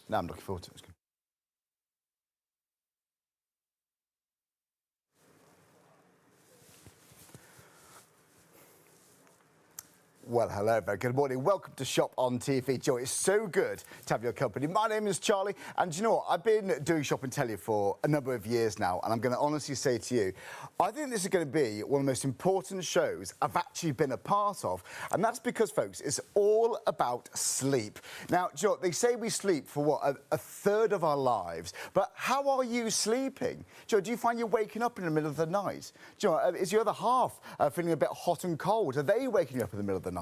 No, I'm looking forward to it. Well, hello, very good morning. Welcome to Shop on TV. Joe, it's so good to have your company. My name is Charlie, and you know what? I've been doing Shop and Tell You for a number of years now, and I'm going to honestly say to you, I think this is going to be one of the most important shows I've actually been a part of, and that's because, folks, it's all about sleep. Now, Joe, they say we sleep for, what, a third of our lives, but how are you sleeping? Joe, do you find you're waking up in the middle of the night? Joe, is your other half feeling a bit hot and cold? Are they waking you up in the middle of the night?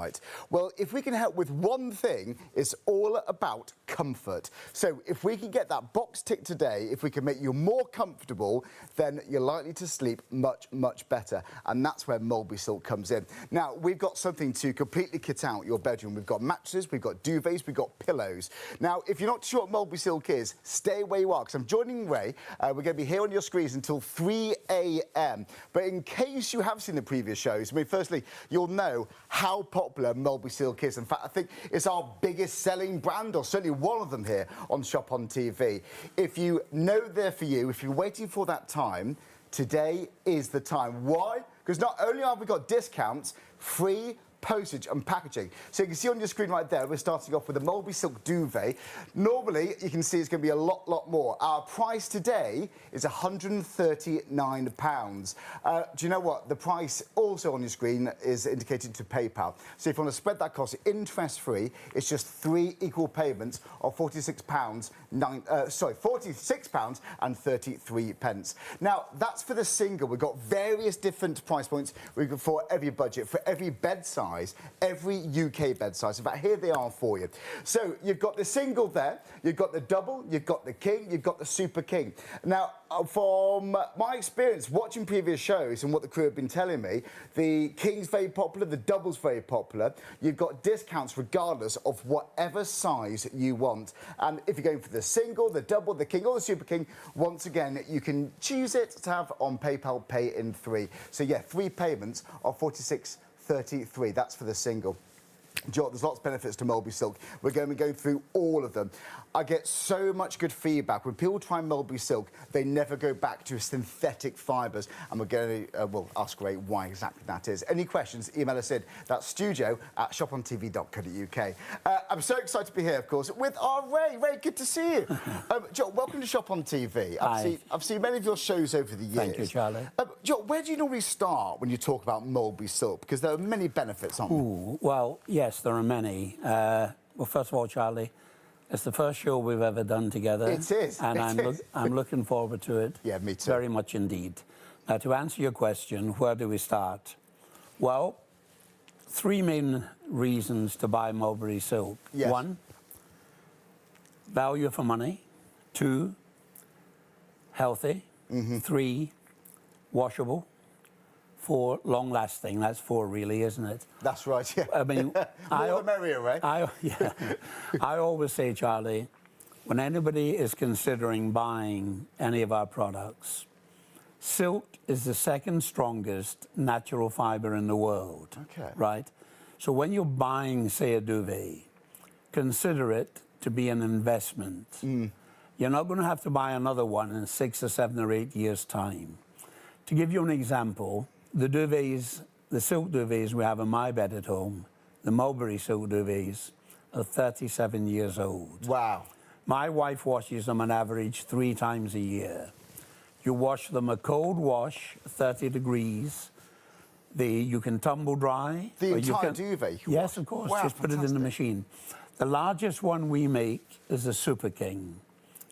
Well, if we can help with one thing, it's all about comfort. So if we can get that box ticked today, if we can make you more comfortable, then you're likely to sleep much, much better. And that's where Mulberry Silk comes in. Now, we've got something to completely kit out your bedroom. We've got mattresses, we've got duvets, we've got pillows. Now, if you're not sure what Mulberry Silk is, stay where you are, because I'm joining Ray. We're going to be here on your screens until 3 a.m. But in case you have seen the previous shows, I mean, firstly, you'll know how popular Mulberry Silk is. In fact, I think it's our biggest selling brand, or certainly one of them here on Shop on TV. If you know they're for you, if you're waiting for that time, today is the time. Why? Because not only have we got discounts, free postage and packaging. So you can see on your screen right there, we're starting off with the Mulberry Silk Duvet. Normally, you can see it's going to be a lot more. Our price today is £139. Do you know what? The price also on your screen is indicated to PayPal. So if you want to spread that cost interest-free, it's just 3 equal payments of £46.33. Now, that's for the single. We've got various different price points for every budget, for every bed size, every UK bed size. In fact, here they are for you. So you've got the single there, you've got the double, you've got the king, you've got the super king. Now, from my experience watching previous shows and what the crew have been telling me, the king's very popular, the double's very popular. You've got discounts regardless of whatever size you want. And if you're going for the single, the double, the king, or the super king, once again, you can choose it to have on PayPal Pay in 3. So yeah, 3 payments of £46.33. That's for the single. Joe, there's lots of benefits to Mulberry Silk. We're going to be going through all of them. I get so much good feedback. When people try Mulberry Silk, they never go back to synthetic fibres. And we're going to, we'll ask Ray why exactly that is. Any questions, email us in. That's studio@shopontv.co.uk. I'm so excited to be here, of course, with our Ray. Ray, good to see you. Joe, welcome to Shop on TV. I've seen many of your shows over the years. Thank you, Charlie. Joe, where do you normally start when you talk about Mulberry Silk? Because there are many benefits, aren't there? Well, yes, there are many. Well, first of all, Charlie, it's the first show we've ever done together. It is. And I'm looking forward to it. Yeah, me too. Very much indeed. Now, to answer your question, where do we start? Well, 3 main reasons to buy Mulberry Silk. Yes. 1, value for money. 2, healthy. 3, washable. 4, long-lasting. That's 4, really, isn't it? That's right, yeah. I mean, more the merrier, right? I always say, Charlie, when anybody is considering buying any of our products, silk is the 2nd strongest natural fibre in the world. Okay. Right? So when you're buying, say, a duvet, consider it to be an investment. You're not going to have to buy another one in 6 or 7 or 8 years' time. To give you an example, the duvets, the silk duvets we have in my bed at home, the Mulberry Silk duvets, are 37 years old. Wow. My wife washes them on average 3 times a year. You wash them a cold wash, 30 degrees. You can tumble dry. The entire duvet? Yes, of course. Wow, just put it in the machine. The largest one we make is a Super King.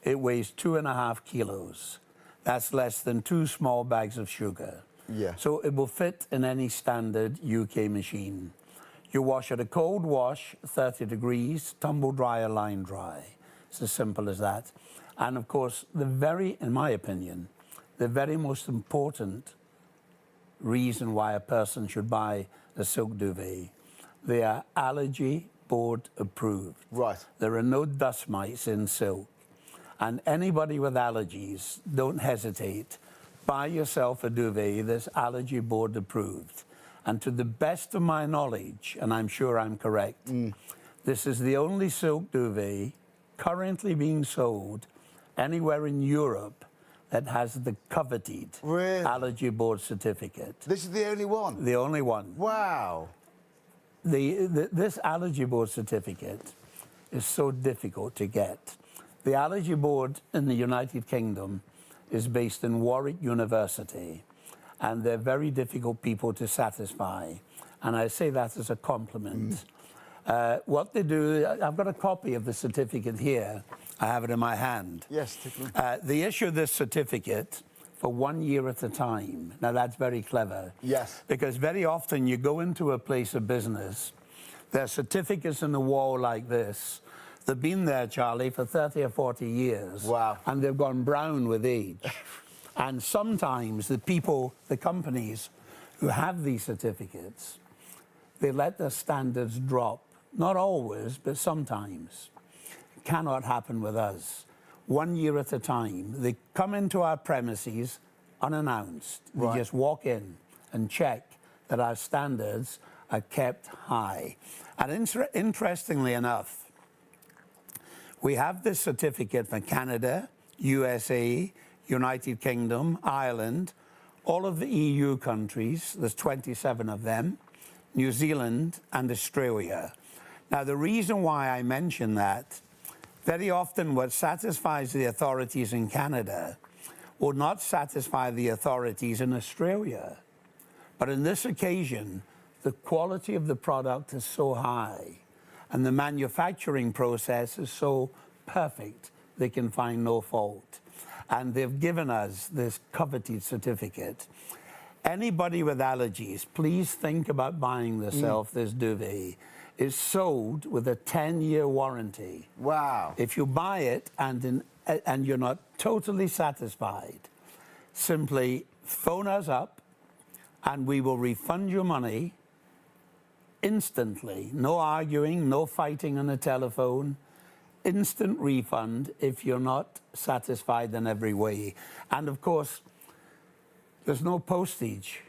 It weighs 2.5 kilos. That's less than 2 small bags of sugar. Yeah. So it will fit in any standard UK machine. You wash it a cold wash, 30 degrees, tumble dry or line dry. It's as simple as that. And of course, in my opinion, the very most important reason why a person should buy a silk duvet, they are allergy board approved. Right. There are no dust mites in silk. And anybody with allergies, don't hesitate. Buy yourself a duvet that's allergy board approved. And to the best of my knowledge, and I'm sure I'm correct, this is the only silk duvet currently being sold anywhere in Europe that has the coveted Really? allergy board certificate. This is the only one? The only one. Wow. This allergy board certificate is so difficult to get. The allergy board in the United Kingdom is based in Warwick University, and they're very difficult people to satisfy. And I say that as a compliment. What they do, I've got a copy of the certificate here. I have it in my hand. Yes, take a look. They issue this certificate for 1 year at a time. Now, that's very clever. Yes. Because very often you go into a place of business, there are certificates on the wall like this. They've been there, Charlie, for 30 or 40 years. Wow. And they've gone brown with age. And sometimes the people, the companies who have these certificates, they let their standards drop. Not always, but sometimes. It cannot happen with us. 1 year at a time. They come into our premises unannounced. They Right. just walk in and check that our standards are kept high. And interestingly enough, we have this certificate for Canada, USA, United Kingdom, Ireland, all of the EU countries, there's 27 of them, New Zealand and Australia. Now, the reason why I mention that, very often what satisfies the authorities in Canada will not satisfy the authorities in Australia. But in this occasion, the quality of the product is so high and the manufacturing process is so perfect, they can find no fault. And they've given us this coveted certificate. Anybody with allergies, please think about buying yourself this duvet. It's sold with a 10-year warranty. Wow. If you buy it and you're not totally satisfied, simply phone us up and we will refund your money instantly. No arguing, no fighting on the telephone. Instant refund if you're not satisfied in every way. And of course, there's no postage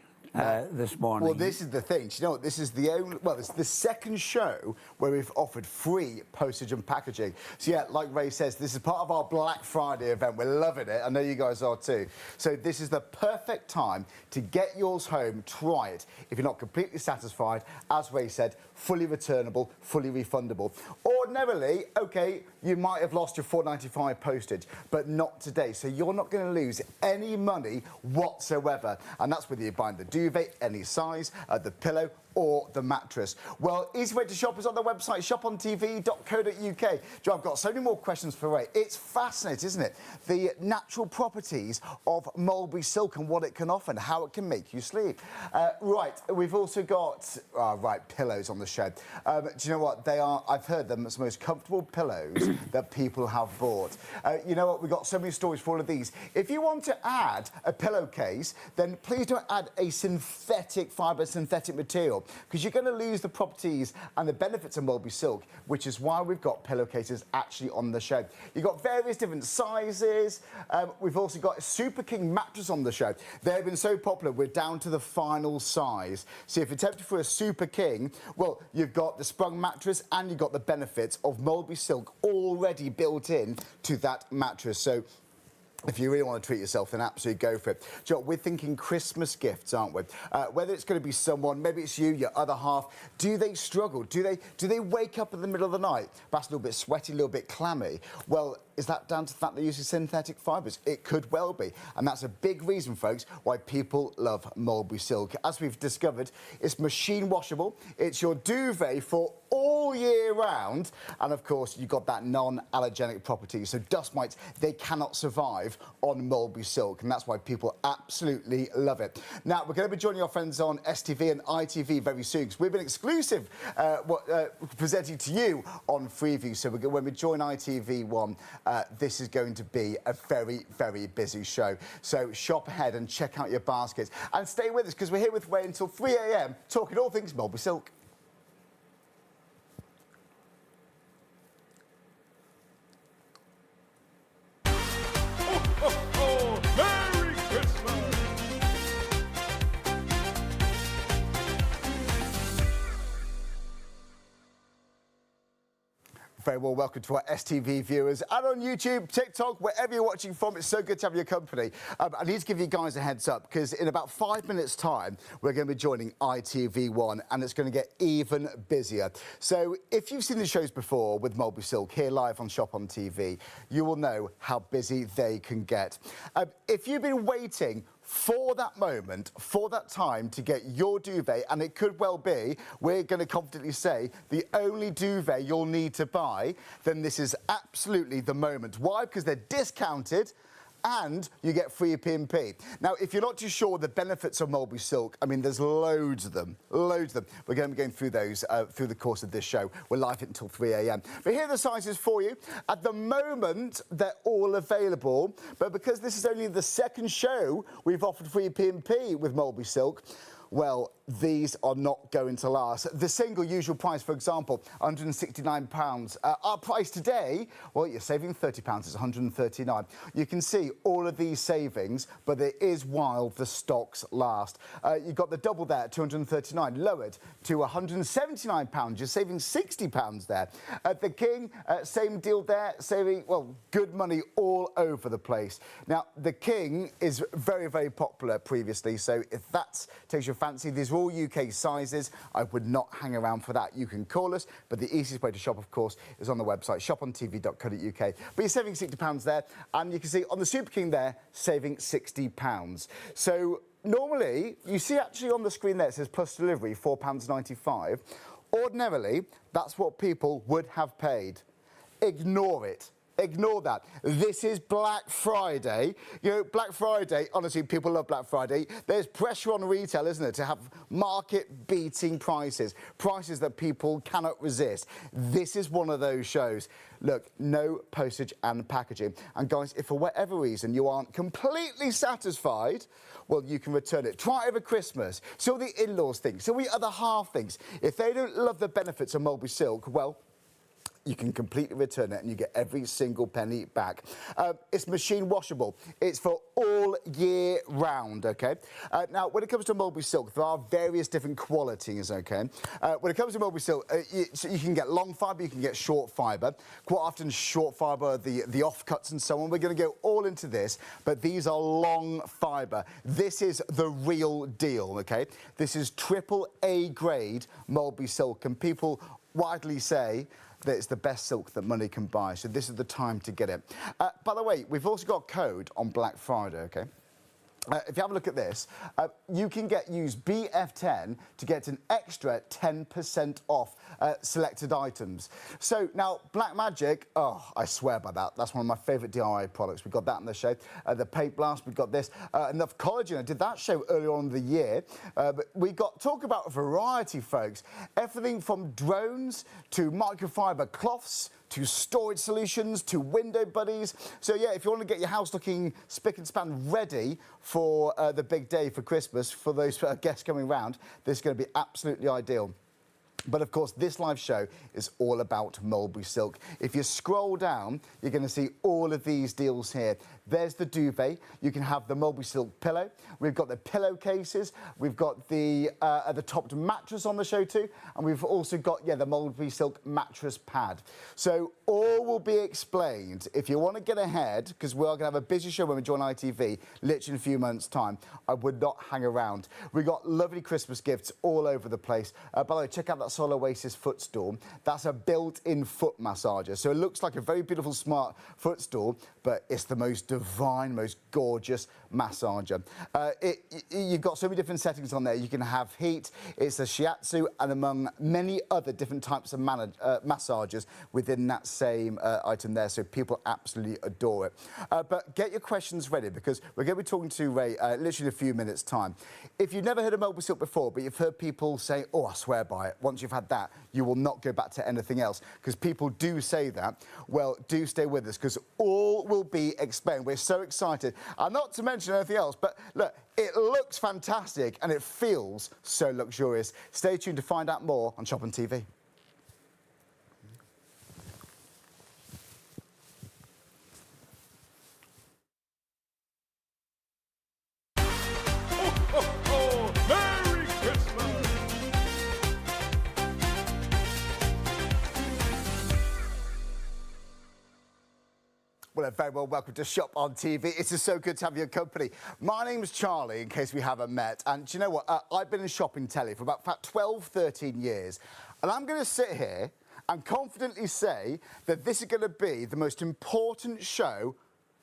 this morning. Well, this is the thing. Do you know what? This is the only, well, it's the second show where we've offered free postage and packaging. So yeah, like Ray says, this is part of our Black Friday event. We're loving it. I know you guys are too. So this is the perfect time to get yours home, try it. If you're not completely satisfied, as Ray said, fully returnable, fully refundable. Ordinarily, okay, you might have lost your $4.95 postage, but not today. So you're not going to lose any money whatsoever. And that's whether you're buying the duvet, any size, the pillow, or the mattress. Well, easy way to shop is on the website, shopontv.co.uk. Joe, I've got so many more questions for Ray. It's fascinating, isn't it? The natural properties of mulberry silk and what it can offer and how it can make you sleep. Right, we've also got, pillows on the show. Do you know what? They are, I've heard them, as the most comfortable pillows that people have bought. You know what? We've got so many stories for all of these. If you want to add a pillowcase, then please don't add a synthetic fibre, synthetic material, because you're going to lose the properties and the benefits of mulberry silk, which is why we've got pillowcases actually on the show. You've got various different sizes. We've also got a Super King mattress on the show. They've been so popular, we're down to the final size. So if you're tempted for a Super King, well, you've got the sprung mattress and you've got the benefits of mulberry silk already built in to that mattress. So if you really want to treat yourself, then absolutely go for it. Joe, we're thinking Christmas gifts, aren't we? Whether it's going to be someone, maybe it's you, your other half, do they struggle? Do they wake up in the middle of the night, perhaps a little bit sweaty, a little bit clammy? Well, is that down to the fact they're using synthetic fibres? It could well be. And that's a big reason, folks, why people love mulberry silk. As we've discovered, it's machine washable. It's your duvet for all year round. And of course, you've got that non-allergenic property. So dust mites, they cannot survive on mulberry silk. And that's why people absolutely love it. Now, we're going to be joining our friends on STV and ITV very soon, because we've been exclusive presenting to you on Freeview. So when we join ITV1, this is going to be a very, very busy show. So shop ahead and check out your baskets. And stay with us, because we're here with Ray until 3 a.m. talking all things mulberry silk. Merry Christmas! Very well, welcome to our STV viewers and on YouTube, TikTok, wherever you're watching from. It's so good to have your company. I need to give you guys a heads up because in about 5 minutes' time, we're going to be joining ITV1 and it's going to get even busier. So if you've seen the shows before with Mulberry Silk here live on Shop on TV, you will know how busy they can get. If you've been waiting for that moment, for that time to get your duvet, and it could well be, we're going to confidently say, the only duvet you'll need to buy, then this is absolutely the moment. Why? Because they're discounted and you get free P&P. Now, if you're not too sure the benefits of Mulberry Silk, I mean, there's loads of them, loads of them. We're going to be going through those through the course of this show. We're live until 3 a.m. But here are the sizes for you. At the moment, they're all available, but because this is only the second show we've offered free P&P with Mulberry Silk, well, these are not going to last. The single usual price, for example, £169. Our price today, well, you're saving £30, it's £139. You can see all of these savings, but it is while the stocks last. You've got the double there, £239, lowered to £179. You're saving £60 there. The King, same deal there, saving, well, good money all over the place. Now, the King is very, very popular previously, so if that takes your fancy, these are all UK sizes. I would not hang around for that. You can call us, but the easiest way to shop, of course, is on the website, shopontv.co.uk. But you're saving £60 there, and you can see on the Super King there, saving £60. So normally, you see actually on the screen there, it says plus delivery, £4.95. Ordinarily, that's what people would have paid. Ignore it. Ignore that. This is Black Friday. You know, Black Friday, honestly, people love Black Friday. There's pressure on retail, isn't it, to have market-beating prices, prices that people cannot resist. This is one of those shows. Look, no postage and packaging. And guys, if for whatever reason you aren't completely satisfied, well, you can return it. Try it over Christmas. See all the in-laws think. See all the other half things. If they don't love the benefits of Mulberry Silk, well, you can completely return it and you get every single penny back. It's machine washable. It's for all year round, okay? Now, when it comes to Mulberry Silk, there are various different qualities, okay? When it comes to Mulberry Silk, you can get long fibre, you can get short fibre. Quite often short fibre, the offcuts and so on. We're going to go all into this, but these are long fibre. This is the real deal, okay? This is AAA grade Mulberry Silk, and people widely say that it's the best silk that money can buy, so this is the time to get it. By the way, we've also got a code on Black Friday, okay? If you have a look at this, you can use BF10 to get an extra 10% off selected items. So now, Black Magic, oh, I swear by that. That's one of my favourite DIY products. We've got that in the show. The Paint Blast, we've got this. Enough Collagen, I did that show earlier on in the year. But we talk about a variety, folks. Everything from drones to microfiber cloths, to storage solutions, to window buddies. So yeah, if you want to get your house looking spick and span ready for the big day for Christmas, for those guests coming round, this is going to be absolutely ideal. But of course, this live show is all about Mulberry Silk. If you scroll down, you're going to see all of these deals here. There's the duvet. You can have the Mulberry Silk pillow. We've got the pillowcases. We've got the topped mattress on the show too. And we've also got, yeah, the Mulberry Silk mattress pad. So all will be explained. If you want to get ahead, because we're going to have a busy show when we join ITV, literally in a few months' time, I would not hang around. We've got lovely Christmas gifts all over the place. By the way, check out that Sol Oasis footstool. That's a built-in foot massager. So it looks like a very beautiful, smart footstool, but it's the most divine, most gorgeous massager. You've got so many different settings on there. You can have heat, it's a shiatsu, and among many other different types of massagers within that same item there, so people absolutely adore it. But get your questions ready, because we're going to be talking to Ray literally in a few minutes' time. If you've never heard of Mulberry Silk before, but you've heard people say, oh, I swear by it, once you've had that, you will not go back to anything else, because people do say that, well, do stay with us, because all will be explained. We're so excited. And not to mention anything else, but look, it looks fantastic and it feels so luxurious. Stay tuned to find out more on Shop on TV. Merry Christmas! Well, very well, welcome to Shop on TV. It's just so good to have your company. My name's Charlie, in case we haven't met. And do you know what? I've been in shopping telly for about 12, 13 years. And I'm going to sit here and confidently say that this is going to be the most important show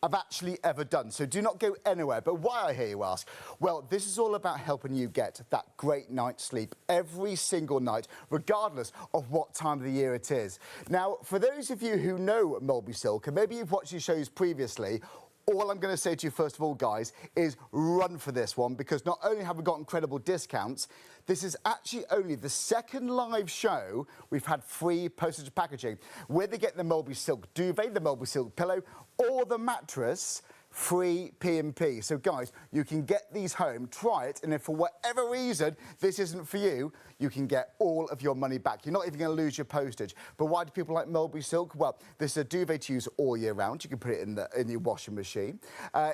I've actually ever done. So do not go anywhere. But why, I hear you ask? Well, this is all about helping you get that great night's sleep every single night, regardless of what time of the year it is. Now, for those of you who know Mulberry Silk, and maybe you've watched these shows previously, all I'm going to say to you, first of all, guys, is run for this one, because not only have we got incredible discounts, this is actually only the second live show we've had free postage packaging, where they get the Mulberry Silk Duvet, the Mulberry Silk pillow, or the mattress, free P&P. So, guys, you can get these home, try it, and if for whatever reason this isn't for you, you can get all of your money back. You're not even going to lose your postage. But why do people like Mulberry Silk? Well, this is a duvet to use all year round. You can put it in your washing machine.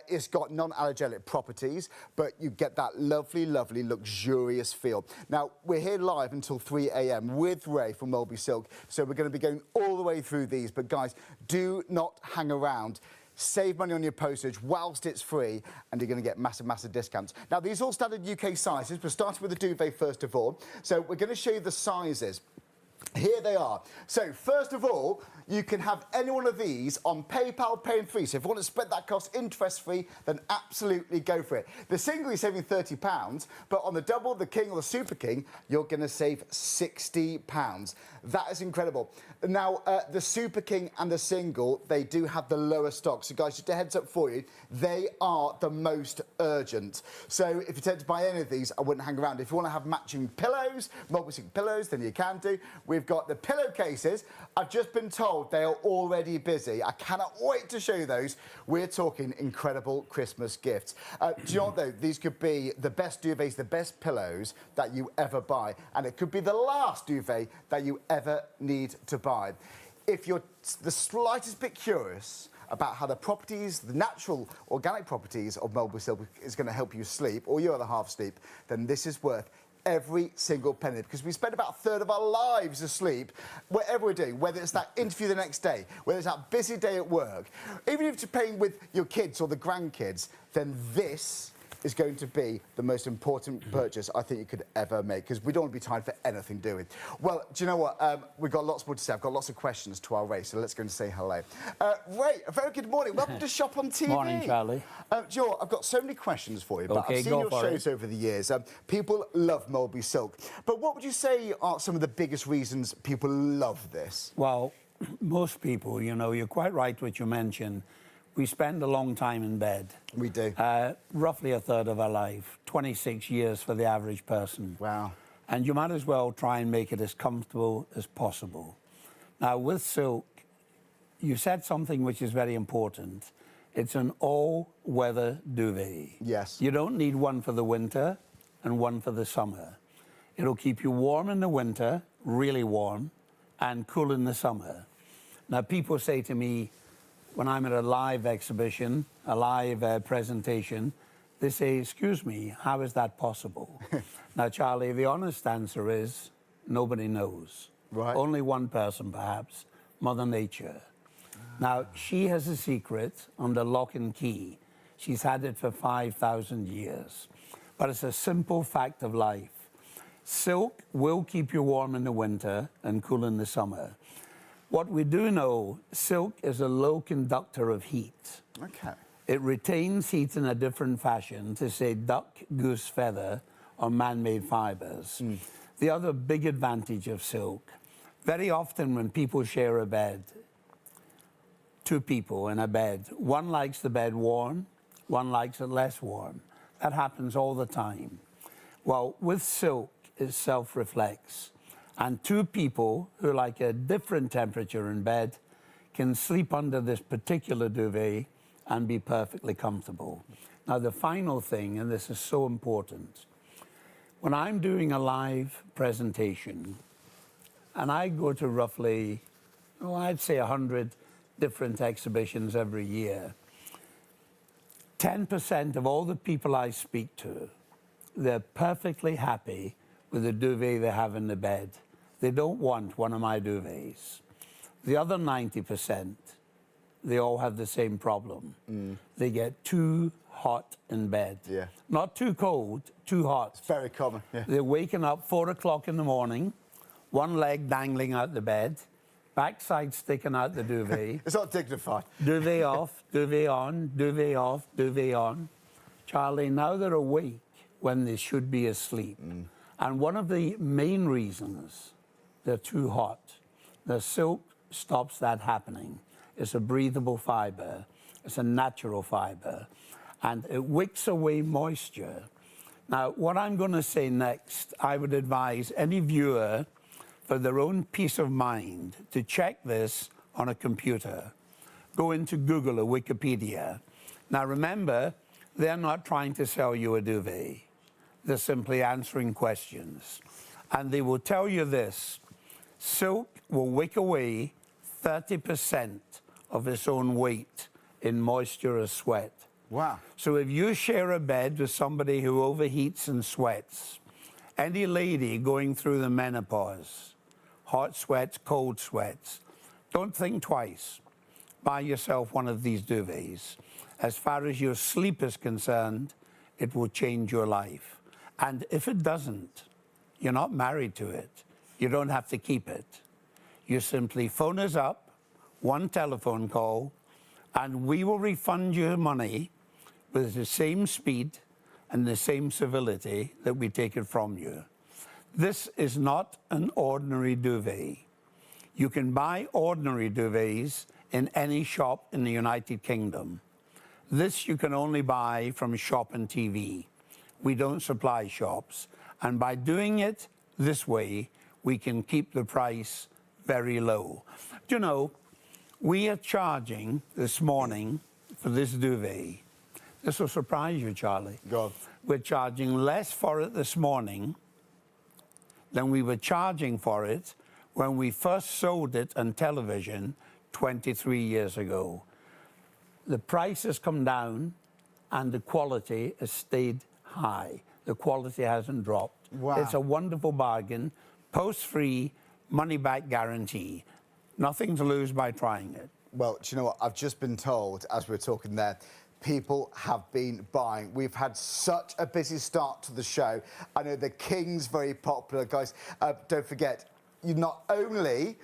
It's got non-allergenic properties, but you get that lovely, lovely, luxurious feel. Now, we're here live until 3 a.m. with Ray from Mulberry Silk, so we're going to be going all the way through these. But, guys, do not hang around. Save money on your postage whilst it's free, and you're going to get massive, massive discounts. Now, these are all standard UK sizes. We're starting with the duvet first of all. So we're going to show you the sizes. Here they are. So, first of all, you can have any one of these on PayPal Pay in 3. So if you want to spread that cost interest-free, then absolutely go for it. The single is saving £30, but on the double, the king or the super king, you're going to save £60. That is incredible. Now, the super king and the single, they do have the lower stock. So guys, just a heads up for you, they are the most urgent. So if you tend to buy any of these, I wouldn't hang around. If you want to have matching pillows, multi-silk pillows, then you can do. We've got the pillowcases. I've just been told they are already busy. I cannot wait to show you those. We're talking incredible Christmas gifts. Do you know what, though? These could be the best duvets, the best pillows that you ever buy. And it could be the last duvet that you ever need to buy. If you're the slightest bit curious about how the properties, the natural, organic properties of Mulberry Silk is going to help you sleep, or your other half sleep, then this is worth every single penny, because we spend about a third of our lives asleep, whatever we're doing, whether it's that interview the next day, whether it's that busy day at work, even if you're playing with your kids or the grandkids, then this is going to be the most important purchase I think you could ever make, because we don't want to be tired for anything, do we? Well, do you know what? We've got lots more to say. I've got lots of questions to our Ray, so let's go and say hello. Ray, a very good morning. Welcome to Shop on TV. Morning, Charlie. Do you know what? I've got so many questions for you, but Okay, I've seen your shows over the years. People love Mulberry Silk. But what would you say are some of the biggest reasons people love this? Well, most people, you know, you're quite right what you mentioned. We spend a long time in bed. We do. Roughly a third of our life, 26 years for the average person. Wow. And you might as well try and make it as comfortable as possible. Now, with silk, you said something which is very important. It's an all-weather duvet. Yes. You don't need one for the winter and one for the summer. It'll keep you warm in the winter, really warm, and cool in the summer. Now, people say to me, when I'm at a live exhibition, a live presentation, they say, excuse me, how is that possible? Now, Charlie, the honest answer is nobody knows. Right. Only one person, perhaps, Mother Nature. Now, she has a secret under lock and key. She's had it for 5,000 years. But it's a simple fact of life. Silk will keep you warm in the winter and cool in the summer. What we do know, silk is a low conductor of heat. Okay. It retains heat in a different fashion to, say, duck, goose feather, or man-made fibers. The other big advantage of silk, very often when people share a bed, two people in a bed, one likes the bed warm, one likes it less warm. That happens all the time. Well, with silk, it self-reflects. And two people who like a different temperature in bed can sleep under this particular duvet and be perfectly comfortable. Now, the final thing, and this is so important, when I'm doing a live presentation, and I go to roughly, I'd say 100 different exhibitions every year, 10% of all the people I speak to, they're perfectly happy with the duvet they have in the bed. They don't want one of my duvets. The other 90%, they all have the same problem. They get too hot in bed. Yeah. Not too cold, too hot. Very common. Yeah. They're waking up 4 o'clock in the morning, one leg dangling out the bed, backside sticking out the duvet. It's not dignified. Duvet off, duvet on, duvet off, duvet on. Charlie, now they're awake when they should be asleep. And one of the main reasons they're too hot, the silk stops that happening. It's a breathable fibre. It's a natural fibre. And it wicks away moisture. Now, what I'm going to say next, I would advise any viewer, for their own peace of mind, to check this on a computer. Go into Google or Wikipedia. Now, remember, they're not trying to sell you a duvet. They're simply answering questions. And they will tell you this: silk will wick away 30% of its own weight in moisture or sweat. Wow. So if you share a bed with somebody who overheats and sweats, any lady going through the menopause, hot sweats, cold sweats, don't think twice. Buy yourself one of these duvets. As far as your sleep is concerned, it will change your life. And if it doesn't, you're not married to it. You don't have to keep it. You simply phone us up, one telephone call, and we will refund your money with the same speed and the same civility that we take it from you. This is not an ordinary duvet. You can buy ordinary duvets in any shop in the United Kingdom. This you can only buy from Shop and TV. We don't supply shops. And by doing it this way, we can keep the price very low. Do you know, we are charging this morning for this duvet. This will surprise you, Charlie. Go on. We're charging less for it this morning than we were charging for it when we first sold it on television 23 years ago. The price has come down and the quality has stayed high. The quality hasn't dropped. Wow. It's a wonderful bargain, post-free, money-back guarantee. Nothing to lose by trying it. Well, do you know what? I've just been told, as we were talking there, people have been buying. We've had such a busy start to the show. I know the King's very popular, guys. Don't forget, you not only,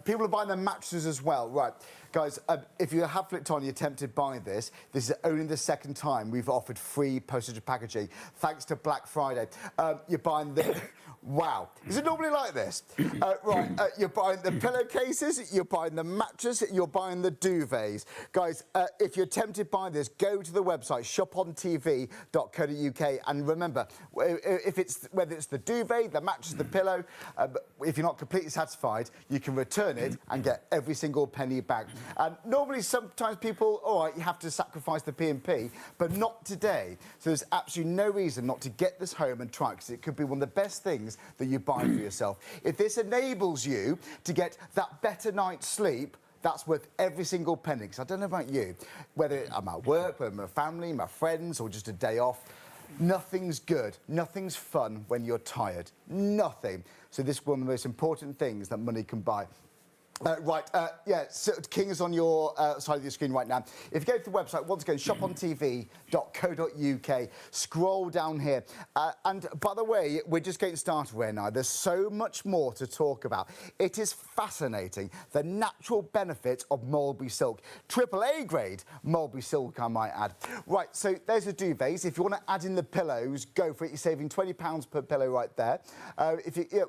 people are buying their mattresses as well. Right, guys, if you have flicked on, you're tempted by this. This is only the second time we've offered free postage and packaging, thanks to Black Friday. You're buying the... Wow. Is it normally like this? You're buying the pillowcases, you're buying the mattress, you're buying the duvets. Guys, if you're tempted by this, go to the website, shopontv.co.uk, and remember, if it's whether it's the duvet, the mattress, the pillow, if you're not completely satisfied, you can return it and get every single penny back. And normally, sometimes people, all right, you have to sacrifice the P&P, but not today. So there's absolutely no reason not to get this home and try it, because it could be one of the best things that you buy for yourself. If this enables you to get that better night's sleep, that's worth every single penny. Because I don't know about you, whether I'm at work, whether I'm with my family, my friends, or just a day off, nothing's good, nothing's fun when you're tired. Nothing. So this is one of the most important things that money can buy. So King is on your side of your screen right now. If you go to the website, once again, shopontv.co.uk, scroll down here. And by the way, we're just getting started right now. There's so much more to talk about. It is fascinating, the natural benefits of Mulberry Silk. AAA grade Mulberry Silk, I might add. Right, so there's the duvets. If you want to add in the pillows, go for it. You're saving £20 per pillow right there.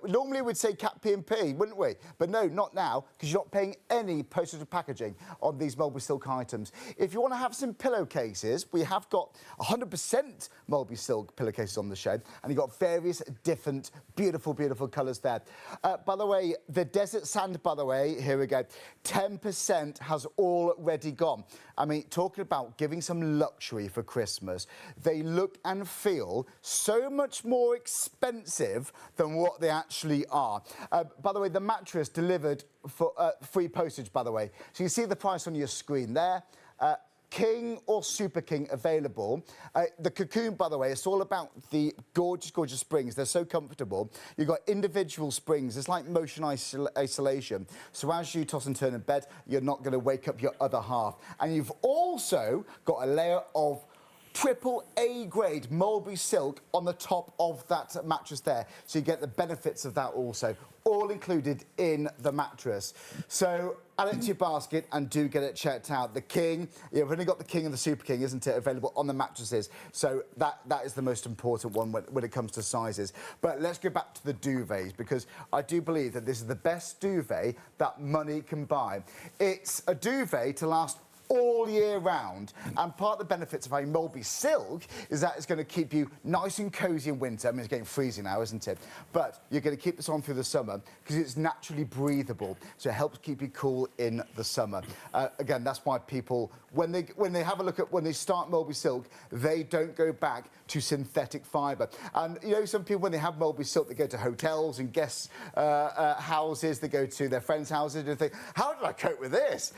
Normally we'd say cat P&P, wouldn't we? But no, not now, because you're not paying any postage or packaging on these Mulberry Silk items. If you want to have some pillowcases, we have got 100% Mulberry Silk pillowcases on the show, and you've got various different beautiful, beautiful colours there. By the way, the desert sand, by the way, here we go, 10% has already gone. I mean, talking about giving some luxury for Christmas, they look and feel so much more expensive than what they actually are. By the way, the mattress delivered for free postage, by the way. So you see the price on your screen there. King or Super King available. The Cocoon, by the way, it's all about the gorgeous, gorgeous springs. They're so comfortable. You've got individual springs. It's like motion isolation. So as you toss and turn in bed, you're not going to wake up your other half. And you've also got a layer of triple A grade Mulberry Silk on the top of that mattress there. So you get the benefits of that also, all included in the mattress. So add it to your basket and do get it checked out. The King, you've only got the King and the Super King, isn't it, available on the mattresses. So that is the most important one when it comes to sizes. But let's go back to the duvets, because I do believe that this is the best duvet that money can buy. It's a duvet to last all year round, and part of the benefits of having Mulberry Silk is that it's going to keep you nice and cosy in winter. I mean, it's getting freezing now, isn't it? But you're going to keep this on through the summer because it's naturally breathable, so it helps keep you cool in the summer. Again, that's why people, when they have a look at, when they start Mulberry Silk, they don't go back to synthetic fibre. And you know, some people, when they have Mulberry Silk, they go to hotels and guest houses, they go to their friends' houses and think, how did I cope with this?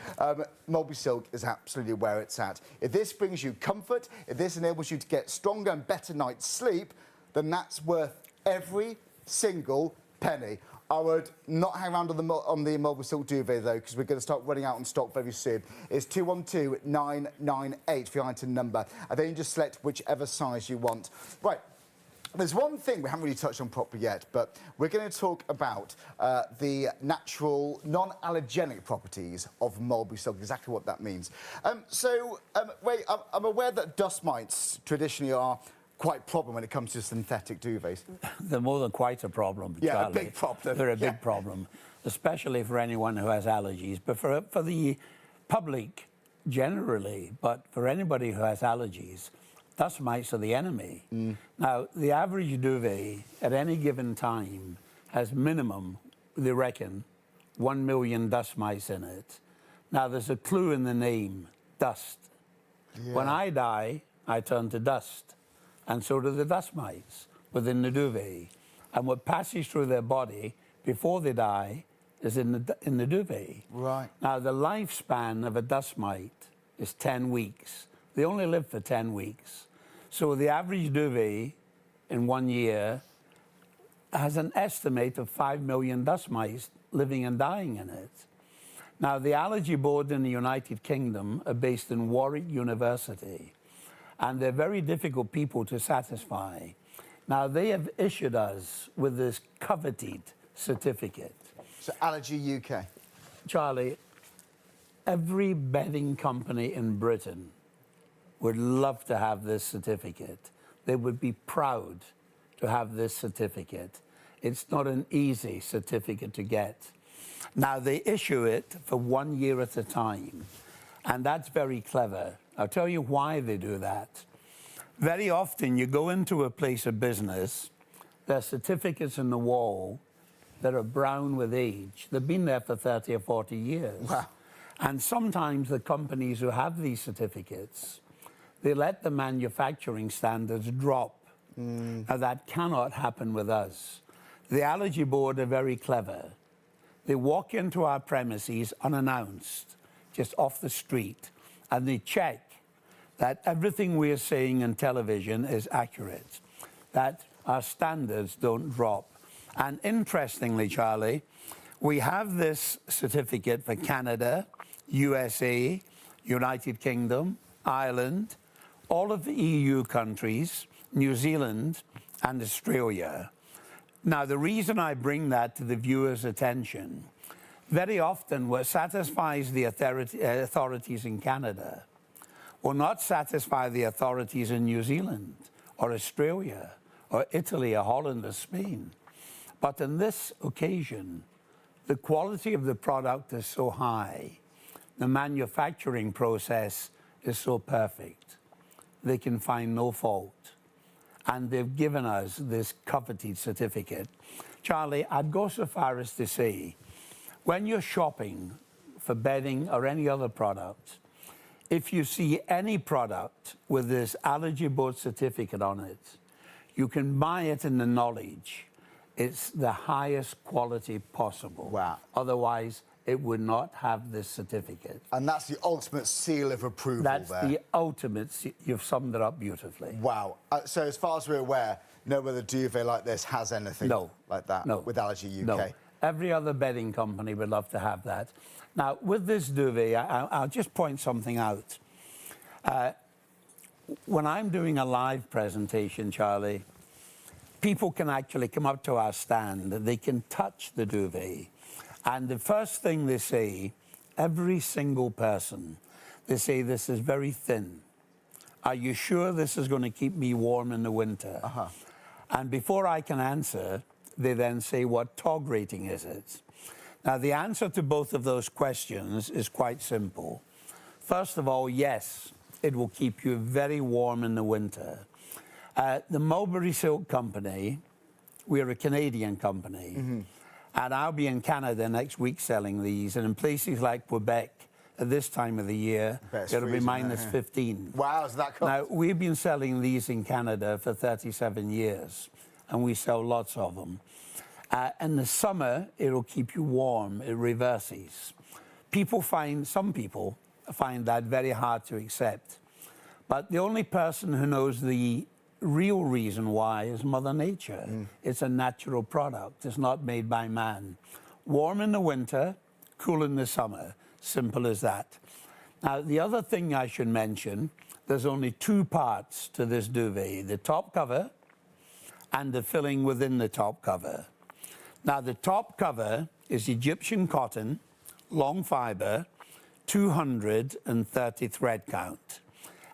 Mulberry Silk is absolutely where it's at. If this brings you comfort, if this enables you to get stronger and better night's sleep, then that's worth every single penny. I would not hang around on the Mulberry Silk Duvet, though, because we're going to start running out on stock very soon. It's 212998 for your item number. And then you just select whichever size you want. Right. There's one thing we haven't really touched on properly yet, but we're going to talk about the natural, non-allergenic properties of Mulberry Silk, exactly what that means. Ray, I'm aware that dust mites traditionally are quite a problem when it comes to synthetic duvets. They're more than quite a problem, Yeah, Charlie. a big problem. They're a big problem, especially for anyone who has allergies. But for the public generally, but for anybody who has allergies, dust mites are the enemy. Now, the average duvet at any given time has minimum, they reckon, 1 million dust mites in it. Now, there's a clue in the name, dust. Yeah. When I die, I turn to dust, and so do the dust mites within the duvet. And what passes through their body before they die is in the duvet. Right. Now, the lifespan of a dust mite is 10 weeks. They only live for 10 weeks. So the average duvet in 1 year has an estimate of 5 million dust mites living and dying in it. Now, the Allergy Board in the United Kingdom are based in Warwick University, and they're very difficult people to satisfy. Now, they have issued us with this coveted certificate. So Allergy UK. Charlie, every bedding company in Britain would love to have this certificate. They would be proud to have this certificate. It's not an easy certificate to get. Now, they issue it for 1 year at a time, and that's very clever. I'll tell you why they do that. Very often, you go into a place of business, there are certificates in the wall that are brown with age. They've been there for 30 or 40 years. Wow. And sometimes the companies who have these certificates, they let the manufacturing standards drop. Now, that cannot happen with us. The Allergy Board are very clever. They walk into our premises unannounced, just off the street, and they check that everything we're saying on television is accurate, that our standards don't drop. And interestingly, Charlie, we have this certificate for Canada, USA, United Kingdom, Ireland, all of the EU countries, New Zealand, and Australia. Now, the reason I bring that to the viewer's attention, very often what satisfies the authorities in Canada will not satisfy the authorities in New Zealand or Australia or Italy or Holland or Spain. But on this occasion, the quality of the product is so high, the manufacturing process is so perfect, they can find no fault. And they've given us this coveted certificate. Charlie, I'd go so far as to say, when you're shopping for bedding or any other product, if you see any product with this Allergy Board certificate on it, you can buy it in the knowledge it's the highest quality possible. Wow. Otherwise, it would not have this certificate. And that's the ultimate seal of approval That's there. the ultimate, you've summed it up beautifully. Wow. So as far as we're aware, no other duvet like this has anything like that with Allergy UK? No. Every other bedding company would love to have that. Now, with this duvet, I'll just point something out. When I'm doing a live presentation, Charlie, people can actually come up to our stand, they can touch the duvet. And the first thing they say, every single person, they say, this is very thin. Are you sure this is going to keep me warm in the winter? And before I can answer, they then say, what TOG rating is it? Now, the answer to both of those questions is quite simple. First of all, yes, it will keep you very warm in the winter. The Mulberry Silk Company, we're a Canadian company, and I'll be in Canada next week selling these, and in places like Quebec, at this time of the year, it'll be minus 15. Wow, is that cold? Now, we've been selling these in Canada for 37 years, and we sell lots of them. In the summer, it'll keep you warm, it reverses. Some people find that very hard to accept. But the only person who knows the real reason why is Mother Nature. It's a natural product. It's not made by man. Warm in the winter, cool in the summer. Simple as that. Now, the other thing I should mention, there's only two parts to this duvet, the top cover and the filling within the top cover. Now, the top cover is Egyptian cotton, long fibre, 230 thread count.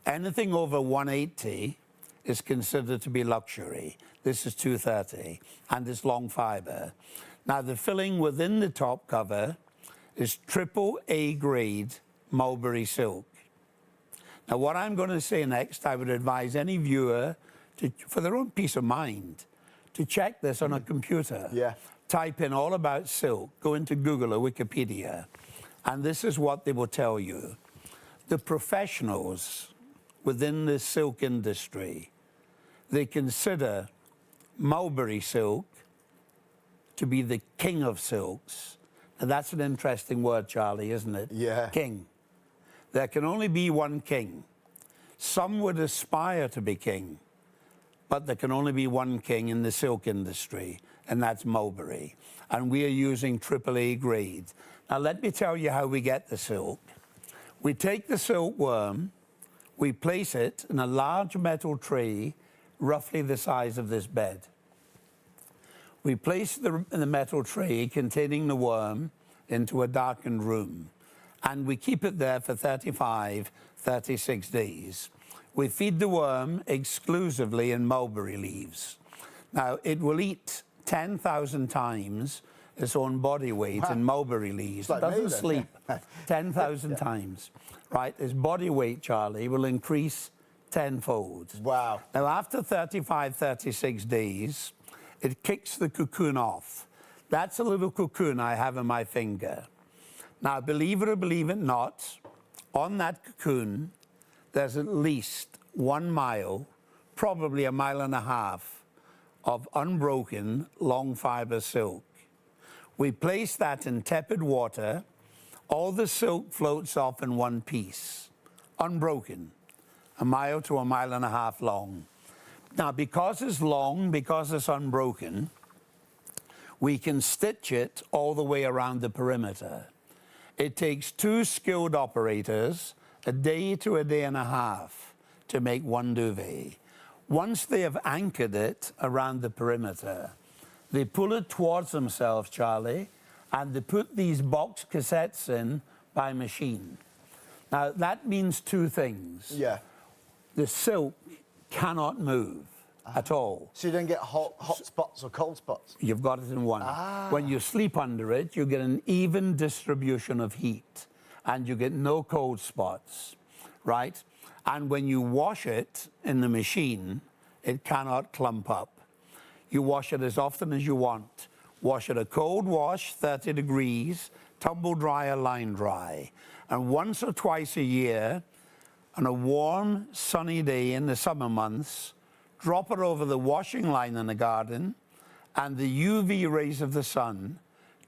Anything over 180 is considered to be luxury. This is 230, and it's long fibre. Now, the filling within the top cover is AAA grade Mulberry silk. Now, what I'm going to say next, I would advise any viewer, for their own peace of mind, to check this on a computer. Type in all about silk, go into Google or Wikipedia, and this is what they will tell you. The professionals within the silk industry, they consider mulberry silk to be the king of silks. Now, that's an interesting word, Charlie, isn't it? Yeah. King. There can only be one king. Some would aspire to be king, but there can only be one king in the silk industry, and that's mulberry. And we are using AAA grade. Now, let me tell you how we get the silk. We take the silkworm, we place it in a large metal tray, roughly the size of this bed. We place the metal tray containing the worm into a darkened room, and we keep it there for 35, 36 days. We feed the worm exclusively in mulberry leaves. Now, it will eat 10,000 times its own body weight in mulberry leaves. It doesn't sleep 10,000 times, right? Its body weight, Charlie, will increase tenfold. Wow. Now, after 35, 36 days, it kicks the cocoon off. That's a little cocoon I have in my finger. Now, believe it or believe it not, on that cocoon, there's at least 1 mile, probably 1.5 miles, of unbroken long fibre silk. We place that in tepid water. All the silk floats off in one piece, unbroken, 1 mile to 1.5 miles long. Now, because it's long, because it's unbroken, we can stitch it all the way around the perimeter. It takes 2 skilled operators a day to a day and a half to make one duvet. Once they have anchored it around the perimeter, they pull it towards themselves, Charlie, and they put these box cassettes in by machine. Now, that means 2 things. The silk cannot move at all. So you don't get hot spots or cold spots? You've got it in one. When you sleep under it, you get an even distribution of heat, and you get no cold spots, right? And when you wash it in the machine, it cannot clump up. You wash it as often as you want. Wash it a cold wash, 30 degrees, tumble dry or line dry. And once or twice a year, on a warm, sunny day in the summer months, drop it over the washing line in the garden, and the UV rays of the sun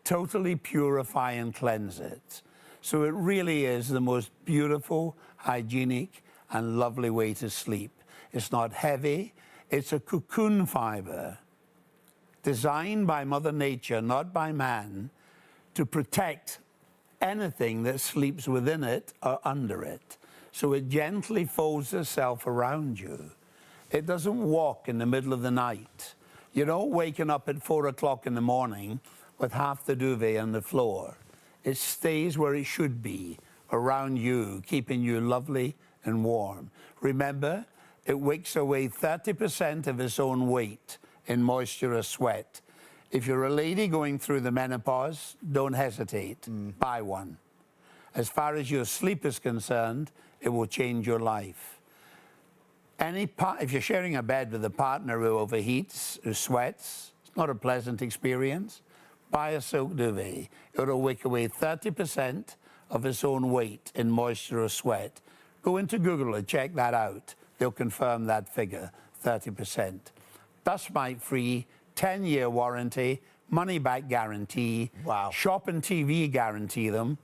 totally purify and cleanse it. So it really is the most beautiful, hygienic, and lovely way to sleep. It's not heavy. It's a cocoon fiber designed by Mother Nature, not by man, to protect anything that sleeps within it or under it. So it gently folds itself around you. It doesn't walk in the middle of the night. You don't waken up at 4 o'clock in the morning with half the duvet on the floor. It stays where it should be, around you, keeping you lovely and warm. Remember, it wicks away 30% of its own weight in moisture or sweat. If you're a lady going through the menopause, don't hesitate. Buy one. As far as your sleep is concerned, it will change your life. If you're sharing a bed with a partner who overheats, who sweats, it's not a pleasant experience, buy a silk duvet. It'll wick away 30% of its own weight in moisture or sweat. Go into Google and check that out. They'll confirm that figure, 30%. Dust mite free, 10-year warranty, money-back guarantee. Wow. Shop and TV guarantee them.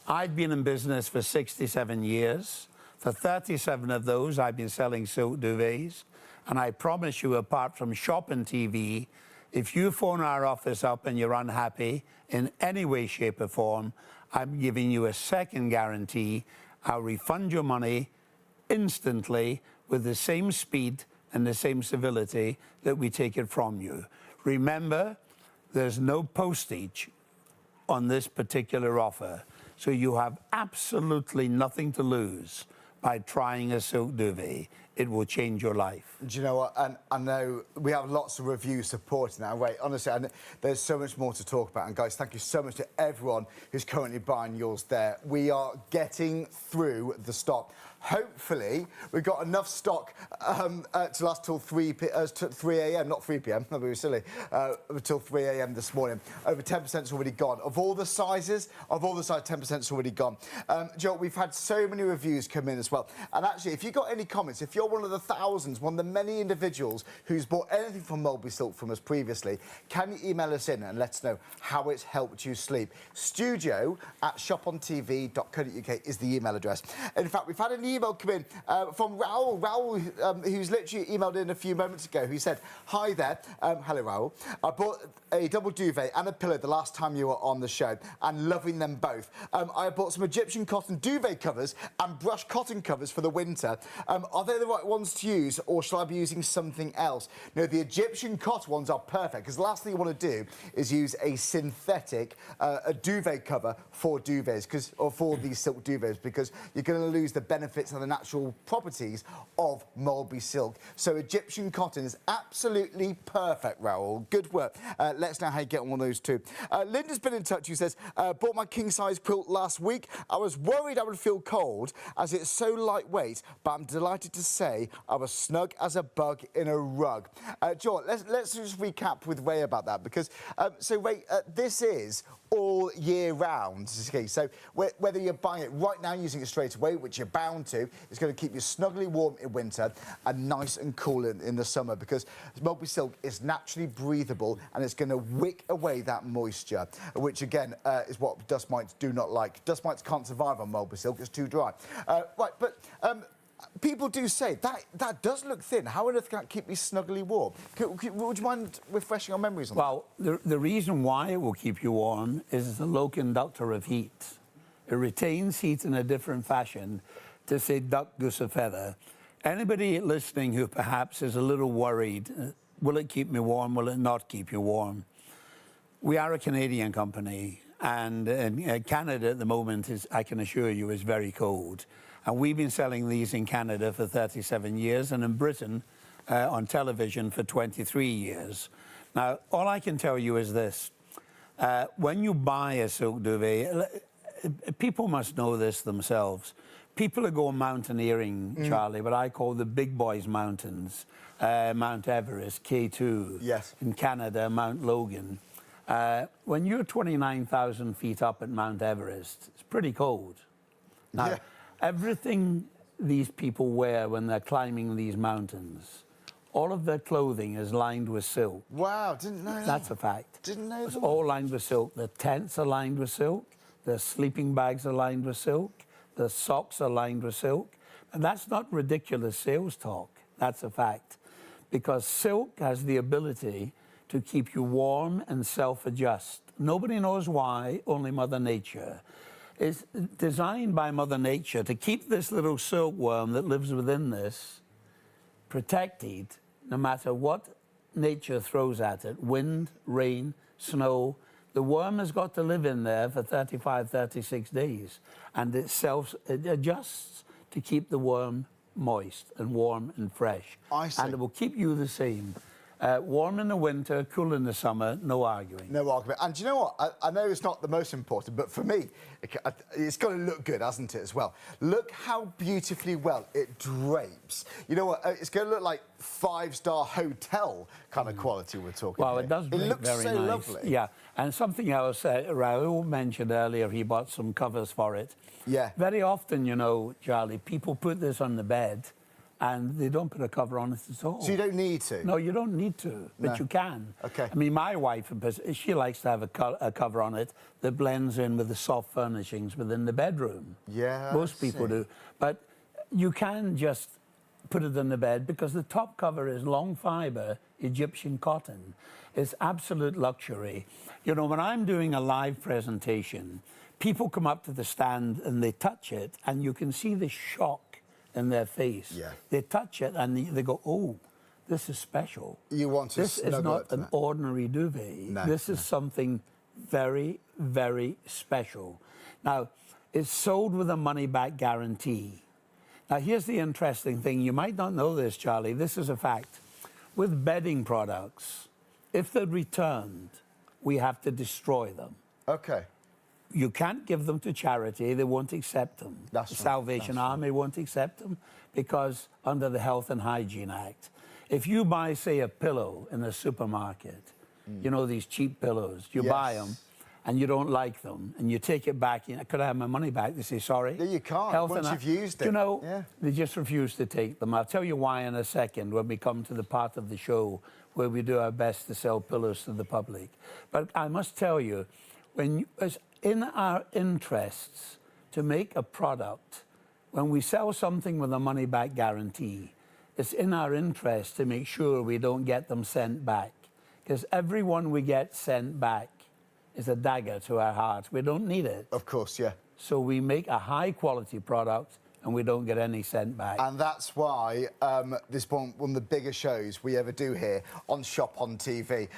I've been in business for 67 years. For 37 of those, I've been selling silk duvets. And I promise you, apart from shop and TV, if you phone our office up and you're unhappy in any way, shape, or form, I'm giving you a second guarantee. I'll refund your money instantly with the same speed and the same civility that we take it from you. Remember, there's no postage on this particular offer, so you have absolutely nothing to lose by trying a silk duvet. It will change your life. Do you know what? And I know we have lots of reviews supporting that. Wait, honestly, there's so much more to talk about. And guys, thank you so much to everyone who's currently buying yours there. We are getting through the stock. Hopefully, we've got enough stock to last till 3 a.m., not 3 p.m., that'd be silly, until 3 a.m. this morning. Over 10% is already gone. Of all the sizes, 10% is already gone. Joe, we've had so many reviews come in as well. And actually, if you've got any comments, if you're one of the thousands, one of the many individuals who's bought anything from Mulberry Silk from us previously, can you email us in and let us know how it's helped you sleep? studio@shopontv.co.uk is the email address. In fact, we've had an email come in from Raoul. Raoul, who's literally emailed in a few moments ago, who said, "Hi there, hello Raoul. I bought a double duvet and a pillow the last time you were on the show, and loving them both. I bought some Egyptian cotton duvet covers and brush cotton covers for the winter. Are they the right ones to use, or shall I be using something else?" No, the Egyptian cotton ones are perfect, because the last thing you want to do is use a synthetic a duvet cover for duvets, or for these silk duvets, because you're going to lose the benefits and the natural properties of Mulberry Silk. So Egyptian cotton is absolutely perfect, Raoul. Good work. Let us know how you get on with those too. Linda's been in touch, who says, bought my king-size quilt last week. I was worried I would feel cold as it's so lightweight, but I'm delighted to say I was snug as a bug in a rug. John, let's just recap with Ray about that, because, so Ray, this is all year round. Okay, so whether you're buying it right now using it straight away, which you're bound to, it's going to keep you snugly warm in winter and nice and cool in the summer, because Mulberry Silk is naturally breathable and it's going to wick away that moisture, which again is what dust mites do not like. Dust mites can't survive on Mulberry Silk, it's too dry. Right, but people do say that does look thin. How on earth can that keep me snugly warm? Would you mind refreshing our memories on that? Well, the reason why it will keep you warm is it's a low conductor of heat. It retains heat in a different fashion. To say duck, goose, or feather. Anybody listening who perhaps is a little worried, will it keep me warm, will it not keep you warm? We are a Canadian company, and Canada at the moment, I can assure you, is very cold. And we've been selling these in Canada for 37 years, and in Britain on television for 23 years. Now, all I can tell you is this. When you buy a silk duvet, people must know this themselves. People are going mountaineering, Charlie, what I call the big boys mountains. Mount Everest, K2. Yes. In Canada, Mount Logan. When you're 29,000 feet up at Mount Everest, it's pretty cold. Now, everything these people wear when they're climbing these mountains, All of their clothing is lined with silk. Wow, didn't know that. That's a fact. Didn't know It's that. all lined with silk. The tents are lined with silk. The sleeping bags are lined with silk. The socks are lined with silk. And that's not ridiculous sales talk. That's a fact. Because silk has the ability to keep you warm and self-adjust. Nobody knows why, only Mother Nature. It's designed by Mother Nature to keep this little silkworm that lives within this protected no matter what nature throws at it, wind, rain, snow. The worm has got to live in there for 35, 36 days, and it adjusts to keep the worm moist and warm and fresh. I see. And it will keep you the same. Warm in the winter, cool in the summer, no arguing. No argument. And do you know what? I know it's not the most important, but for me, it's got to look good, hasn't it, as well? Look how beautifully well it drapes. You know what? It's going to look like five-star hotel kind of quality we're talking Well, here. it does look looks very so nice. lovely. Yeah, and something else, Raoul mentioned earlier, he bought some covers for it. Yeah. Very often, you know, Charlie, people put this on the bed and they don't put a cover on it at all. So you don't need to? No, you don't need to, but No. you can. Okay. I mean, my wife, she likes to have a cover on it that blends in with the soft furnishings within the bedroom. Yeah, Most I people see. do. But you can just put it in the bed because the top cover is long-fibre Egyptian cotton. It's absolute luxury. You know, when I'm doing a live presentation, people come up to the stand and they touch it, and you can see the shock in their face. Yeah. They touch it and they go, oh, this is special. You want to This is snuggle not up to an that. ordinary duvet. No, This is something very, very special. Now, it's sold with a money-back guarantee. Now, here's the interesting thing. You might not know this, Charlie. This is a fact. With bedding products, if they're returned, we have to destroy them. Okay. You can't give them to charity. They won't accept them. That's The right, Salvation that's Army won't accept them because under the Health and Hygiene Act, if you buy, say, a pillow in a supermarket, you know, these cheap pillows, you buy them and you don't like them and you take it back, could I have my money back? They say, sorry. Yeah, you can't, Health once and you've used it. You know, Yeah. they just refuse to take them. I'll tell you why in a second when we come to the part of the show where we do our best to sell pillows to the public. But I must tell you, it's in our interests to make a product, when we sell something with a money-back guarantee, it's in our interest to make sure we don't get them sent back. Because every one we get sent back is a dagger to our heart. We don't need it. Of course, yeah. So we make a high-quality product and we don't get any sent back. And that's why this one of the biggest shows we ever do here on Shop on TV.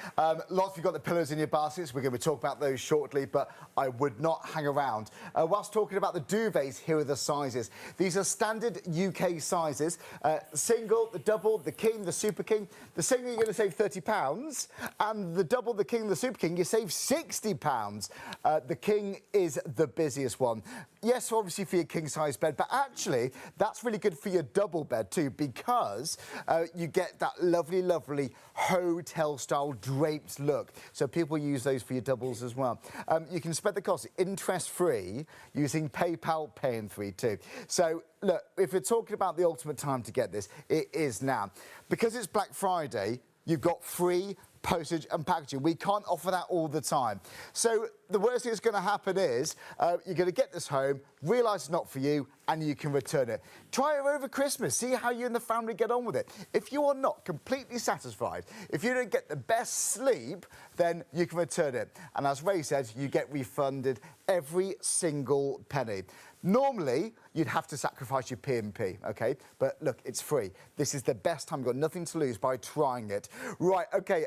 Lots of you got the pillows in your baskets. We're going to talk about those shortly, but I would not hang around. Whilst talking about the duvets, here are the sizes. These are standard UK sizes. Single, the double, the king, the super king. The single, you're going to save £30. And the double, the king, the super king, you save £60. The king is the busiest one. Yes, obviously for your king-size bed, but actually that's really good for your double bed too, because you get that lovely, lovely hotel-style draped look. So people use those for your doubles as well. You can spread the cost interest-free using PayPal Pay in 3 too. So look, if you're talking about the ultimate time to get this, it is now. Because it's Black Friday, you've got free postage and packaging. We can't offer that all the time. So the worst thing that's going to happen is you're going to get this home, realise it's not for you, and you can return it. Try it over Christmas. See how you and the family get on with it. If you are not completely satisfied, if you don't get the best sleep, then you can return it. And as Ray said, you get refunded every single penny. Normally, you'd have to sacrifice your P&P, OK? But look, it's free. This is the best time. You've got nothing to lose by trying it. Right, OK,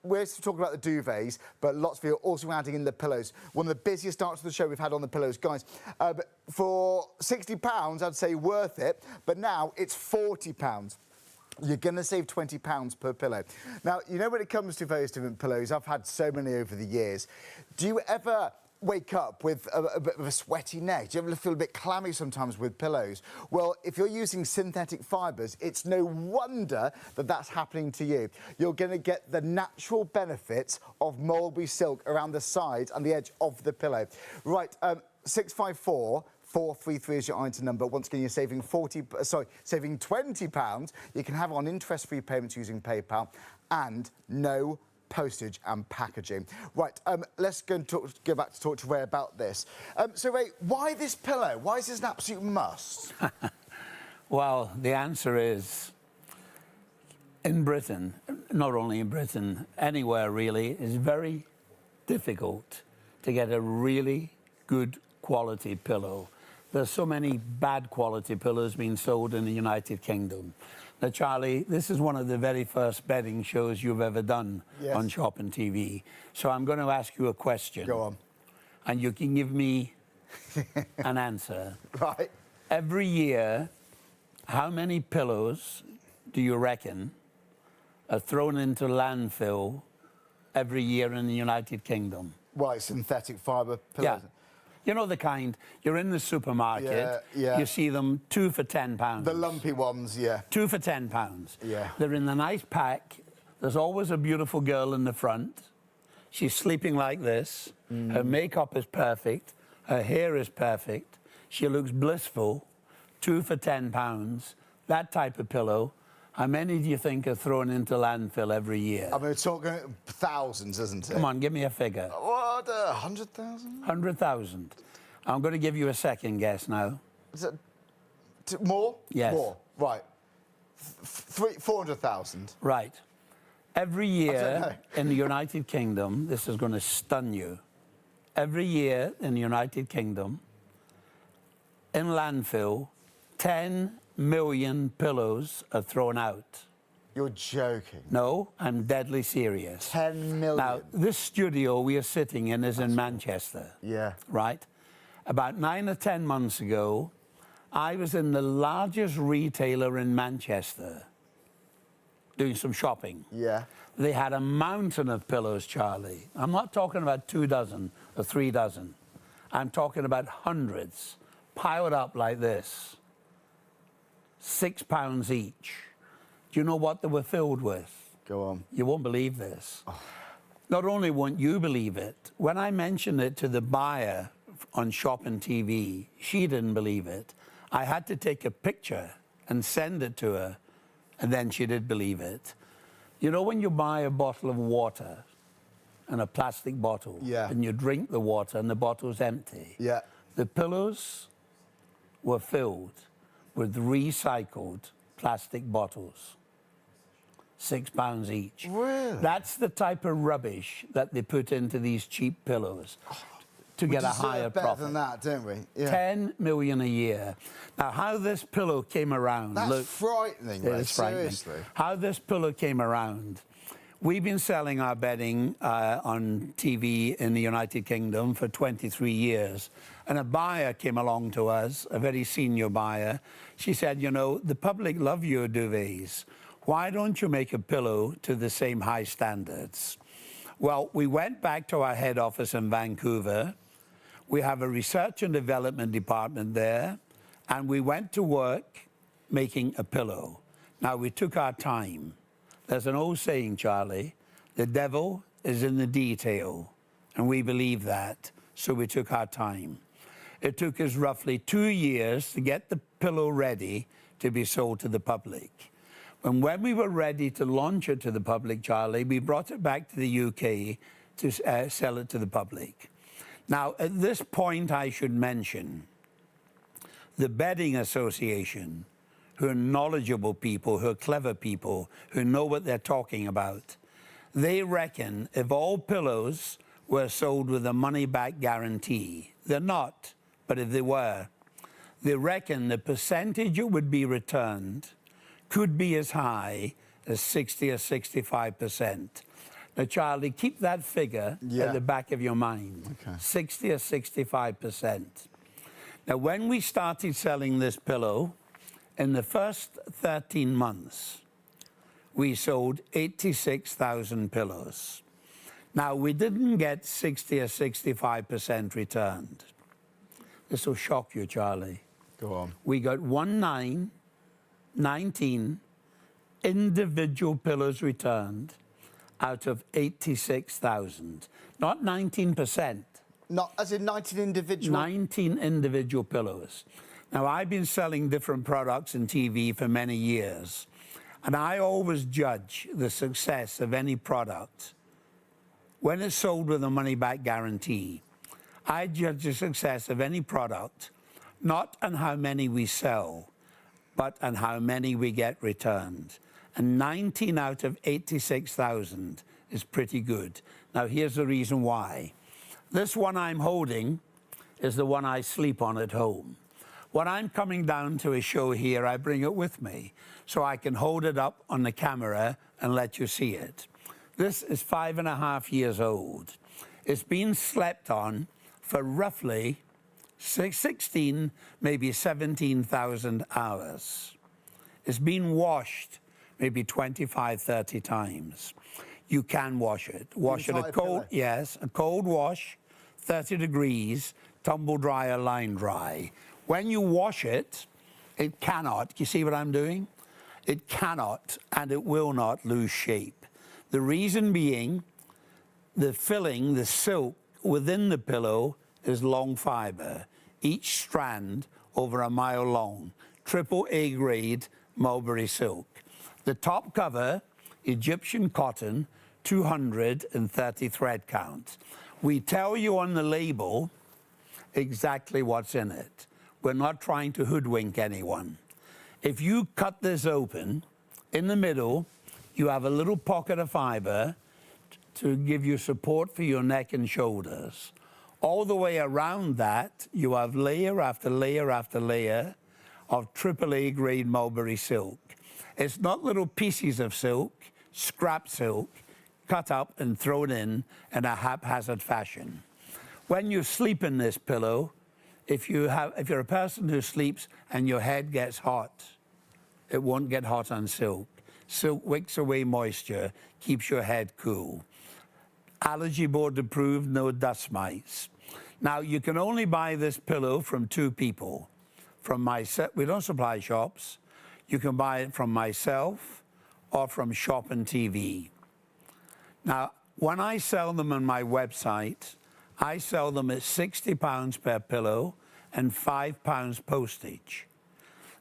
we're talking about the duvets, but lots of you are also adding in the pillows. One of the busiest starts of the show we've had on the pillows, guys. But for £60, I'd say worth it, but now it's £40. You're going to save £20 per pillow. Now, you know, when it comes to various different pillows, I've had so many over the years. Do you ever wake up with a bit of a sweaty neck? Do you ever feel a bit clammy sometimes with pillows? Well, if you're using synthetic fibres, it's no wonder that that's happening to you. You're going to get the natural benefits of mulberry silk around the sides and the edge of the pillow. Right, 654 433 is your item number. Once again, you're saving saving £20. You can have it on interest-free payments using PayPal and no postage and packaging. Right, let's go back to talk to Ray about this. So Ray, why this pillow? Why is this an absolute must? Well, the answer is, in Britain, not only in Britain, anywhere really, it's very difficult to get a really good quality pillow. There's so many bad quality pillows being sold in the United Kingdom. Now, Charlie, this is one of the very first bedding shows you've ever done on Shopping TV. So I'm going to ask you a question. Go on. And you can give me an answer. Right. Every year, how many pillows do you reckon are thrown into landfill every year in the United Kingdom? Well, it's synthetic fibre pillows. Yeah. You know the kind, you're in the supermarket, you see them 2 for £10. The lumpy ones, yeah. 2 for £10. Yeah. They're in the nice pack. There's always a beautiful girl in the front. She's sleeping like this. Her makeup is perfect. Her hair is perfect. She looks blissful. 2 for £10. That type of pillow. How many do you think are thrown into landfill every year? I mean, we're talking thousands, isn't it? Come on, give me a figure. What, 100,000? 100,000. I'm going to give you a second guess now. Is it more? Yes. More, right. 400,000. Right. Every year in the United Kingdom, this is going to stun you. Every year in the United Kingdom, in landfill, 10 million pillows are thrown out. You're joking. No, I'm deadly serious. 10 million. Now, this studio we are sitting in is in Manchester. Yeah. Right? About 9 or 10 months ago, I was in the largest retailer in Manchester doing some shopping. Yeah. They had a mountain of pillows, Charlie. I'm not talking about 2 dozen or 3 dozen. I'm talking about hundreds, piled up like this. £6 each. Do you know what they were filled with? Go on. You won't believe this. Not only won't you believe it, when I mentioned it to the buyer on Shopping TV, she didn't believe it. I had to take a picture and send it to her, and then she did believe it. You know when you buy a bottle of water, and a plastic bottle, and you drink the water and the bottle's empty? Yeah. The pillows were filled with recycled plastic bottles. £6 each. Really? That's the type of rubbish that they put into these cheap pillows to get a higher better profit. than that, don't we? Yeah. 10 million a year. Now, how this pillow came around... That's frightening, Ray, it's frightening. seriously. How this pillow came around... We've been selling our bedding on TV in the United Kingdom for 23 years. And a buyer came along to us, a very senior buyer. She said, you know, the public love your duvets. Why don't you make a pillow to the same high standards? Well, we went back to our head office in Vancouver. We have a research and development department there. And we went to work making a pillow. Now, we took our time. There's an old saying, Charlie, the devil is in the detail, and we believe that, so we took our time. It took us roughly 2 years to get the pillow ready to be sold to the public. And when we were ready to launch it to the public, Charlie, we brought it back to the UK to sell it to the public. Now, at this point, I should mention the Bedding Association, who are knowledgeable people, who are clever people, who know what they're talking about. They reckon if all pillows were sold with a money-back guarantee, they're not, but if they were, they reckon the percentage it would be returned could be as high as 60 or 65%. Now, Charlie, keep that figure at the back of your mind. Okay. 60 or 65%. Now, when we started selling this pillow, in the first 13 months, we sold 86,000 pillows. Now, we didn't get 60 or 65% returned. This will shock you, Charlie. Go on. We got 19 individual pillows returned out of 86,000. Not 19%, Not as in 19 individual? 19 individual pillows. Now, I've been selling different products in TV for many years, and I always judge the success of any product when it's sold with a money-back guarantee. I judge the success of any product not on how many we sell, but on how many we get returned. And 19 out of 86,000 is pretty good. Now, here's the reason why. This one I'm holding is the one I sleep on at home. When I'm coming down to a show here, I bring it with me so I can hold it up on the camera and let you see it. This is 5.5 years old. It's been slept on for roughly 16, maybe 17,000 hours. It's been washed maybe 25, 30 times. You can wash it. Wash it a cold, yes, a cold wash, 30 degrees, tumble dry or line dry. When you wash it, it cannot, you see what I'm doing? It cannot and it will not lose shape. The reason being, the filling, the silk within the pillow is long fibre, each strand over 1 mile long, AAA grade Mulberry silk. The top cover, Egyptian cotton, 230 thread count. We tell you on the label exactly what's in it. We're not trying to hoodwink anyone. If you cut this open, in the middle, you have a little pocket of fibre to give you support for your neck and shoulders. All the way around that, you have layer after layer after layer of AAA grade Mulberry silk. It's not little pieces of silk, scrap silk, cut up and thrown in a haphazard fashion. When you sleep in this pillow, if you're a person who sleeps and your head gets hot, it won't get hot on silk. Silk wicks away moisture, keeps your head cool. Allergy board approved, no dust mites. Now, you can only buy this pillow from 2 people. We don't supply shops. You can buy it from myself or from Shop and TV. Now, when I sell them on my website, I sell them at £60 per pillow and £5 postage.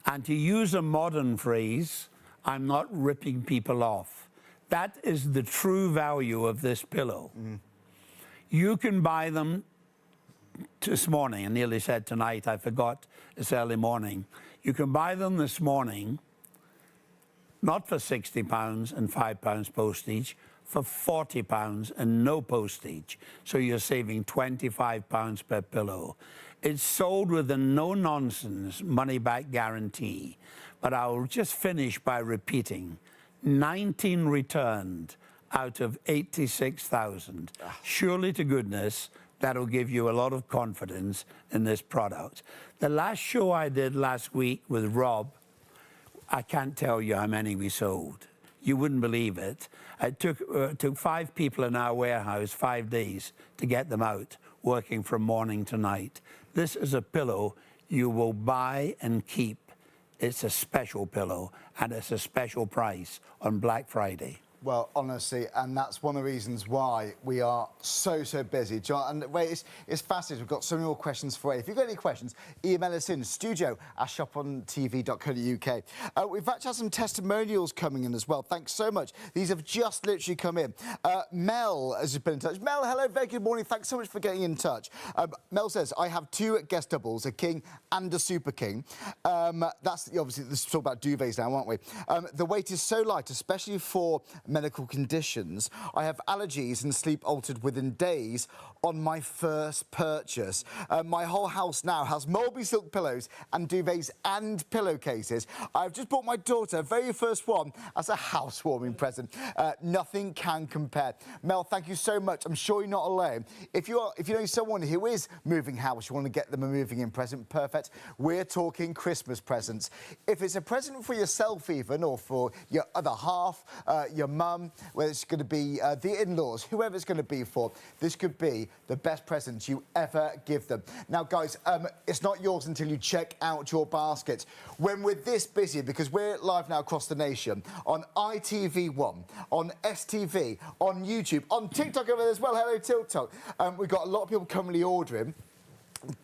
And to use a modern phrase, I'm not ripping people off. That is the true value of this pillow. You can buy them this morning. I nearly said tonight, I forgot, it's early morning. You can buy them this morning, not for £60 and £5 postage, for £40 and no postage. So you're saving £25 per pillow. It's sold with a no-nonsense money-back guarantee. But I'll just finish by repeating, 19 returned out of 86,000. Surely to goodness, that'll give you a lot of confidence in this product. The last show I did last week with Rob, I can't tell you how many we sold. You wouldn't believe it. It took 5 people in our warehouse 5 days to get them out, working from morning to night. This is a pillow you will buy and keep. It's a special pillow, and it's a special price on Black Friday. Well, honestly, and that's one of the reasons why we are so busy. John, and wait, it's fascinating. We've got so many more questions for you. If you've got any questions, email us in studio@shopontv.co.uk. We've actually had some testimonials coming in as well. Thanks so much. These have just literally come in. Mel has been in touch. Mel, hello, very good morning. Thanks so much for getting in touch. Mel says, I have 2 guest doubles, a king and a super king. That's obviously, let's talk about duvets now, aren't we? The weight is so light, especially for medical conditions. I have allergies and sleep altered within days on my first purchase. My whole house now has Mulberry silk pillows and duvets and pillowcases. I've just bought my daughter, very first one, as a housewarming present. Nothing can compare. Mel, thank you so much. I'm sure you're not alone. If you know someone who is moving house, you want to get them a moving in present, perfect. We're talking Christmas presents. If it's a present for yourself even, or for your other half, your mum, whether it's going to be the in-laws, whoever it's going to be for, this could be the best present you ever give them. Now, guys, it's not yours until you check out your basket. When we're this busy, because we're live now across the nation, on ITV1, on STV, on YouTube, on TikTok over there as well, hello TikTok, we've got a lot of people currently ordering.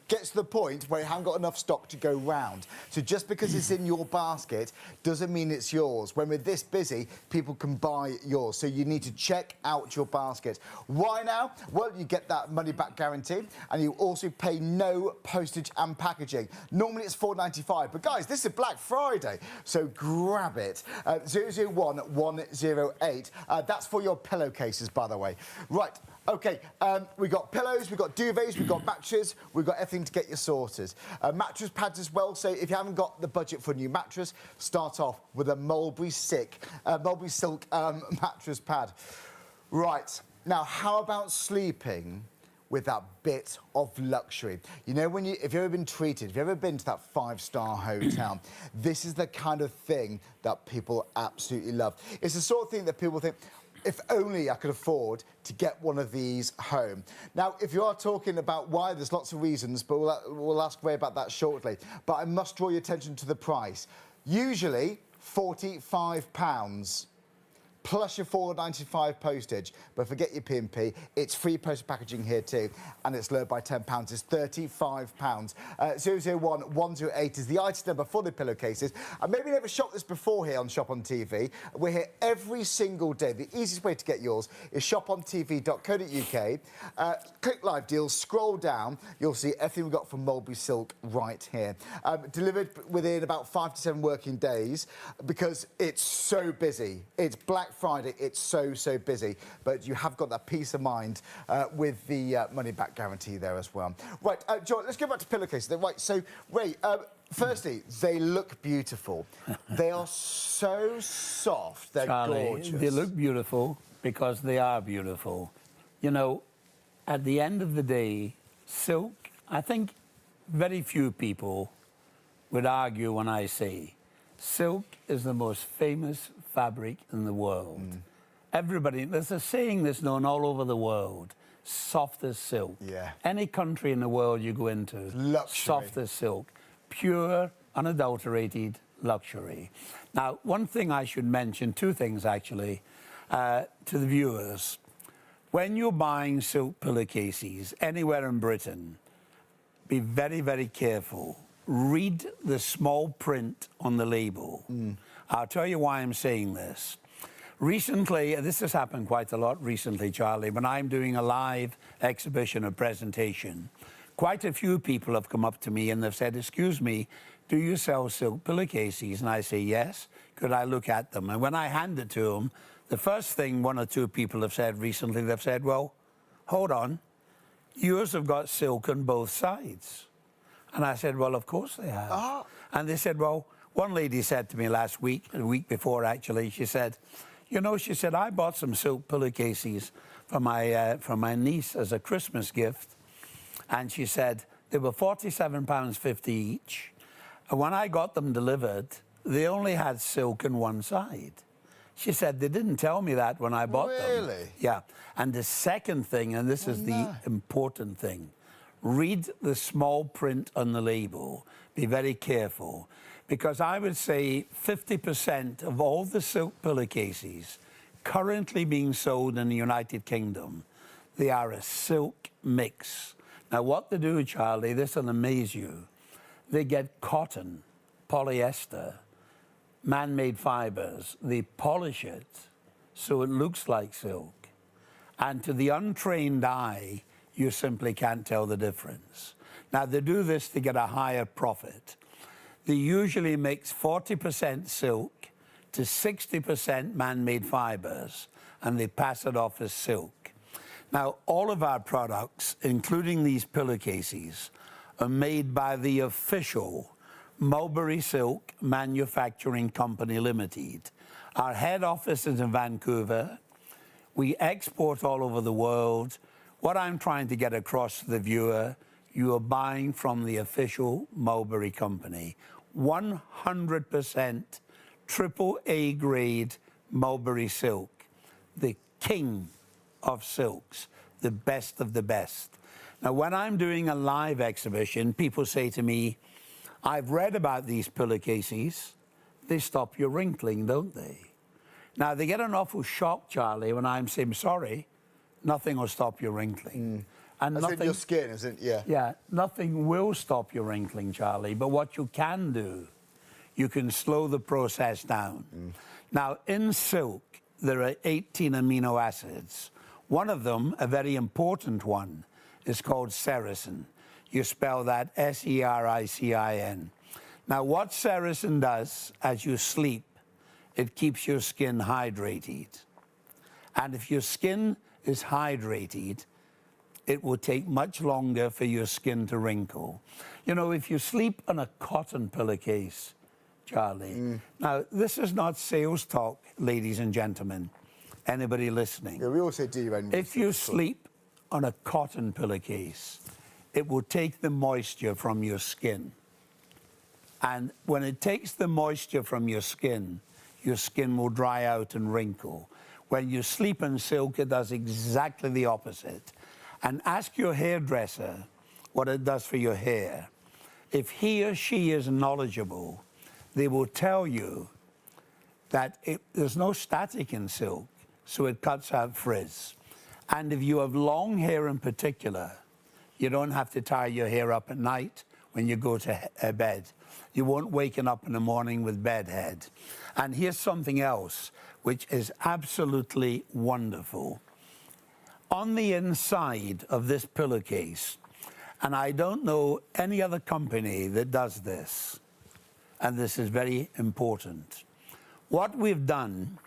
Gets to the point where you haven't got enough stock to go round. So just because it's in your basket doesn't mean it's yours. When we're this busy, people can buy yours. So you need to check out your basket. Why now? Well, you get that money-back guarantee, and you also pay no postage and packaging. Normally it's £4.95, but guys, this is Black Friday, so grab it. 001108. That's for your pillowcases, by the way. Right. OK, we've got pillows, we've got duvets, we've got mattresses, we've got everything to get you sorted. Mattress pads as well, so if you haven't got the budget for a new mattress, start off with a Mulberry Silk mattress pad. Right, now how about sleeping with that bit of luxury? You know, if you've ever been treated, if you've ever been to that five-star hotel, this is the kind of thing that people absolutely love. It's the sort of thing that people think, if only I could afford to get one of these home. Now, if you are talking about why, there's lots of reasons, but we'll ask Ray about that shortly. But I must draw your attention to the price. Usually £45 plus your £4.95 postage. But forget your P&P, it's free postage packaging here too, and it's lowered by £10. It's £35. 001108 is the item number for the pillowcases. And maybe you never shopped this before here on Shop on TV. We're here every single day. The easiest way to get yours is shopontv.co.uk. Click live deals, scroll down, you'll see everything we've got from Mulberry Silk right here. Delivered within about 5 to 7 working days because it's so busy. It's Black Friday, it's so busy, but you have got that peace of mind with the money-back guarantee there as well. Right, John, let's go back to pillowcases. Right, so, Ray, firstly, they look beautiful. They are so soft, they're gorgeous. They look beautiful because they are beautiful. You know, at the end of the day, silk, I think very few people would argue when I say silk is the most famous fabric in the world. Everybody, there's a saying that's known all over the world, soft as silk. Yeah. Any country in the world you go into, luxury. Soft as silk. Pure, unadulterated luxury. Now, one thing I should mention, two things actually, to the viewers. When you're buying silk pillowcases anywhere in Britain, be very careful. Read the small print on the label. I'll tell you why I'm saying this. Recently, this has happened quite a lot recently, Charlie, when I'm doing a live exhibition or presentation, quite a few people have come up to me and they've said, excuse me, do you sell silk pillowcases? And I say, yes. Could I look at them? And when I hand it to them, the first thing one or two people have said recently, they've said, well, hold on, yours have got silk on both sides. And I said, well, of course they have. And they said, well, one lady said to me last week, a week before actually, she said, you know, she said, I bought some silk pillowcases for my niece as a Christmas gift. And she said, they were £47.50 each. And when I got them delivered, they only had silk on one side. She said, they didn't tell me that when I bought them. Really? Yeah. And the second thing, and this is the important thing, read the small print on the label. Be very careful. Because I would say 50% of all the silk pillowcases currently being sold in the United Kingdom, they are a silk mix. Now, what they do, Charlie, this will amaze you. They get cotton, polyester, man-made fibers. They polish it so it looks like silk. And to the untrained eye, you simply can't tell the difference. Now, they do this to get a higher profit. They usually mix 40% silk to 60% man-made fibers, and they pass it off as silk. Now, all of our products, including these pillowcases, are made by the official Mulberry Silk Manufacturing Company Limited. Our head office is in Vancouver. We export all over the world. What I'm trying to get across to the viewer, you are buying from the official Mulberry Company. 100% AAA grade Mulberry silk. the king of silks, the best of the best. Now, when I'm doing a live exhibition, people say to me, I've read about these pillowcases. They stop your wrinkling, don't they? Now, they get an awful shock, Charlie, when I'm saying, sorry, nothing will stop your wrinkling. And That's in your skin, isn't it? Yeah. Yeah, nothing will stop your wrinkling, Charlie. But what you can do, you can slow the process down. Now, in silk, there are 18 amino acids. One of them, a very important one, is called sericin. You spell that S-E-R-I-C-I-N. Now, what sericin does as you sleep, it keeps your skin hydrated. And if your skin is hydrated, it will take much longer for your skin to wrinkle. You know, if you sleep on a cotton pillowcase, Charlie, now this is not sales talk, ladies and gentlemen, anybody listening. Yeah, we also do your own If you sleep on a cotton pillowcase, it will take the moisture from your skin. And when it takes the moisture from your skin will dry out and wrinkle. When you sleep in silk, it does exactly the opposite. And ask your hairdresser what it does for your hair. If he or she is knowledgeable, they will tell you that there's no static in silk, so it cuts out frizz. And if you have long hair in particular, you don't have to tie your hair up at night when you go to bed. You won't waken up in the morning with bedhead. And here's something else, which is absolutely wonderful. On the inside of this pillowcase, and I don't know any other company that does this, and this is very important. What we've done,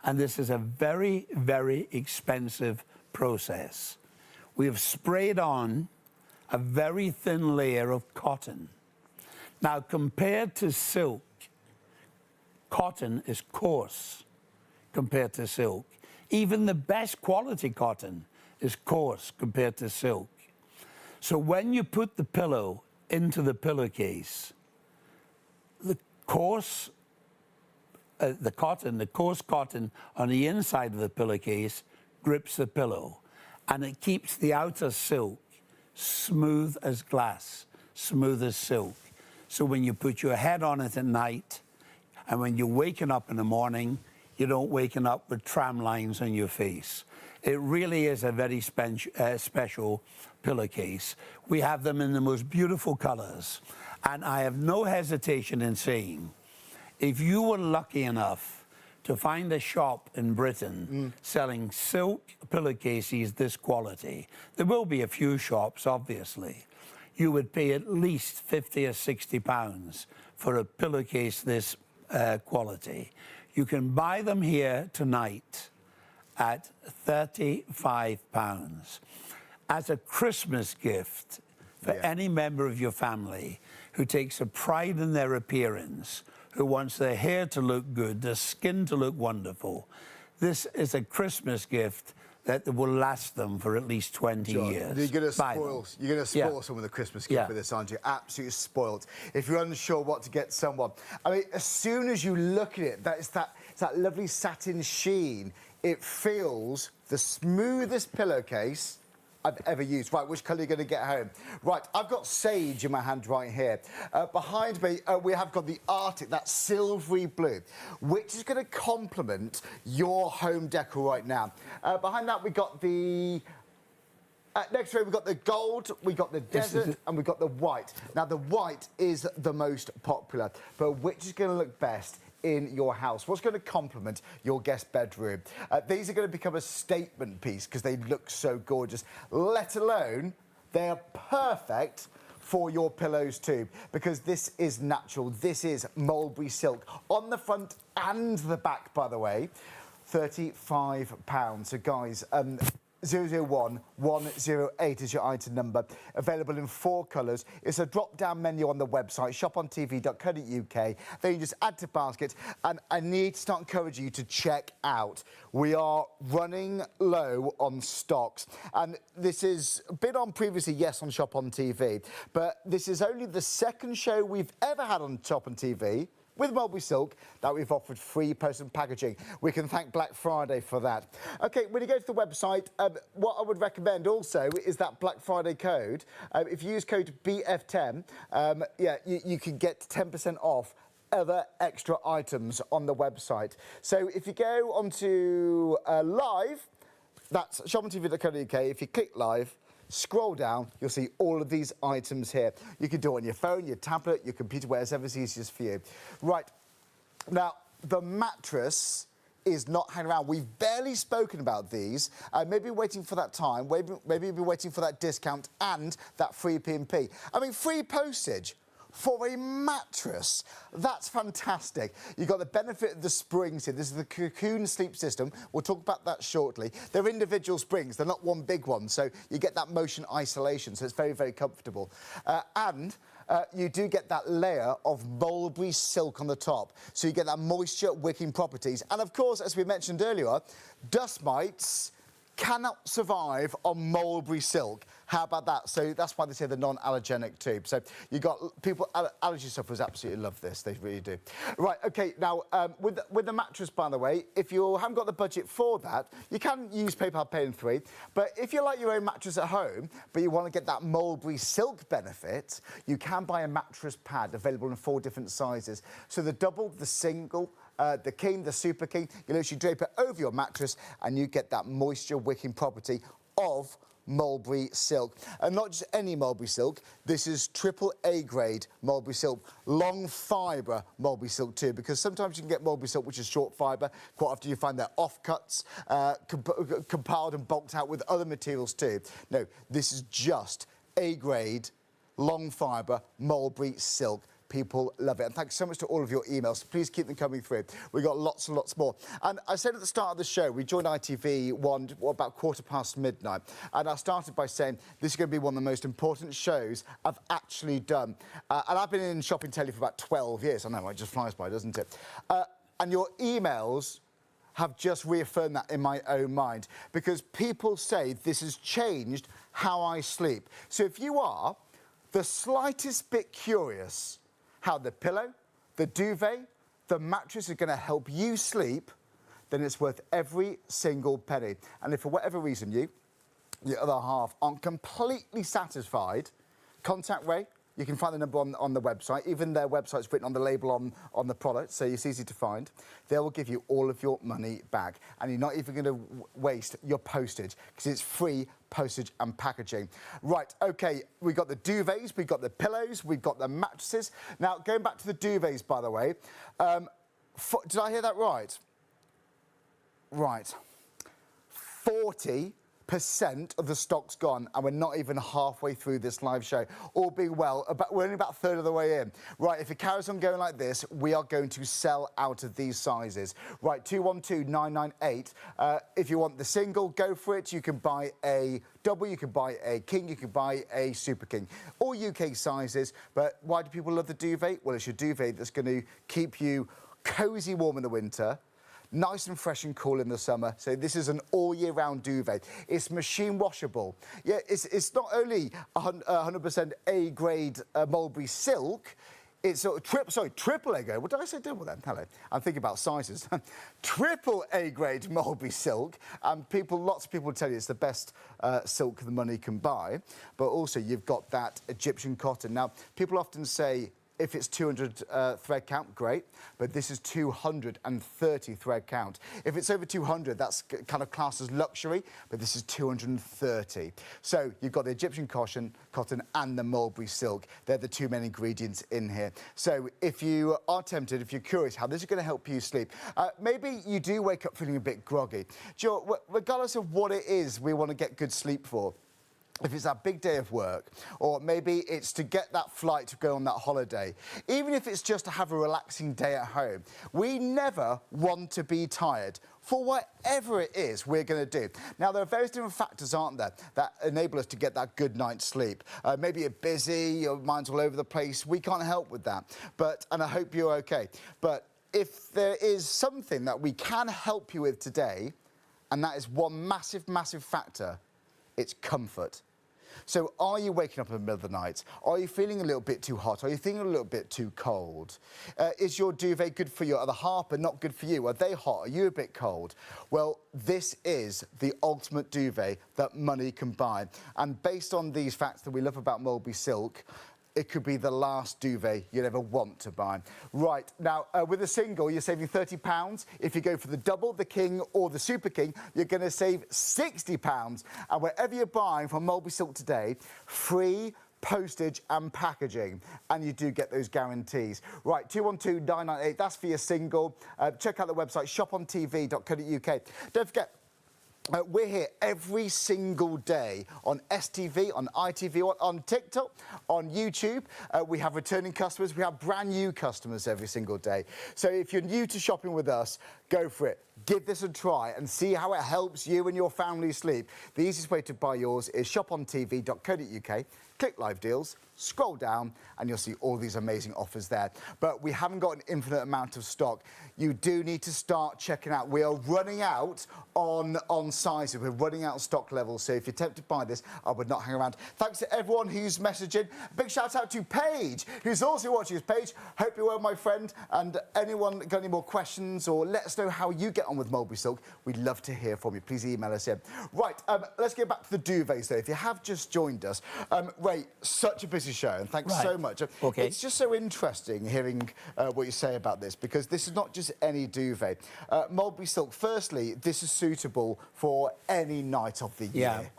and this is a very, very expensive process, we have sprayed on a very thin layer of cotton. Now, compared to silk, cotton is coarse compared to silk. Even the best quality cotton is coarse compared to silk. So when you put the pillow into the pillowcase, the coarse cotton on the inside of the pillowcase grips the pillow, and it keeps the outer silk smooth as glass, smooth as silk. So when you put your head on it at night, and when you're waking up in the morning, you don't waken up with tram lines on your face. It really is a very special pillowcase. We have them in the most beautiful colors. And I have no hesitation in saying, if you were lucky enough to find a shop in Britain selling silk pillowcases this quality, there will be a few shops, obviously, you would pay at least 50 or 60 pounds for a pillowcase this quality. You can buy them here tonight at £35 as a Christmas gift for any member of your family who takes a pride in their appearance, who wants their hair to look good, their skin to look wonderful. This is a Christmas gift that will last them for at least 20 years. You're going to spoil someone with a Christmas gift with this, aren't you? Absolutely spoiled. If you're unsure what to get someone, I mean, as soon as you look at it, it's that lovely satin sheen. It feels the smoothest pillowcase I've ever used. Right, which colour are you going to get home? Right, I've got sage in my hand right here. Behind me, we have got the Arctic, that silvery blue, which is going to complement your home decor right now. Behind that, we got the... next to it, we've got the gold, we've got the desert, and we've got the white. Now, the white is the most popular, but which is going to look best in your house? What's going to complement your guest bedroom? These are going to become a statement piece because they look so gorgeous, let alone they are perfect for your pillows too, because this is natural. This is mulberry silk on the front and the back, by the way. £35. So guys, 001108 is your item number. Available in 4 colours. It's a drop-down menu on the website, shopontv.co.uk. Then you just add to basket. And I need to start encouraging you to check out. We are running low on stocks. And this has been on previously, yes, on Shop on TV. But this is only the second show we've ever had on Shop on TV with Mulberry Silk that we've offered free post and packaging. We can thank Black Friday for that. Okay, when you go to the website, what I would recommend also is that Black Friday code. If you use code BF10, you can get 10% off other extra items on the website. So if you go onto live, that's shopontv.co.uk. If you click live, scroll down, you'll see all of these items here. You can do it on your phone, your tablet, your computer, wherever's easiest for you. Right, now the mattress is not hanging around. We've barely spoken about these. Maybe waiting for that time, maybe you'll be waiting for that discount and that free P&P. I mean, free postage for a mattress. That's fantastic. You've got the benefit of the springs here. This is the Cocoon sleep system. We'll talk about that shortly. They're individual springs. They're not one big one, so you get that motion isolation, so it's very, very comfortable. You do get that layer of mulberry silk on the top, so you get that moisture wicking properties. And of course, as we mentioned earlier, dust mites cannot survive on mulberry silk. How about that? So that's why they say they're non-allergenic too. So you got people, allergy sufferers absolutely love this. They really do. Right, okay, now with the mattress, by the way, if you haven't got the budget for that, you can use PayPal Pay in 3. But if you like your own mattress at home, but you want to get that mulberry silk benefit, you can buy a mattress pad available in 4 different sizes. So the double, the single, the king, the super king, you literally drape it over your mattress and you get that moisture wicking property of mulberry silk. And not just any mulberry silk, this is AAA grade mulberry silk, long fibre mulberry silk too, because sometimes you can get mulberry silk which is short fibre. Quite often you find they're offcuts, compiled and bulked out with other materials too. No, this is just A grade, long fibre mulberry silk. People love it. And thanks so much to all of your emails. Please keep them coming through. We've got lots and lots more. And I said at the start of the show, we joined ITV1 about midnight. And I started by saying this is going to be one of the most important shows I've actually done. And I've been in shopping telly for about 12 years. I know, it just flies by, doesn't it? And your emails have just reaffirmed that in my own mind, because people say this has changed how I sleep. So if you are the slightest bit curious how the pillow, the duvet, the mattress are going to help you sleep, then it's worth every single penny. And if for whatever reason the other half aren't completely satisfied, contact Ray. You can find the number on the website. Even their website's written on the label on the product, so it's easy to find. They will give you all of your money back. And you're not even going to waste your postage, because it's free postage and packaging. Right, OK, we've got the duvets, we've got the pillows, we've got the mattresses. Now, going back to the duvets, by the way, did I hear that right? Right. 40% of the stock's gone, and we're not even halfway through this live show. All being well, we're only about a third of the way in. Right, if it carries on going like this, we are going to sell out of these sizes. Right, 212998. If you want the single, go for it. You can buy a double, you can buy a king, you can buy a super king. All UK sizes, but why do people love the duvet? Well, it's your duvet that's going to keep you cosy warm in the winter, nice and fresh and cool in the summer. So this is an all-year-round duvet. It's machine washable. Yeah, it's not only 100% A-grade mulberry silk, it's sort of triple A grade. What did I say double then? Hello. I'm thinking about sizes. Triple A grade mulberry silk. And lots of people tell you it's the best silk the money can buy. But also you've got that Egyptian cotton. Now, people often say, if it's 200 thread count, great, but this is 230 thread count. If it's over 200, that's kind of classed as luxury, but this is 230. So you've got the Egyptian cotton and the mulberry silk. They're the 2 main ingredients in here. So if you are tempted, if you're curious how this is going to help you sleep, maybe you do wake up feeling a bit groggy. Do you know, regardless of what it is we want to get good sleep for, if it's that big day of work, or maybe it's to get that flight to go on that holiday, even if it's just to have a relaxing day at home, we never want to be tired for whatever it is we're going to do. Now, there are various different factors, aren't there, that enable us to get that good night's sleep. Maybe you're busy, your mind's all over the place. We can't help with that, and I hope you're okay. But if there is something that we can help you with today, and that is one massive, massive factor, it's comfort. So are you waking up in the middle of the night? Are you feeling a little bit too hot? Are you feeling a little bit too cold? Is your duvet good for your other half but not good for you? Are they hot? Are you a bit cold? Well, this is the ultimate duvet that money can buy. And based on these facts that we love about Mulberry Silk, it could be the last duvet you'd ever want to buy. Right, now, with a single, you're saving £30. If you go for the double, the king, or the super king, you're going to save £60. And wherever you're buying from Mulberry Silk today, free postage and packaging, and you do get those guarantees. Right, 212-998, that's for your single. Check out the website, shopontv.co.uk. Don't forget, we're here every single day on STV, on ITV, on TikTok, on YouTube. We have returning customers. We have brand new customers every single day. So if you're new to shopping with us, go for it. Give this a try and see how it helps you and your family sleep. The easiest way to buy yours is shopontv.co.uk. Click live deals, scroll down, and you'll see all these amazing offers there. But we haven't got an infinite amount of stock. You do need to start checking out. We are running out on sizes. We're running out of stock levels. So if you're tempted by this, I would not hang around. Thanks to everyone who's messaging. Big shout out to Paige, who's also watching us. Paige, hope you're well, my friend. And anyone got any more questions, or let us know how you get on with Mulberry Silk. We'd love to hear from you. Please email us in. Right, let's get back to the duvets, though. If you have just joined us, Ray, such a busy show, and thanks so much. Okay. It's just so interesting hearing what you say about this, because this is not just any duvet. Mulberry Silk, firstly, this is suitable for any night of the year.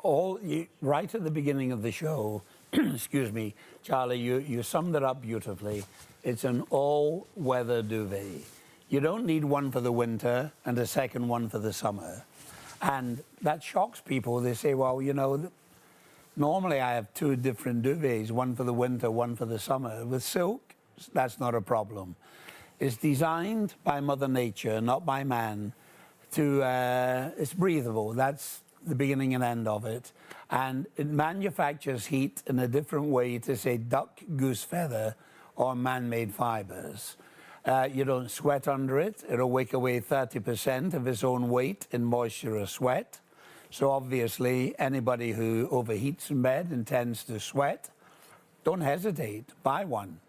Yeah, right at the beginning of the show, excuse me, Charlie, you summed it up beautifully. It's an all-weather duvet. You don't need one for the winter and a second one for the summer. And that shocks people. They say, well, you know, normally I have two different duvets, one for the winter, one for the summer. With silk, that's not a problem. It's designed by Mother Nature, not by man, it's breathable. That's the beginning and end of it. And it manufactures heat in a different way to, say, duck, goose feather, or man-made fibers. You don't sweat under it. It'll wake away 30% of its own weight in moisture or sweat. So obviously, anybody who overheats in bed and tends to sweat, don't hesitate, buy one.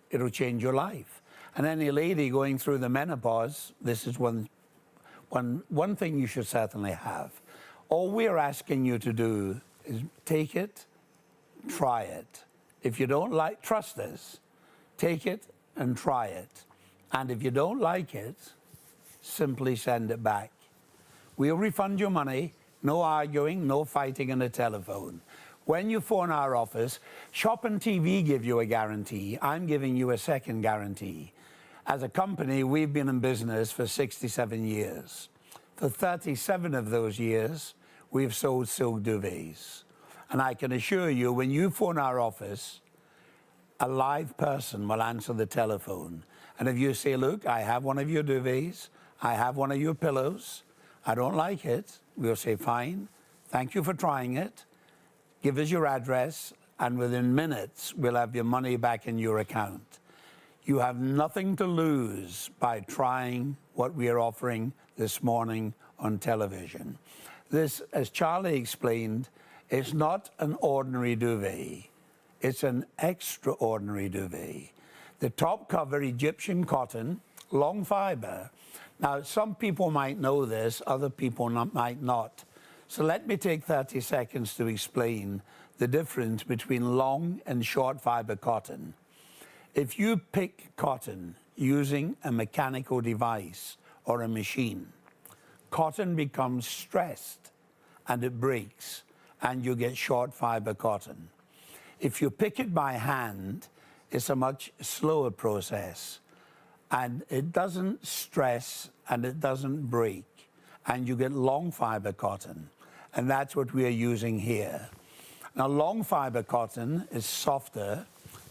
It'll change your life. And any lady going through the menopause, this is one thing you should certainly have. All we're asking you to do is take it, try it. If you don't like, trust us, take it and try it. And if you don't like it, simply send it back. We'll refund your money. No arguing, no fighting on the telephone. When you phone our office, Shop and TV give you a guarantee. I'm giving you a second guarantee. As a company, we've been in business for 67 years. For 37 of those years, we've sold silk duvets. And I can assure you, when you phone our office, a live person will answer the telephone. And if you say, look, I have one of your duvets, I have one of your pillows, I don't like it, we'll say, fine, thank you for trying it, give us your address, and within minutes, we'll have your money back in your account. You have nothing to lose by trying what we are offering this morning on television. This, as Charlie explained, is not an ordinary duvet. It's an extraordinary duvet. The top cover, Egyptian cotton, long fibre. Now, some people might know this, other people might not. So let me take 30 seconds to explain the difference between long and short fibre cotton. If you pick cotton using a mechanical device or a machine, cotton becomes stressed and it breaks, and you get short fibre cotton. If you pick it by hand, it's a much slower process, and it doesn't stress and it doesn't break, and you get long fibre cotton, and that's what we are using here. Now, long fibre cotton is softer,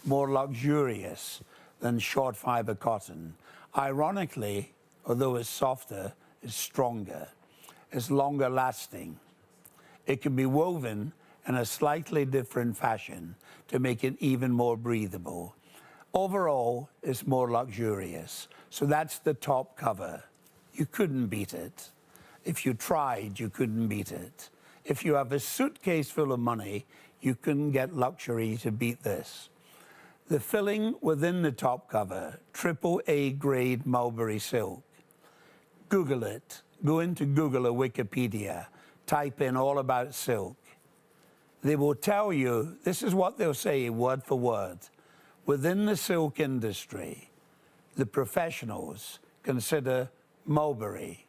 more luxurious than short fibre cotton. Ironically, although it's softer, it's stronger, it's longer lasting. It can be woven in a slightly different fashion to make it even more breathable. Overall, it's more luxurious. So that's the top cover. You couldn't beat it. If you tried, you couldn't beat it. If you have a suitcase full of money, You couldn't get luxury to beat this. The filling within the top cover, AAA grade Mulberry Silk. Google it. Go into Google or Wikipedia. Type in all about silk. They will tell you, this is what they'll say word for word. Within the silk industry, the professionals consider Mulberry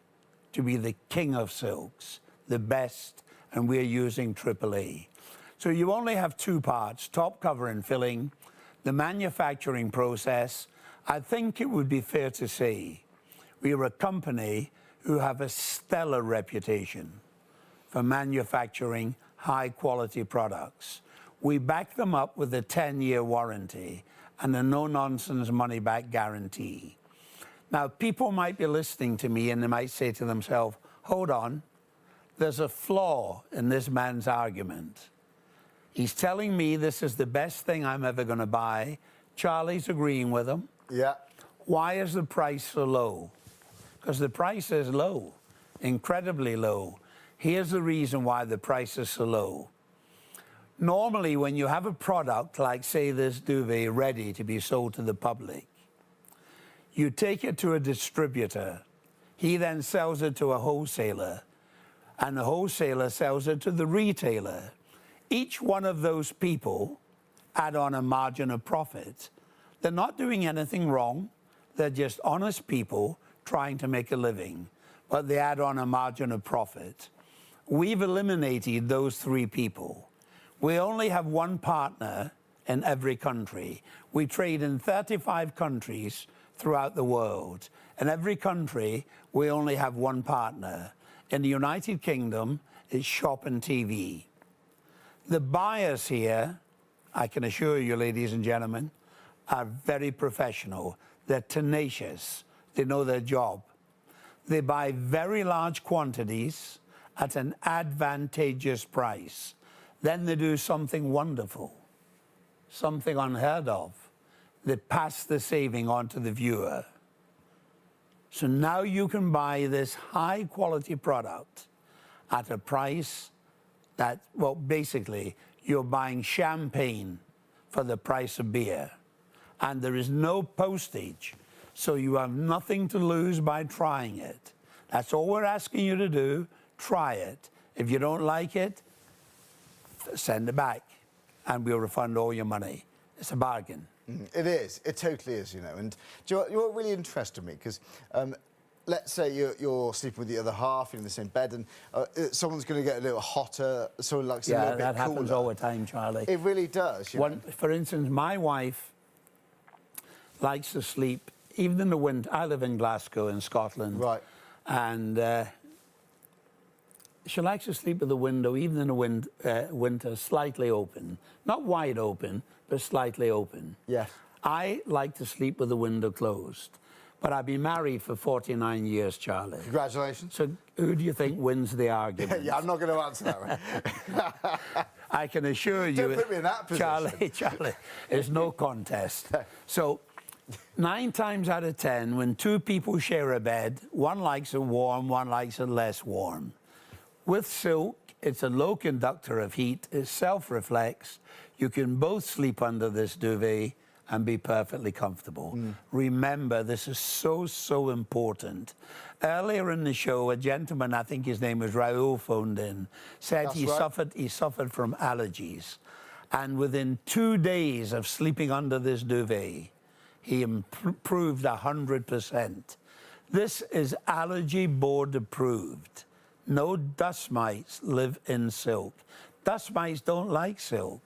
to be the king of silks, the best, and we're using AAA. So you only have two parts, top cover and filling. The manufacturing process, I think it would be fair to say, we are a company who have a stellar reputation for manufacturing high-quality products. We back them up with a 10-year warranty and a no-nonsense money-back guarantee. Now, people might be listening to me and they might say to themselves, hold on, there's a flaw in this man's argument. He's telling me this is the best thing I'm ever going to buy. Charlie's agreeing with him. Yeah. Why is the price so low? Because the price is low, incredibly low. Here's the reason why the price is so low. Normally, when you have a product like, say, this duvet ready to be sold to the public, you take it to a distributor. He then sells it to a wholesaler, and the wholesaler sells it to the retailer. Each one of those people add on a margin of profit. They're not doing anything wrong. They're just honest people trying to make a living, but they add on a margin of profit. We've eliminated those three people. We only have one partner in every country. We trade in 35 countries throughout the world. In every country, we only have one partner. In the United Kingdom, it's Shop and TV. The buyers here, I can assure you, ladies and gentlemen, are very professional. They're tenacious. They know their job. They buy very large quantities at an advantageous price. Then they do something wonderful, something unheard of. They pass the saving on to the viewer. So now you can buy this high quality product at a price that, well, basically, you're buying champagne for the price of beer. And there is no postage, so you have nothing to lose by trying it. That's all we're asking you to do. Try it. If you don't like it, send it back, and we'll refund all your money. It's a bargain. It is. It totally is, you know. And do you know what really interested me? Because let's say you're sleeping with the other half, you're in the same bed, and someone's going to get a little hotter, someone likes a little bit cooler. That happens all the time, Charlie. It really does. You know? For instance, my wife likes to sleep, even in the winter. I live in Glasgow in Scotland. Right. And she likes to sleep with the window, even in the winter, slightly open. Not wide open, but slightly open. Yeah. I like to sleep with the window closed. But I've been married for 49 years, Charlie. Congratulations. So who do you think wins the argument? Yeah, I'm not going to answer that one. I can assure you, Don't put me in that position. Charlie, it's no contest. So 9 times out of 10, when two people share a bed, one likes it warm, one likes it less warm. With silk, it's a low conductor of heat. It self-reflects. You can both sleep under this duvet and be perfectly comfortable. Remember, this is so, so important. Earlier in the show, a gentleman, I think his name was Raoul, phoned in, said he suffered from allergies. And within 2 days of sleeping under this duvet, he improved 100%. This is allergy board approved. No dust mites live in silk. Dust mites don't like silk.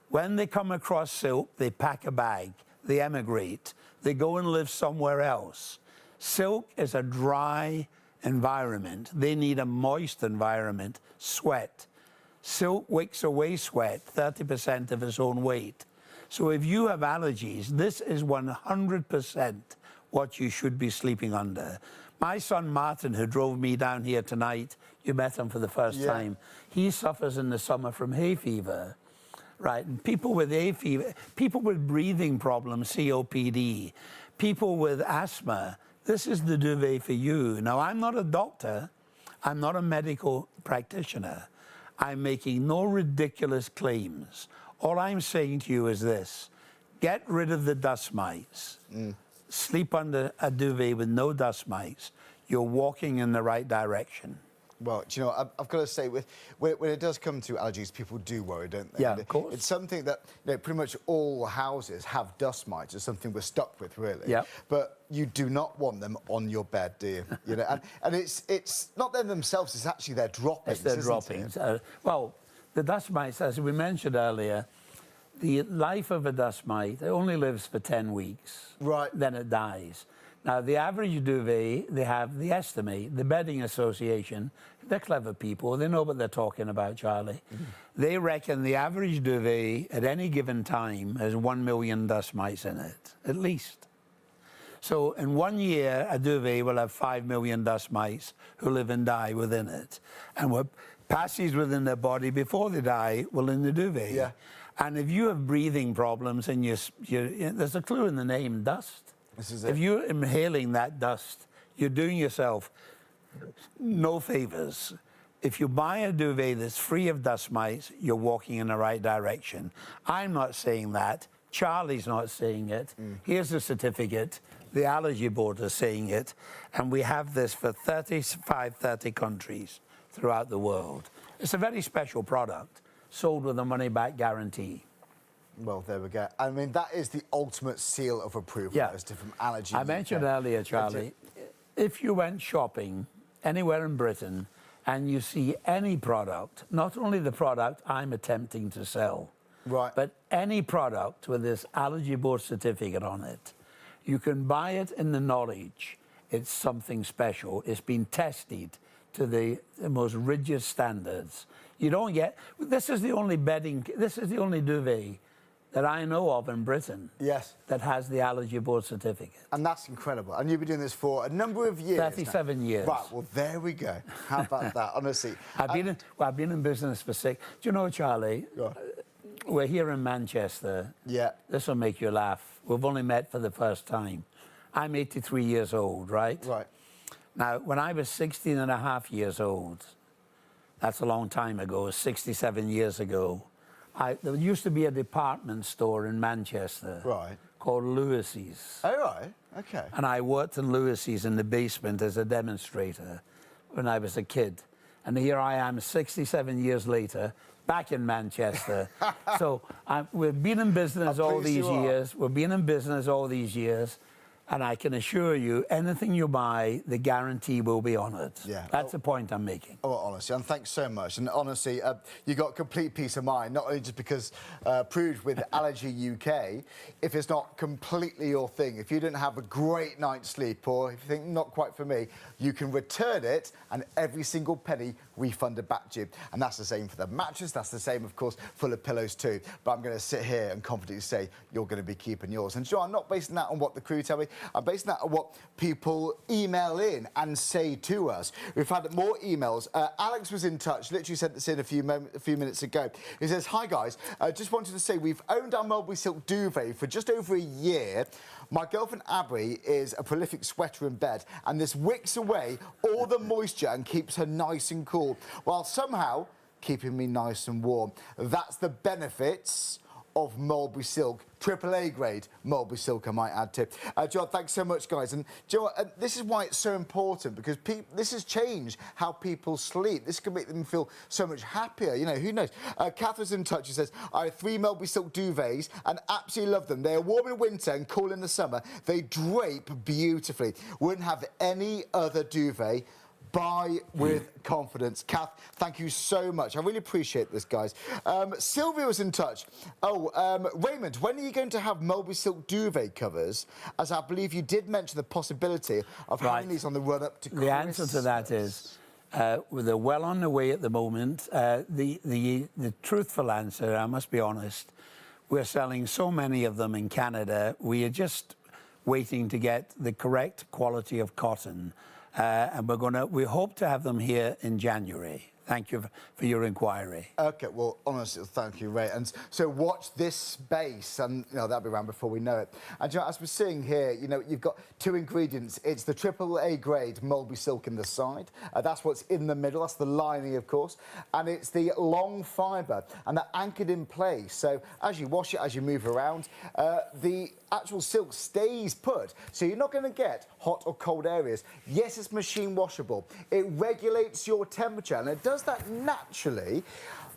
When they come across silk, they pack a bag, they emigrate, they go and live somewhere else. Silk is a dry environment. They need a moist environment, sweat. Silk wicks away sweat, 30% of its own weight. So if you have allergies, this is 100% what you should be sleeping under. My son Martin, who drove me down here tonight, you met him for the first time, he suffers in the summer from hay fever. Right, and people with hay fever, people with breathing problems, COPD, people with asthma, this is the duvet for you. Now, I'm not a doctor, I'm not a medical practitioner. I'm making no ridiculous claims. All I'm saying to you is this: get rid of the dust mites. Sleep under a duvet with no dust mites. You're walking in the right direction. Well, do you know, I've got to say, when it does come to allergies, people do worry, don't they? Yeah, And of course. It's something that, you know, pretty much all houses have dust mites. It's something we're stuck with, really. Yeah. But you do not want them on your bed, do you? You know, and it's not them themselves, it's actually their droppings, It's their isn't droppings. it? Well, the dust mites, as we mentioned earlier, the life of a dust mite, it only lives for 10 weeks. Right. Then it dies. Now, the average duvet, they estimate, the Bedding Association, they're clever people, they know what they're talking about, Charlie. They reckon the average duvet at any given time has 1 million dust mites in it, at least. So in 1 year, a duvet will have 5 million dust mites who live and die within it. And what passes within their body before they die will in the duvet. Yeah. And if you have breathing problems and there's a clue in the name, dust. This is it. If you're inhaling that dust, you're doing yourself no favors. If you buy a duvet that's free of dust mites, you're walking in the right direction. I'm not saying that. Charlie's not saying it. Here's the certificate. The Allergy Board is saying it. And we have this for 30 countries throughout the world. It's a very special product, sold with a money-back guarantee. Well, there we go. I mean, that is the ultimate seal of approval, Yeah. from Allergy I UK. mentioned earlier, Charlie, if you went shopping anywhere in Britain and you see any product, not only the product I'm attempting to sell, Right. but any product with this Allergy Board certificate on it, you can buy it in the knowledge it's something special. It's been tested to the most rigid standards. You don't get, this is the only duvet that I know of in Britain. Yes. That has the Allergy Board certificate. And that's incredible. And you've been doing this for a number of years. 37 now. years. Right, well, there we go. How about that, honestly? I've been in business for 6. Do you know, Charlie, Go on. we're here in Manchester. Yeah. This will make you laugh. We've only met for the first time. I'm 83 years old, right? Right. Now, when I was 16 and a half years old, that's a long time ago, 67 years ago, there used to be a department store in Manchester. Right. Called Lewis's. Oh, right. Okay. And I worked in Lewis's in the basement as a demonstrator when I was a kid. And here I am 67 years later, back in Manchester. So we've been in business all these years. We've been in business all these years. And I can assure you, anything you buy, the guarantee will be on it. Yeah. That's the point I'm making. Oh, honestly, and thanks so much. And honestly, you got complete peace of mind, not only just because approved with Allergy UK, if it's not completely your thing, if you didn't have a great night's sleep, or if you think not quite for me, you can return it and every single penny refunded back to you. And that's the same for the mattress. That's the same, of course, for the pillows too. But I'm going to sit here and confidently say you're going to be keeping yours. And Joe, I'm not basing that on what the crew tell me. I'm basing that on what people email in and say to us. We've had more emails. Alex was in touch, literally sent this in a few minutes ago. He says, hi guys, just wanted to say we've owned our Mulberry Silk Duvet for just over a year. My girlfriend Abby is a prolific sweater in bed, and this wicks away all the moisture and keeps her nice and cool, while somehow keeping me nice and warm. That's the benefits of Mulberry Silk, AAA grade Mulberry Silk, I might add to. John, thanks so much, guys. And Joe, this is why it's so important, because this has changed how people sleep. This can make them feel so much happier. You know, who knows? Catherine's in touch. She says, I have 3 Mulberry Silk duvets and absolutely love them. They are warm in winter and cool in the summer. They drape beautifully. Wouldn't have any other duvet. Buy with confidence. Kath, thank you so much. I really appreciate this, guys. Sylvia was in touch. Raymond, when are you going to have Mulberry Silk duvet covers? As I believe you did mention the possibility of having these on the run-up to Christmas. The answer to that is, they're well on the way at the moment. The truthful answer, I must be honest, we're selling so many of them in Canada. We are just waiting to get the correct quality of cotton. And we hope to have them here in January, Thank you for your inquiry. Okay, well, honestly, thank you, Ray. And so watch this space, and that'll be around before we know it. And as we're seeing here, you've got two ingredients. It's the AAA grade Mulberry Silk in the side. That's what's in the middle. That's the lining, of course. And it's the long fibre, and they're anchored in place. So as you wash it, as you move around, the actual silk stays put. So you're not going to get hot or cold areas. Yes, it's machine washable. It regulates your temperature, and it does that naturally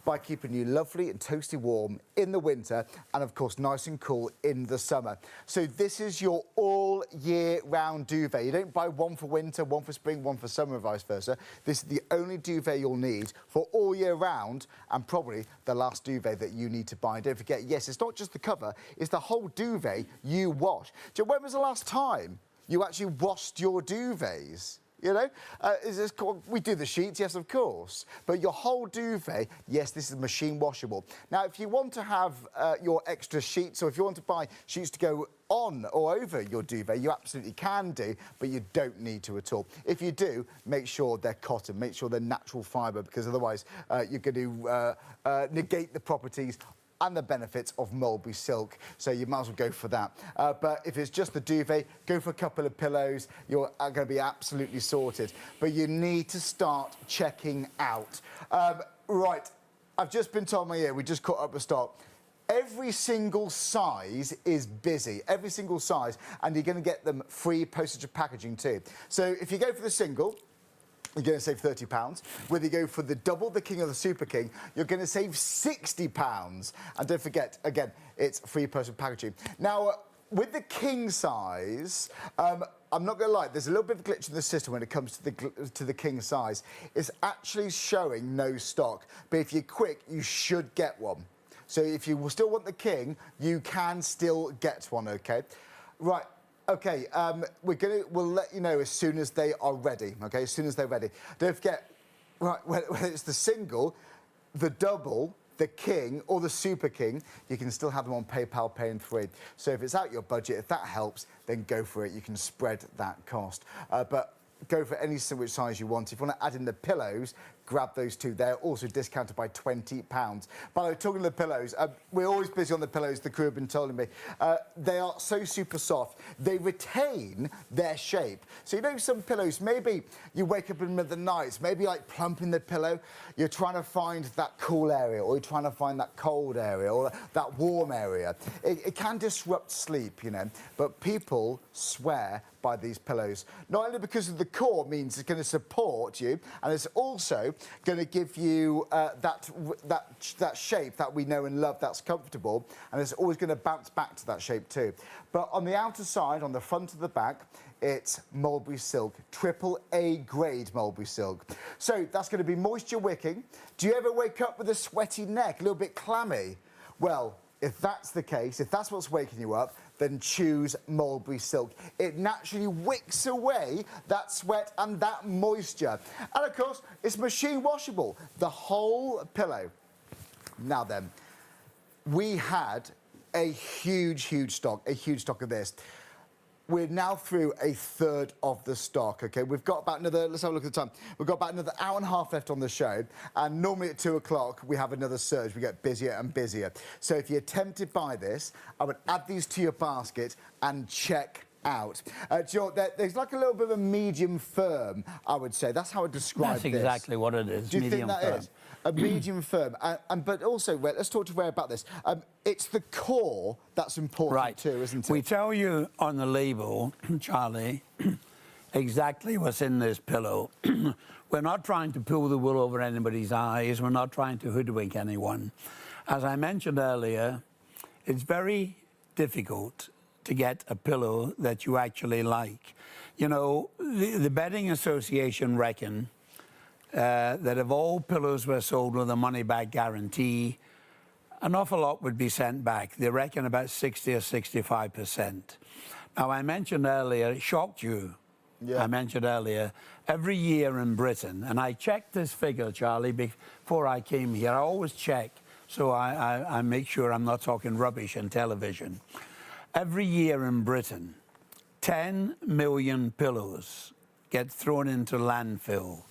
by keeping you lovely and toasty warm in the winter, and of course nice and cool in the summer. So this is your all year round duvet. You don't buy one for winter, one for spring, one for summer, and vice versa. This is the only duvet you'll need for all year round, and probably the last duvet that you need to buy. And don't forget, yes, it's not just the cover, it's the whole duvet you wash. Do you know, when was the last time you actually washed your duvets? We do the sheets, yes, of course. But your whole duvet, yes, this is machine washable. Now, if you want to have your extra sheets, or if you want to buy sheets to go on or over your duvet, you absolutely can do, but you don't need to at all. If you do, make sure they're cotton, make sure they're natural fibre, because otherwise you're going to negate the properties and the benefits of Mulberry Silk, so you might as well go for that. But if it's just the duvet, go for a couple of pillows. You're going to be absolutely sorted. But you need to start checking out. Right, I've just been told my ear, we just caught up with stock. Every single size is busy, every single size, and you're going to get them free postage and packaging too. So if you go for the single, you're going to save £30. Whether you go for the double, the king or the super king, you're going to save £60. And don't forget, again, it's free postage and packaging. Now, with the king size, I'm not going to lie, there's a little bit of a glitch in the system when it comes to the king size. It's actually showing no stock, but if you're quick, you should get one. So if you still want the king, you can still get one, OK? Right. OK, we'll let you know as soon as they are ready, OK? As soon as they're ready. Don't forget, right, whether it's the single, the double, the king or the super king, you can still have them on PayPal Pay in 3. So if it's out your budget, if that helps, then go for it. You can spread that cost. But go for any which size you want. If you want to add in the pillows, grab those too. They're also discounted by £20. By the way, talking of the pillows, we're always busy on the pillows, the crew have been telling me. They are so super soft. They retain their shape. So some pillows, maybe you wake up in the middle of the night, maybe like plumping the pillow, you're trying to find that cool area, or you're trying to find that cold area, or that warm area. It can disrupt sleep, but people swear by these pillows. Not only because of the core means it's going to support you, and it's also going to give you that shape that we know and love, that's comfortable, and it's always going to bounce back to that shape too. But on the outer side, on the front of the back, it's Mulberry Silk, AAA grade Mulberry Silk. So that's going to be moisture wicking. Do you ever wake up with a sweaty neck, a little bit clammy? Well, if that's the case, if that's what's waking you up, then choose Mulberry Silk. It naturally wicks away that sweat and that moisture. And of course, it's machine washable, the whole pillow. Now then, we had a huge stock of this. We're now through a third of the stock, OK? We've got about another, let's have a look at the time. We've got about another hour and a half left on the show, and normally at 2 o'clock we have another surge. We get busier and busier. So if you're tempted by this, I would add these to your basket and check out. There's like a little bit of a medium firm, I would say. That's how I describe this. That's exactly what it is. Do you think that is? A medium firm. But also, let's talk to Ray about this. It's the core that's important too, isn't it? We tell you on the label, Charlie, exactly what's in this pillow. We're not trying to pull the wool over anybody's eyes. We're not trying to hoodwink anyone. As I mentioned earlier, it's very difficult to get a pillow that you actually like. The Bedding Association reckon that if all pillows were sold with a money-back guarantee, an awful lot would be sent back. They reckon about 60 or 65%. Now, I mentioned earlier, it shocked you. Yeah. I mentioned earlier, every year in Britain, and I checked this figure, Charlie, before I came here. I always check, so I make sure I'm not talking rubbish on television. Every year in Britain, 10 million pillows get thrown into landfill.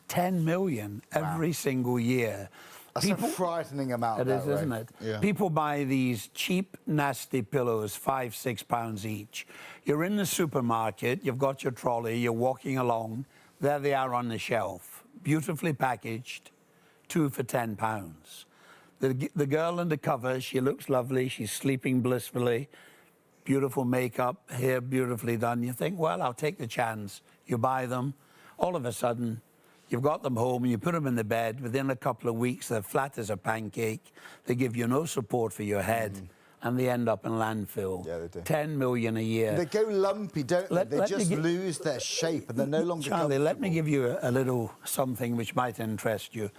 10 million every single year. That's a frightening amount. It is, isn't it? Yeah. People buy these cheap, nasty pillows, £5, £6 each. You're in the supermarket, you've got your trolley, you're walking along, there they are on the shelf, beautifully packaged, 2 for £10. The girl in the cover, she looks lovely, she's sleeping blissfully, beautiful makeup, hair beautifully done. You think, well, I'll take the chance. You buy them. All of a sudden, you've got them home and you put them in the bed. Within a couple of weeks, they're flat as a pancake. They give you no support for your head, and they end up in landfill. Yeah, they do. 10 million a year. They go lumpy, don't they? They just lose their shape and they're no longer Charlie, let me give you a little something which might interest you.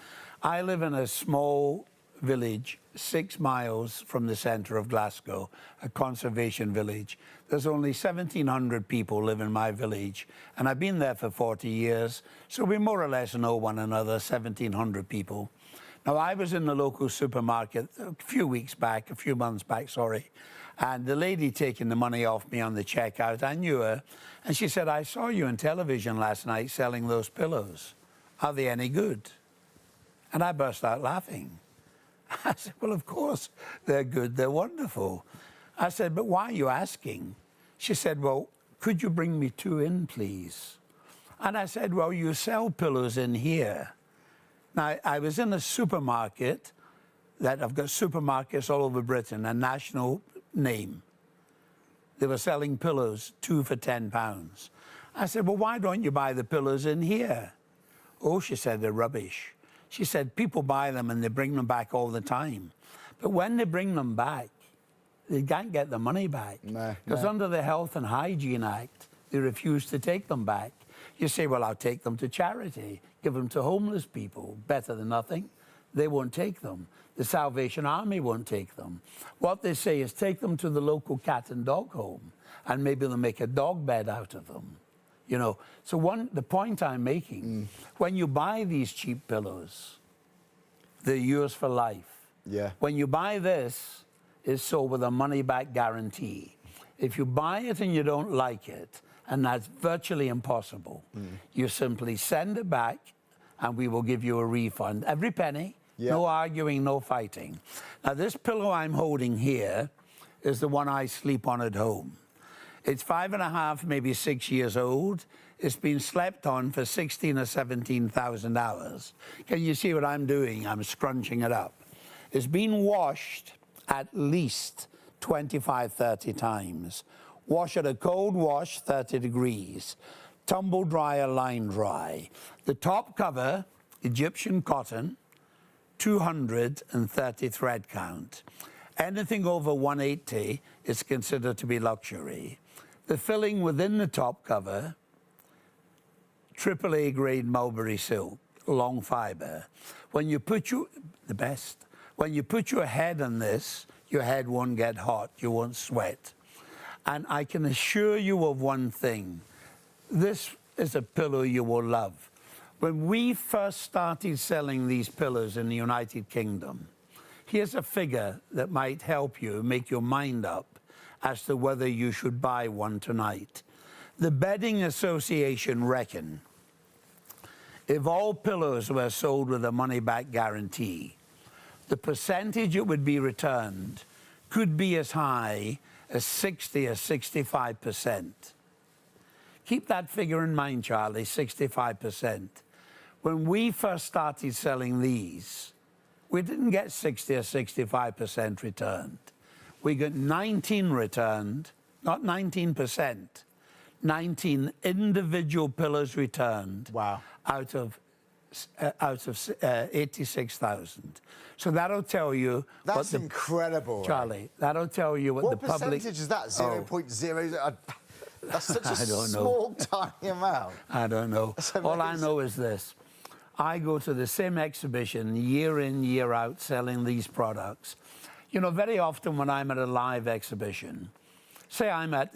I live in a small village 6 miles from the centre of Glasgow, a conservation village. There's only 1,700 people live in my village, and I've been there for 40 years, so we more or less know one another, 1,700 people. Now, I was in the local supermarket a few months back, and the lady taking the money off me on the checkout, I knew her, and she said, I saw you on television last night selling those pillows. Are they any good? And I burst out laughing. I said, well, of course, they're good, they're wonderful. I said, but why are you asking? She said, well, could you bring me 2 in, please? And I said, well, you sell pillows in here. Now, I was in a supermarket I've got supermarkets all over Britain, a national name. They were selling pillows, 2 for £10. I said, well, why don't you buy the pillows in here? Oh, she said, they're rubbish. She said, people buy them and they bring them back all the time. But when they bring them back, they can't get the money back. Because under the Health and Hygiene Act, they refuse to take them back. You say, well, I'll take them to charity, give them to homeless people, better than nothing. They won't take them. The Salvation Army won't take them. What they say is take them to the local cat and dog home, and maybe they'll make a dog bed out of them. You know, so the point I'm making, when you buy these cheap pillows, they're yours for life. Yeah. When you buy this, it's sold with a money-back guarantee. If you buy it and you don't like it, and that's virtually impossible, you simply send it back, and we will give you a refund. Every penny, no arguing, no fighting. Now, this pillow I'm holding here is the one I sleep on at home. It's 5.5, maybe 6 years old. It's been slept on for 16 or 17,000 hours. Can you see what I'm doing? I'm scrunching it up. It's been washed at least 25, 30 times. Wash at a cold wash, 30 degrees. Tumble dryer, line dry. The top cover, Egyptian cotton, 230 thread count. Anything over 180 is considered to be luxury. The filling within the top cover, AAA grade Mulberry Silk, long fibre. When you put when you put your head on this, your head won't get hot, you won't sweat. And I can assure you of one thing, this is a pillow you will love. When we first started selling these pillows in the United Kingdom, here's a figure that might help you make your mind up as to whether you should buy one tonight. The Bedding Association reckon if all pillows were sold with a money-back guarantee, the percentage it would be returned could be as high as 60 or 65%. Keep that figure in mind, Charlie, 65%. When we first started selling these, we didn't get 60 or 65% returned. We got 19 returned, not 19%, 19 individual pillows returned. Wow. Out of 86,000. So that'll tell you. That's incredible, Charlie. That'll tell you what the public. What percentage is that? 0.0. That's such a small, tiny amount. I don't know. All I know is this. I go to the same exhibition year in, year out, selling these products. You know, very often when I'm at a live exhibition, say I'm at,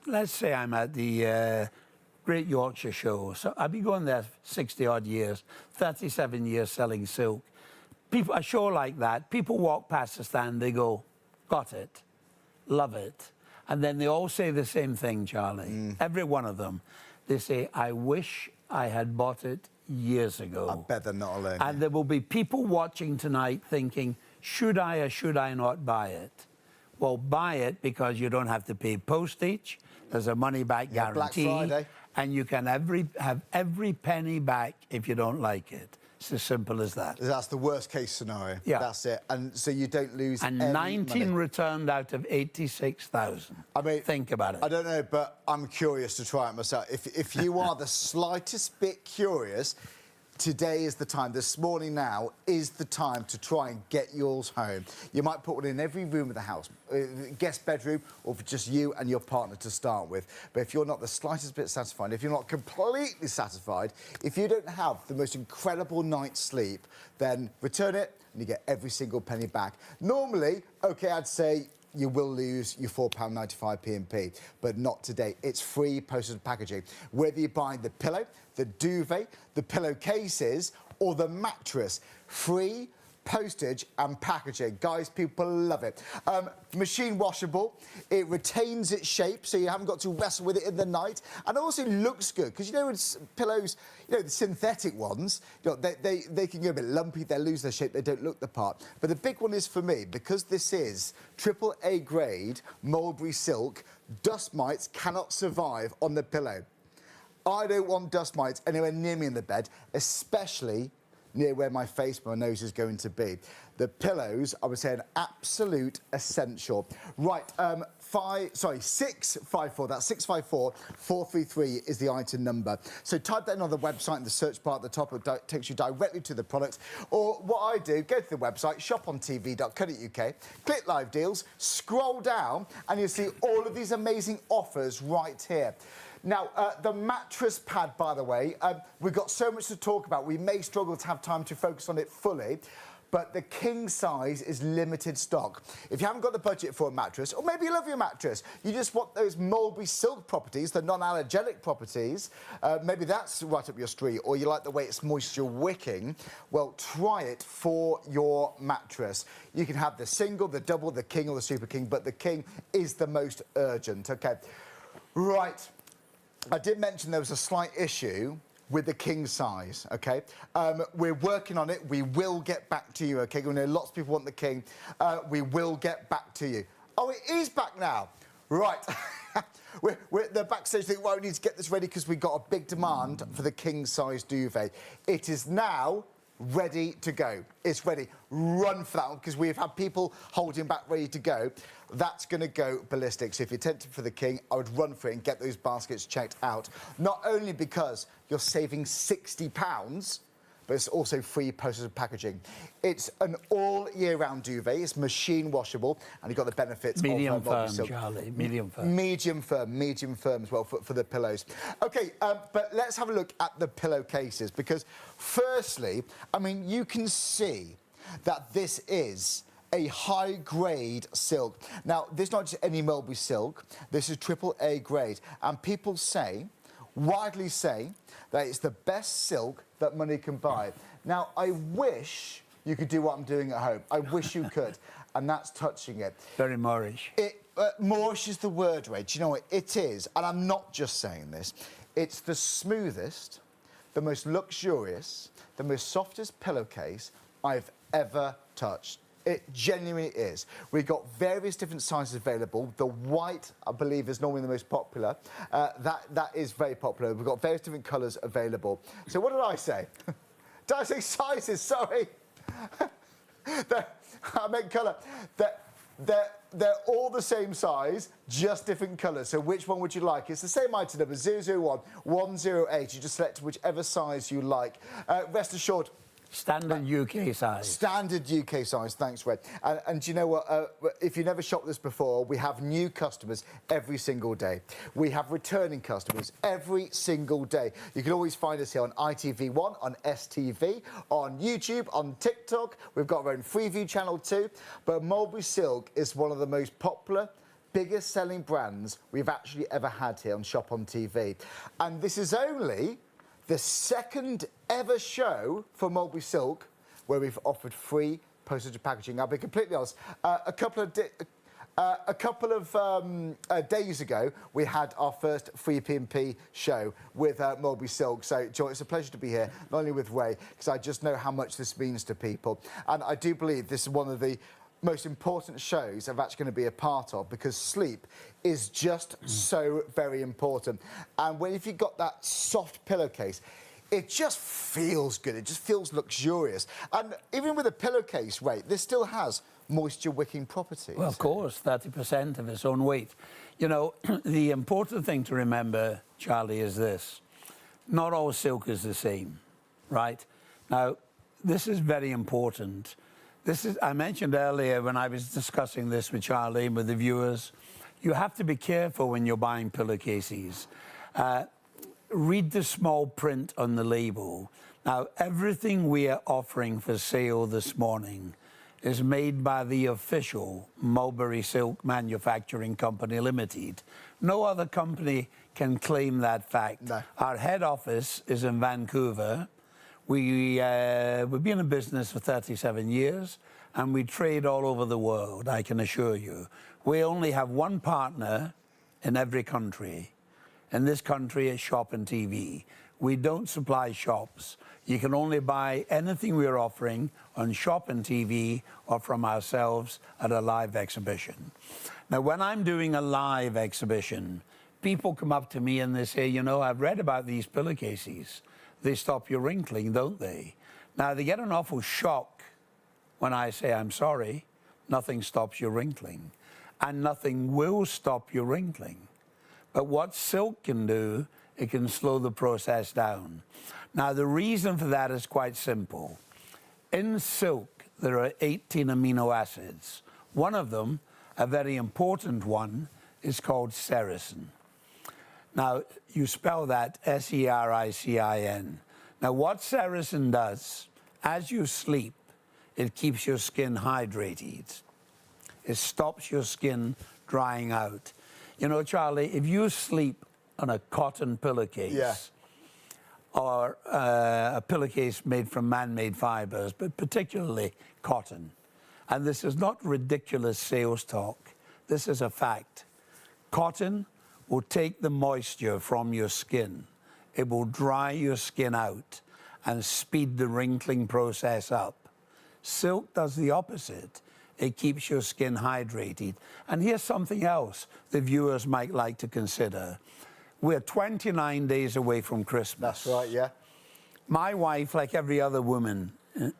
let's say I'm at the Great Yorkshire Show. So I've been going there 60-odd years, 37 years selling silk. People, a show like that, people walk past the stand, they go, got it, love it. And then they all say the same thing, Charlie, every one of them. They say, I wish I had bought it years I ago. bet they're not alone. And there will be people watching tonight thinking, should I or should I not buy it? Well, buy it because you don't have to pay postage. There's a money-back Yeah, Black guarantee. Friday. And you can have every penny back if you don't like it. It's as simple as that. That's the worst case scenario. Yeah. That's it. And so you don't lose And any 19 money. returned out of 86,000. I mean, think about it. I don't know, but I'm curious to try it myself. If you are the slightest bit curious, today is the time. This morning now is the time to try and get yours home. You might put one in every room of the house, guest bedroom, or for just you and your partner to start with. But if you're not the slightest bit satisfied, if you're not completely satisfied, if you don't have the most incredible night's sleep, then return it and you get every single penny back. Normally, OK, I'd say you will lose your £4.95 P&P, but not today. It's free postage packaging. Whether you're buying the pillow, the duvet, the pillowcases, or the mattress, free postage and packaging. Guys, people love it. Machine washable. It retains its shape, so you haven't got to wrestle with it in the night. And it also looks good, because, you know, with pillows, you know, the synthetic ones, you know, they can get a bit lumpy, they lose their shape, they don't look the part. But the big one is for me, because this is AAA grade mulberry silk, dust mites cannot survive on the pillow. I don't want dust mites anywhere near me in the bed, especially near where my face, my nose is going to be. The pillows, I would say, an absolute essential. Right, 654, that's 654 433 is the item number. So type that in on the website in the search bar at the top, it takes you directly to the product. Or what I do, go to the website, shopontv.co.uk, click live deals, scroll down, and you'll see all of these amazing offers right here. Now, the mattress pad, by the way, we've got so much to talk about. We may struggle to have time to focus on it fully, but the king size is limited stock. If you haven't got the budget for a mattress, or maybe you love your mattress, you just want those mulberry silk properties, the non-allergenic properties, maybe that's right up your street, or you like the way it's moisture wicking, well, try it for your mattress. You can have the single, the double, the king, or the super king, but the king is the most urgent, OK? Right. I did mention there was a slight issue with the king size, OK? We're working on it. We will get back to you, OK? We know lots of people want the king. We will get back to you. Oh, it is back now. Right. we're at the backstage thing. Well, we need to get this ready because we've got a big demand for the king size duvet. It is now ready to go. It's ready. Run for that one, because we've had people holding back ready to go. That's going to go ballistic. So if you're tempted for the king, I would run for it and get those baskets checked out. Not only because you're saving £60, but it's also free postage and packaging. It's an all-year-round duvet. It's machine washable, and you've got the benefits medium of firm, silk. Charlie, medium firm. Medium firm as well for the pillows. OK, but let's have a look at the pillowcases, because firstly, I mean, you can see that this is a high-grade silk. Now, this is not just any mulberry silk. This is AAA grade. And people say, widely say, that it's the best silk that money can buy. Now, I wish you could do what I'm doing at home. I wish you could. And that's touching it. Very Moorish. Moorish is the word, Ray. Do you know what? It is, and I'm not just saying this, it's the smoothest, the most luxurious, the most softest pillowcase I've ever touched. It genuinely is. We've got various different sizes available. The white, I believe, is normally the most popular. That is very popular. We've got various different colours available. So what did I say? Did I say sizes? Sorry. I meant colour. They're all the same size, just different colours. So which one would you like? It's the same item number, 001 108. You just select whichever size you like. Rest assured, Standard UK size. Standard UK size, thanks, Red. And do you know what? If you never shopped this before, we have new customers every single day. We have returning customers every single day. You can always find us here on ITV1, on STV, on YouTube, on TikTok. We've got our own Freeview channel too. But Mulberry Silk is one of the most popular, biggest selling brands we've actually ever had here on Shop on TV. And this is only the second ever show for Mulberry Silk where we've offered free postage and packaging. I'll be completely honest, a couple of A couple of days ago, we had our first Free P&P show with Mulberry Silk. So, Joy, it's a pleasure to be here, not only with Ray, because I just know how much this means to people. And I do believe this is one of the most important shows I'm actually going to be a part of, because sleep is just so very important. And if you've got that soft pillowcase, it just feels good. It just feels luxurious. And even with a pillowcase, Ray, this still has moisture wicking properties. Well, of course, 30% of its own weight. You know, the important thing to remember, Charlie, is this. Not all silk is the same, right? Now, this is very important. I mentioned earlier when I was discussing this with Charlie and with the viewers, you have to be careful when you're buying pillowcases. Read the small print on the label. Now, everything we are offering for sale this morning is made by the official Mulberry Silk Manufacturing Company Limited. No other company can claim that fact. No. Our head office is in Vancouver. We've been in business for 37 years, and we trade all over the world, I can assure you. We only have one partner in every country. In this country, it's Shop and TV. We don't supply shops. You can only buy anything we're offering on Shop and TV or from ourselves at a live exhibition. Now, when I'm doing a live exhibition, people come up to me and they say, you know, I've read about these pillowcases. They stop your wrinkling, don't they? Now, they get an awful shock when I say, I'm sorry, nothing stops your wrinkling. And nothing will stop your wrinkling. But what silk can do, it can slow the process down. Now, the reason for that is quite simple. In silk, there are 18 amino acids. One of them, a very important one, is called sericin. Now, you spell that S-E-R-I-C-I-N. Now, what sericin does, as you sleep, it keeps your skin hydrated. It stops your skin drying out. You know, Charlie, if you sleep on a cotton pillowcase, or a pillowcase made from man-made fibers, but particularly cotton, and this is not ridiculous sales talk, this is a fact. Cotton will take the moisture from your skin. It will dry your skin out and speed the wrinkling process up. Silk does the opposite. It keeps your skin hydrated. And here's something else the viewers might like to consider. We're 29 days away from Christmas. That's right, yeah. My wife, like every other woman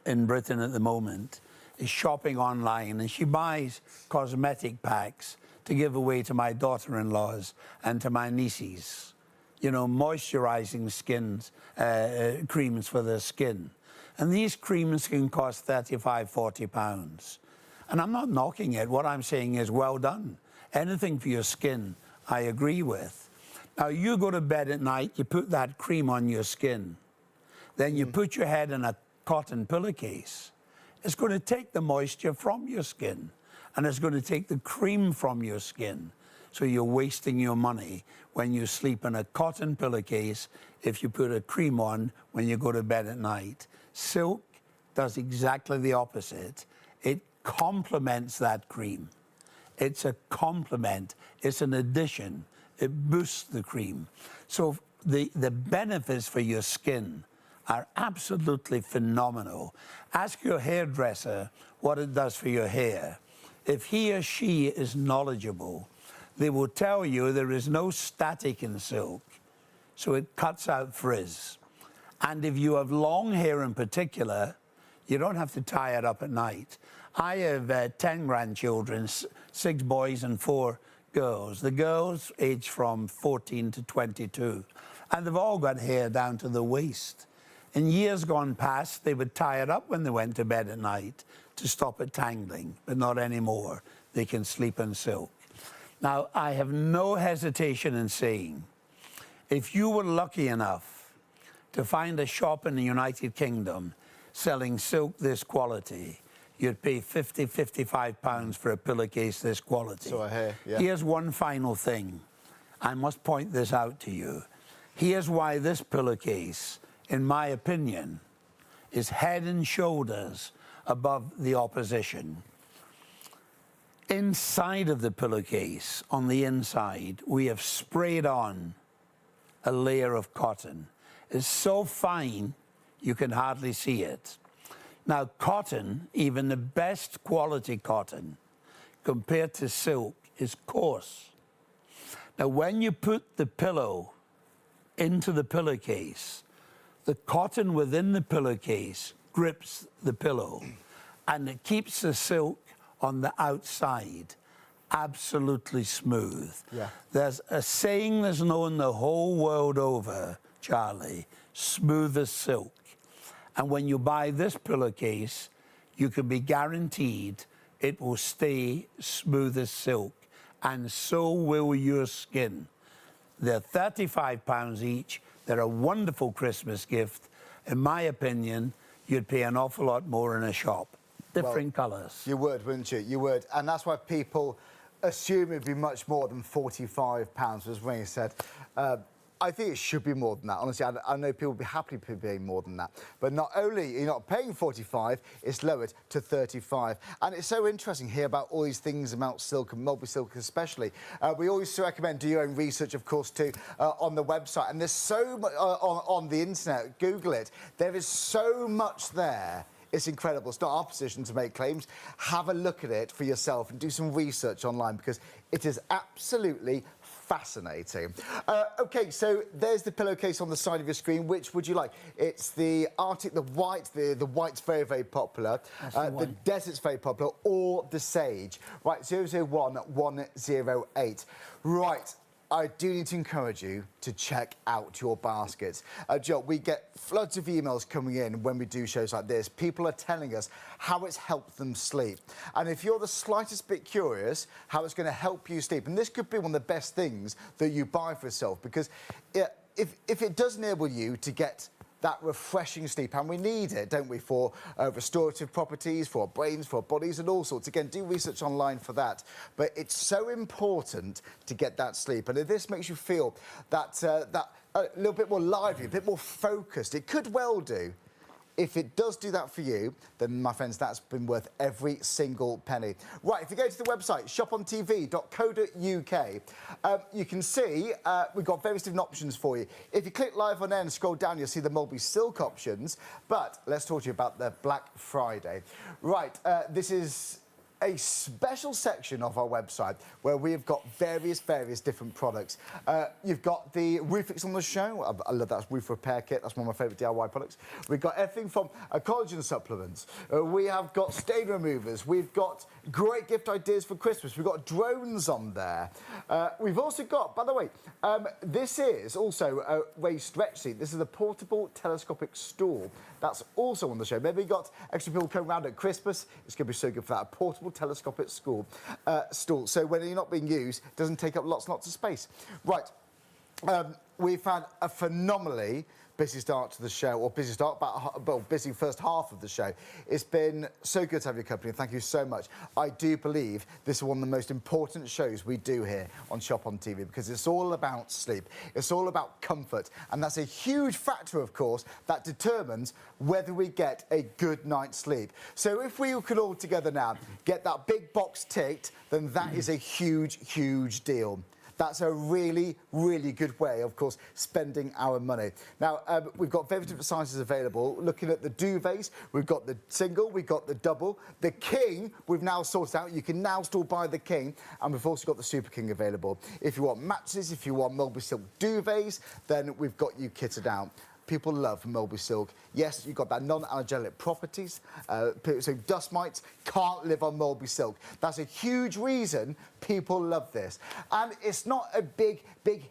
in Britain at the moment, is shopping online, and she buys cosmetic packs to give away to my daughter-in-laws and to my nieces. You know, moisturizing creams for their skin. And these creams can cost £35, £40. And I'm not knocking it. What I'm saying is, well done. Anything for your skin, I agree with. Now, you go to bed at night, you put that cream on your skin. Then you put your head in a cotton pillowcase. It's going to take the moisture from your skin, and it's going to take the cream from your skin. So you're wasting your money when you sleep in a cotton pillowcase if you put a cream on when you go to bed at night. Silk does exactly the opposite. It complements that cream. It's a complement. It's an addition. It boosts the cream. So the benefits for your skin are absolutely phenomenal. Ask your hairdresser what it does for your hair. If he or she is knowledgeable, they will tell you there is no static in silk, so it cuts out frizz. And if you have long hair in particular, you don't have to tie it up at night. I have 10 grandchildren, 6 boys and 4 girls. The girls age from 14 to 22, and they've all got hair down to the waist. In years gone past, they would tie it up when they went to bed at night to stop it tangling, but not anymore. They can sleep in silk. Now, I have no hesitation in saying, if you were lucky enough to find a shop in the United Kingdom selling silk this quality, you'd pay £50, £55 for a pillowcase this quality. So I hear, yeah. Here's one final thing. I must point this out to you. Here's why this pillowcase, in my opinion, is head and shoulders above the opposition. Inside of the pillowcase, on the inside, we have sprayed on a layer of cotton. It's so fine, you can hardly see it. Now, cotton, even the best quality cotton, compared to silk, is coarse. Now, when you put the pillow into the pillowcase, the cotton within the pillowcase grips the pillow, and it keeps the silk on the outside absolutely smooth. Yeah. There's a saying that's known the whole world over, Charlie, smooth as silk. And when you buy this pillowcase, you can be guaranteed it will stay smooth as silk, and so will your skin. They're £35 each. They're a wonderful Christmas gift. In my opinion, you'd pay an awful lot more in a shop. Different colours. You would, wouldn't you? You would. And that's why people assume it'd be much more than £45, as Ray said. I think it should be more than that. Honestly, I know people would be happy paying more than that. But not only you're not paying 45, it's lowered to 35. And it's so interesting here about all these things about silk and Mulberry Silk especially. We always recommend do your own research, of course, too, on the website. And there's so much on the internet. Google it. There is so much there. It's incredible. It's not our position to make claims. Have a look at it for yourself and do some research online because it is absolutely fascinating. OK, so there's the pillowcase on the side of your screen. Which would you like? It's the Arctic, the white. The white's very, very popular. The desert's very popular, or the sage. Right, 001108. Right. I do need to encourage you to check out your baskets. Joe, we get floods of emails coming in when we do shows like this. People are telling us how it's helped them sleep. And if you're the slightest bit curious how it's going to help you sleep, and this could be one of the best things that you buy for yourself, because if it does enable you to get that refreshing sleep, and we need it, don't we, for restorative properties, for our brains, for our bodies, and all sorts. Again, do research online for that. But it's so important to get that sleep. And if this makes you feel that a little bit more lively, a bit more focused, it could well do. If it does do that for you, then, my friends, that's been worth every single penny. Right, if you go to the website, shopontv.co.uk, you can see we've got various different options for you. If you click live on there and scroll down, you'll see the Mulberry Silk options. But let's talk to you about the Black Friday. Right, this is a special section of our website where we have got various different products. You've got the Roof Fix on the show. I love that roof repair kit. That's one of my favourite DIY products. We've got everything from collagen supplements. We have got stain removers. We've got great gift ideas for Christmas. We've got drones on there. We've also got, by the way, this is also a raised stretch seat. This is a portable telescopic stool. That's also on the show. Maybe you've got extra people coming around at Christmas. It's going to be so good for that. A portable telescopic stool. So when you're not being used, it doesn't take up lots and lots of space. Right. We've had a phenomenally busy start to the show, or busy start, but busy first half of the show. It's been so good to have your company. Thank you so much. I do believe this is one of the most important shows we do here on Shop on TV because it's all about sleep. It's all about comfort. And that's a huge factor, of course, that determines whether we get a good night's sleep. So if we could all together now get that big box ticked, then that is a huge deal. That's a really good way, of course, spending our money. Now, we've got very different sizes available. Looking at the duvets, we've got the single, we've got the double. The king, we've now sorted out. You can now still buy the king. And we've also got the Super King available. If you want mattresses, if you want Mulberry Silk duvets, then we've got you kitted out. People love Mulberry Silk. Yes, you've got that non-allergenic properties, so dust mites can't live on Mulberry Silk. That's a huge reason people love this. And it's not a big,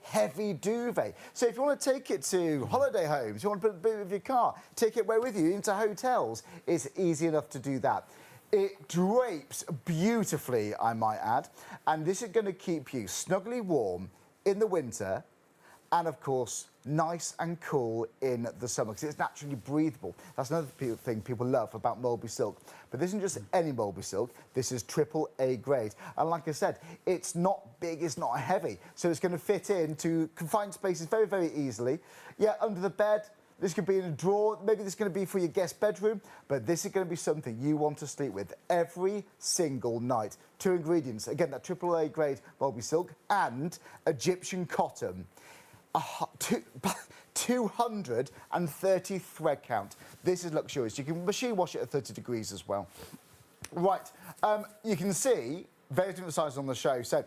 heavy duvet. So if you want to take it to holiday homes, you want to put it with your car, take it away with you into hotels, it's easy enough to do that. It drapes beautifully, I might add, and this is going to keep you snugly warm in the winter, and of course, nice and cool in the summer because it's naturally breathable. That's another thing people love about Mulberry Silk. But this isn't just any Mulberry Silk, this is AAA grade. And like I said, it's not big, it's not heavy, so it's going to fit into confined spaces very easily. Yeah, under the bed, this could be in a drawer, maybe this is going to be for your guest bedroom, but this is going to be something you want to sleep with every single night. 2 ingredients, again, that AAA grade Mulberry Silk and Egyptian cotton. 230 thread count. This is luxurious. You can machine wash it at 30 degrees as well. Right, you can see very different sizes on the show. So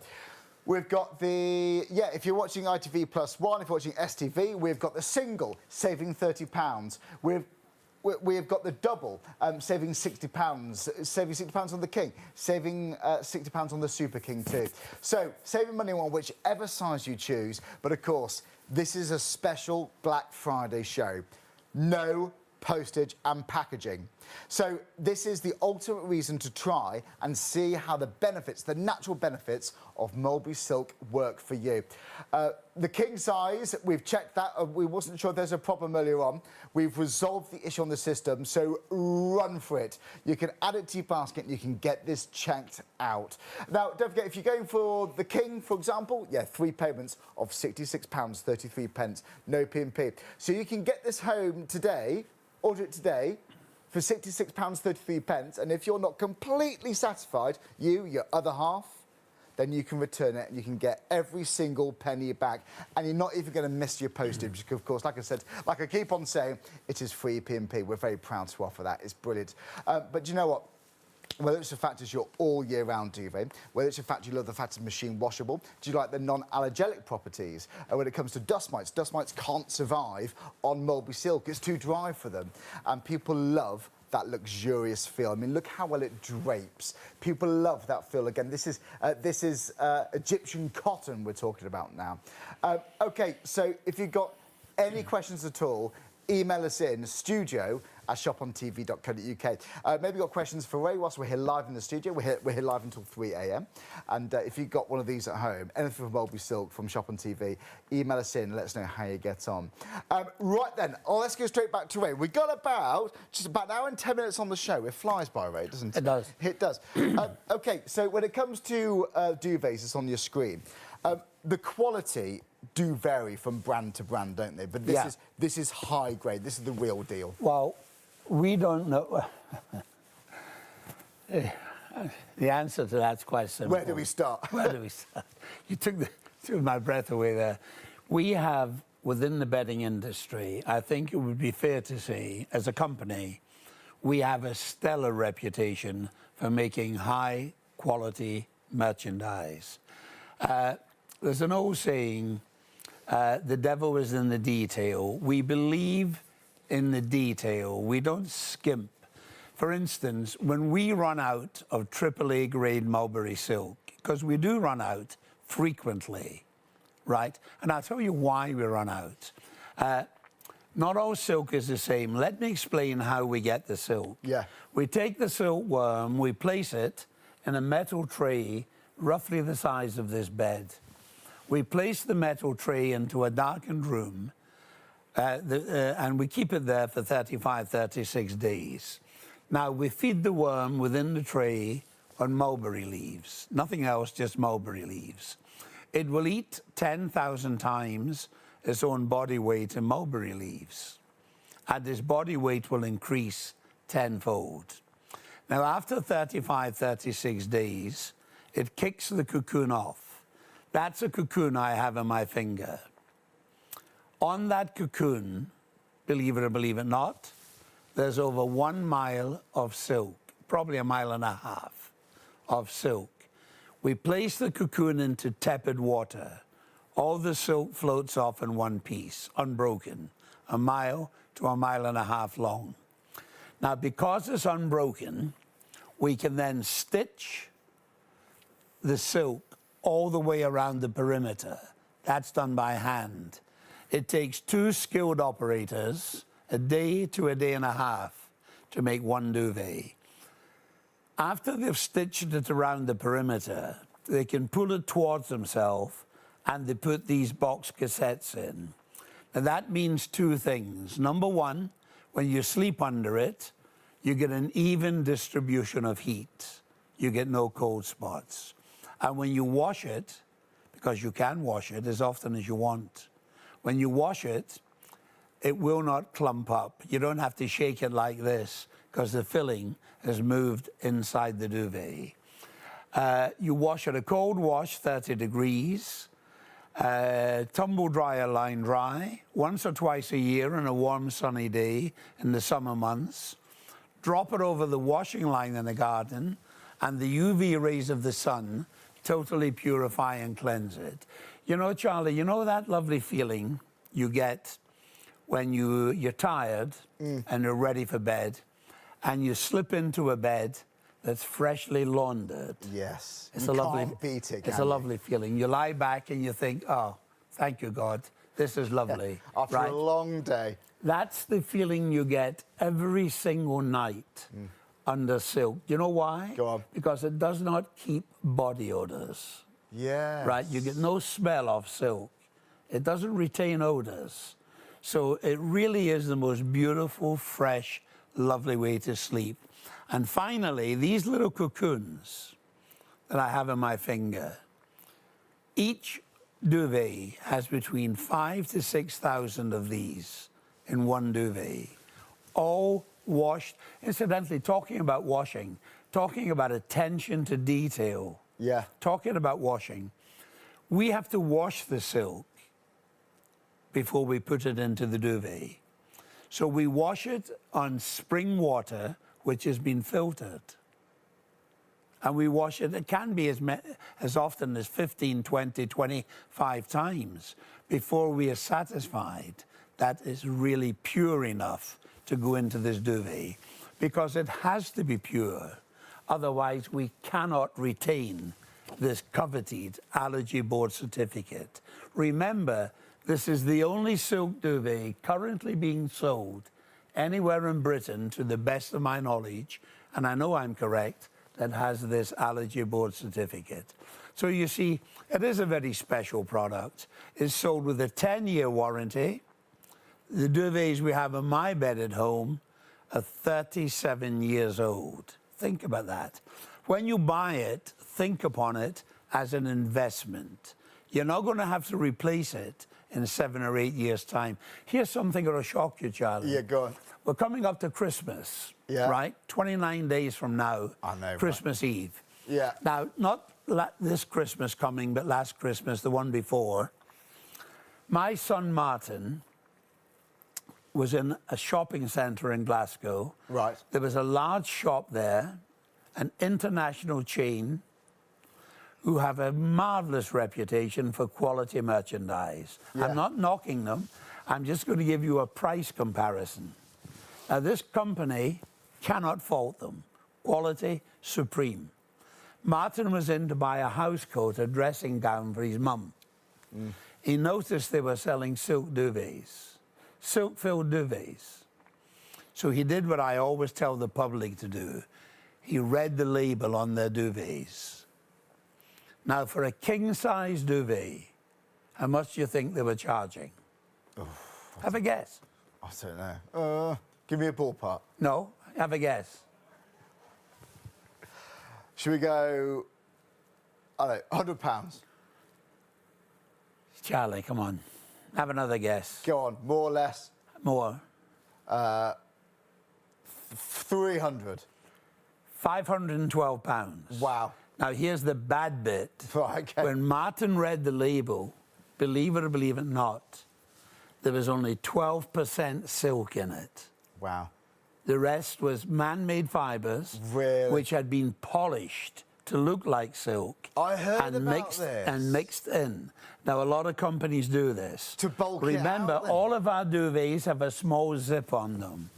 we've got the, if you're watching ITV +1, if you're watching STV, we've got the single, saving £30. We've got the double, saving £60, saving £60 on the King, saving £60 on the Super King too. So saving money on whichever size you choose, but of course, this is a special Black Friday show. No postage and packaging. So this is the ultimate reason to try and see how the benefits, the natural benefits of Mulberry Silk work for you. The king size, we've checked that. We wasn't sure there's a problem earlier on. We've resolved the issue on the system, so run for it. You can add it to your basket and you can get this checked out. Now, don't forget, if you're going for the king, for example, 3 payments of £66.33, no P&P. So you can get this home today, order it today, for £66.33, and if you're not completely satisfied, your other half, then you can return it and you can get every single penny back, and you're not even going to miss your postage. Of course, like I said, like I keep on saying, it is free P&P. We're very proud to offer that. It's brilliant. But you know what? Whether it's the fact it's your all-year-round duvet, whether it's the fact you love the fact it's machine washable, do you like the non-allergenic properties? And when it comes to dust mites can't survive on Mulberry Silk. It's too dry for them. And people love that luxurious feel. I mean, look how well it drapes. People love that feel. Again, this is Egyptian cotton we're talking about now. OK, so if you've got any questions at all, email us in studio@shopontv.co.uk. Maybe you've got questions for Ray whilst we're here live in the studio. We're here live until 3 a.m. And if you've got one of these at home, anything from Mulberry Silk, from Shop on TV, email us in and let us know how you get on. Right then, let's go straight back to Ray. We've got just about an hour and 10 minutes on the show. It flies by, Ray, doesn't it? It does. It does. OK, so when it comes to duvets, it's on your screen. The quality do vary from brand to brand, don't they? But this is high grade. This is the real deal. Well, we don't know. The answer to that's quite simple. Where do we start? Where do we start? You took my breath away there. We have, within the bedding industry, I think it would be fair to say, as a company, we have a stellar reputation for making high-quality merchandise. There's an old saying, the devil is in the detail. We believe in the detail. We don't skimp. For instance, when we run out of AAA grade Mulberry Silk, because we do run out frequently, right? And I'll tell you why we run out. Not all silk is the same. Let me explain how we get the silk. Yeah. We take the silkworm, we place it in a metal tray roughly the size of this bed. We place the metal tray into a darkened room and we keep it there for 35, 36 days. Now, we feed the worm within the tray on mulberry leaves, nothing else, just mulberry leaves. It will eat 10,000 times its own body weight in mulberry leaves, and its body weight will increase tenfold. Now, after 35, 36 days, it kicks the cocoon off. That's a cocoon I have in my finger. On that cocoon, believe it or believe it not, there's over 1 mile of silk, probably 1.5 miles of silk. We place the cocoon into tepid water. All the silk floats off in one piece, unbroken, 1 mile to 1.5 miles long. Now, because it's unbroken, we can then stitch the silk all the way around the perimeter. That's done by hand. It takes 2 skilled operators a day to a day and a half to make one duvet. After they've stitched it around the perimeter, they can pull it towards themselves and they put these box cassettes in. Now that means 2 things. Number one, when you sleep under it, you get an even distribution of heat. You get no cold spots. And when you wash it, because you can wash it as often as you want, when you wash it, it will not clump up. You don't have to shake it like this because the filling has moved inside the duvet. You wash at a cold wash, 30 degrees. Tumble dryer, line dry, once or twice a year on a warm sunny day in the summer months. Drop it over the washing line in the garden, and the UV rays of the sun totally purify and cleanse it. You know, Charlie, you know that lovely feeling you get when you're tired and you're ready for bed, and you slip into a bed that's freshly laundered. Yes. It's You a lovely, can't beat it, it's can a you? lovely feeling. You lie back and you think, oh, thank you, God, this is lovely. After a long day. That's the feeling you get every single night under silk. Do you know why? Go on. Because it does not keep body odors. Yeah. Right? You get no smell of silk. It doesn't retain odors. So it really is the most beautiful, fresh, lovely way to sleep. And finally, these little cocoons that I have in my finger, each duvet has between 5,000 to 6,000 of these in one duvet, all washed. Incidentally, talking about washing, talking about attention to detail, Yeah. talking about washing, we have to wash the silk before we put it into the duvet. So we wash it on spring water, which has been filtered. And we wash it, it can be as often as 15, 20, 25 times before we are satisfied that it's really pure enough to go into this duvet, because it has to be pure. Otherwise, we cannot retain this coveted allergy board certificate. Remember, this is the only silk duvet currently being sold anywhere in Britain, to the best of my knowledge, and I know I'm correct, that has this allergy board certificate. So you see, it is a very special product. It's sold with a 10-year warranty. The duvets we have in my bed at home are 37 years old. Think about that. When you buy it, think upon it as an investment. You're not going to have to replace it in 7 or 8 years' time. Here's something that'll shock you, Charlie. Yeah, go on. We're coming up to Christmas, Yeah. right? 29 days from now, I know, Christmas Eve. Yeah. Now, not this Christmas coming, but last Christmas, the one before, my son Martin was in a shopping centre in Glasgow. Right. There was a large shop there, an international chain, who have a marvellous reputation for quality merchandise. Yeah. I'm not knocking them. I'm just going to give you a price comparison. Now, this company cannot fault them. Quality supreme. Martin was in to buy a house coat, a dressing gown for his mum. He noticed they were selling silk duvets, silk-filled duvets. So he did what I always tell the public to do. He read the label on their duvets. Now, for a king-size duvet, how much do you think they were charging? Have a guess. I don't know. Give me a ballpark. No, have a guess. Should we go, I don't know, £100? Charlie, come on. Have another guess. Go on, more or less. More. 300. £512. Wow. Now, here's the bad bit. Right, okay. When Martin read the label, believe it or believe it not, there was only 12% silk in it. Wow. The rest was man-made fibres, Really? which had been polished to look like silk. I heard and about mixed, this. And mixed in. Now, a lot of companies do this. To bulk it Remember, out then? all of our duvets have a small zip on them.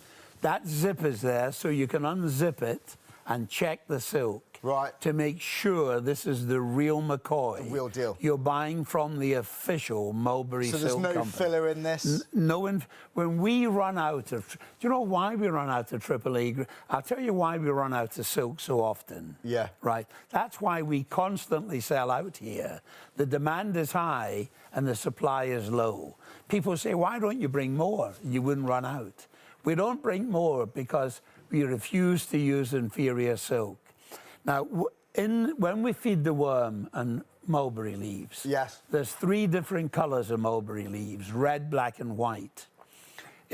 That zip is there so you can unzip it and check the silk. Right. To make sure this is the real McCoy. The real deal. You're buying from the official Mulberry So Silk there's no company. filler in this? When we run out of, do you know why we run out of AAA? I'll tell you why we run out of silk so often. Yeah. Right. That's why we constantly sell out here. The demand is high and the supply is low. People say, why don't you bring more? You wouldn't run out. We don't bring more because we refuse to use inferior silk. Now, when we feed the worm and mulberry leaves, Yes. there's 3 different colours of mulberry leaves, red, black and white.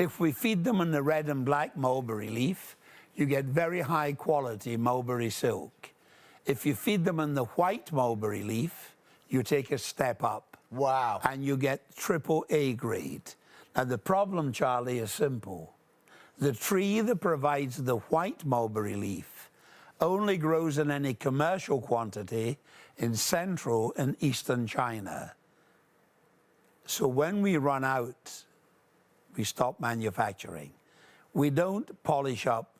If we feed them in the red and black mulberry leaf, you get very high quality mulberry silk. If you feed them in the white mulberry leaf, you take a step up. Wow. And you get triple A grade. Now the problem, Charlie, is simple. The tree that provides the white mulberry leaf only grows in any commercial quantity in central and eastern China. So when we run out, we stop manufacturing. We don't polish up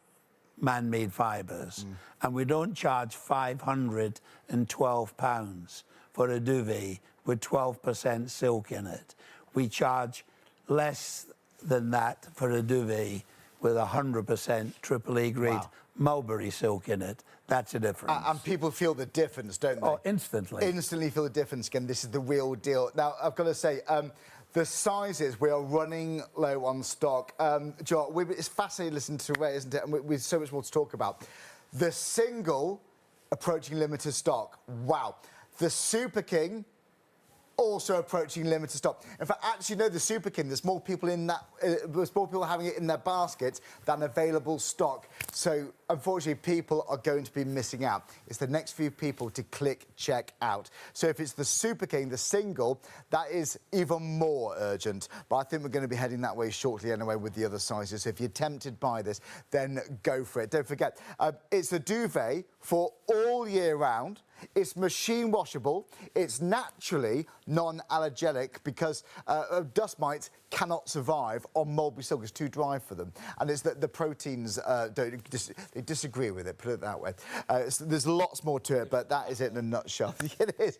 man-made fibers, and we don't charge £512 for a duvet with 12% silk in it. We charge less than that for a duvet with 100% AAA grade mulberry silk in it. That's a difference. And people feel the difference, don't they? Oh, instantly. Instantly feel the difference. Again, this is the real deal. Now, I've got to say, the sizes, we are running low on stock. Joe, it's fascinating listening to Ray, isn't it? And we've so much more to talk about. The single approaching limited stock. Wow. The Super King also approaching limited stock. In fact, actually, no, the Super King, there's more people in that, there's more people having it in their baskets than available stock. So, unfortunately, people are going to be missing out. It's the next few people to click check out. So if it's the Super King, the single, that is even more urgent. But I think we're going to be heading that way shortly anyway with the other sizes. So if you're tempted by this, then go for it. Don't forget, it's a duvet for all year round. It's machine washable. It's naturally non-allergenic because dust mites cannot survive on mulberry silk. It's too dry for them. And it's that the proteins they disagree with it, put it that way. There's lots more to it, but that is it in a nutshell. It is.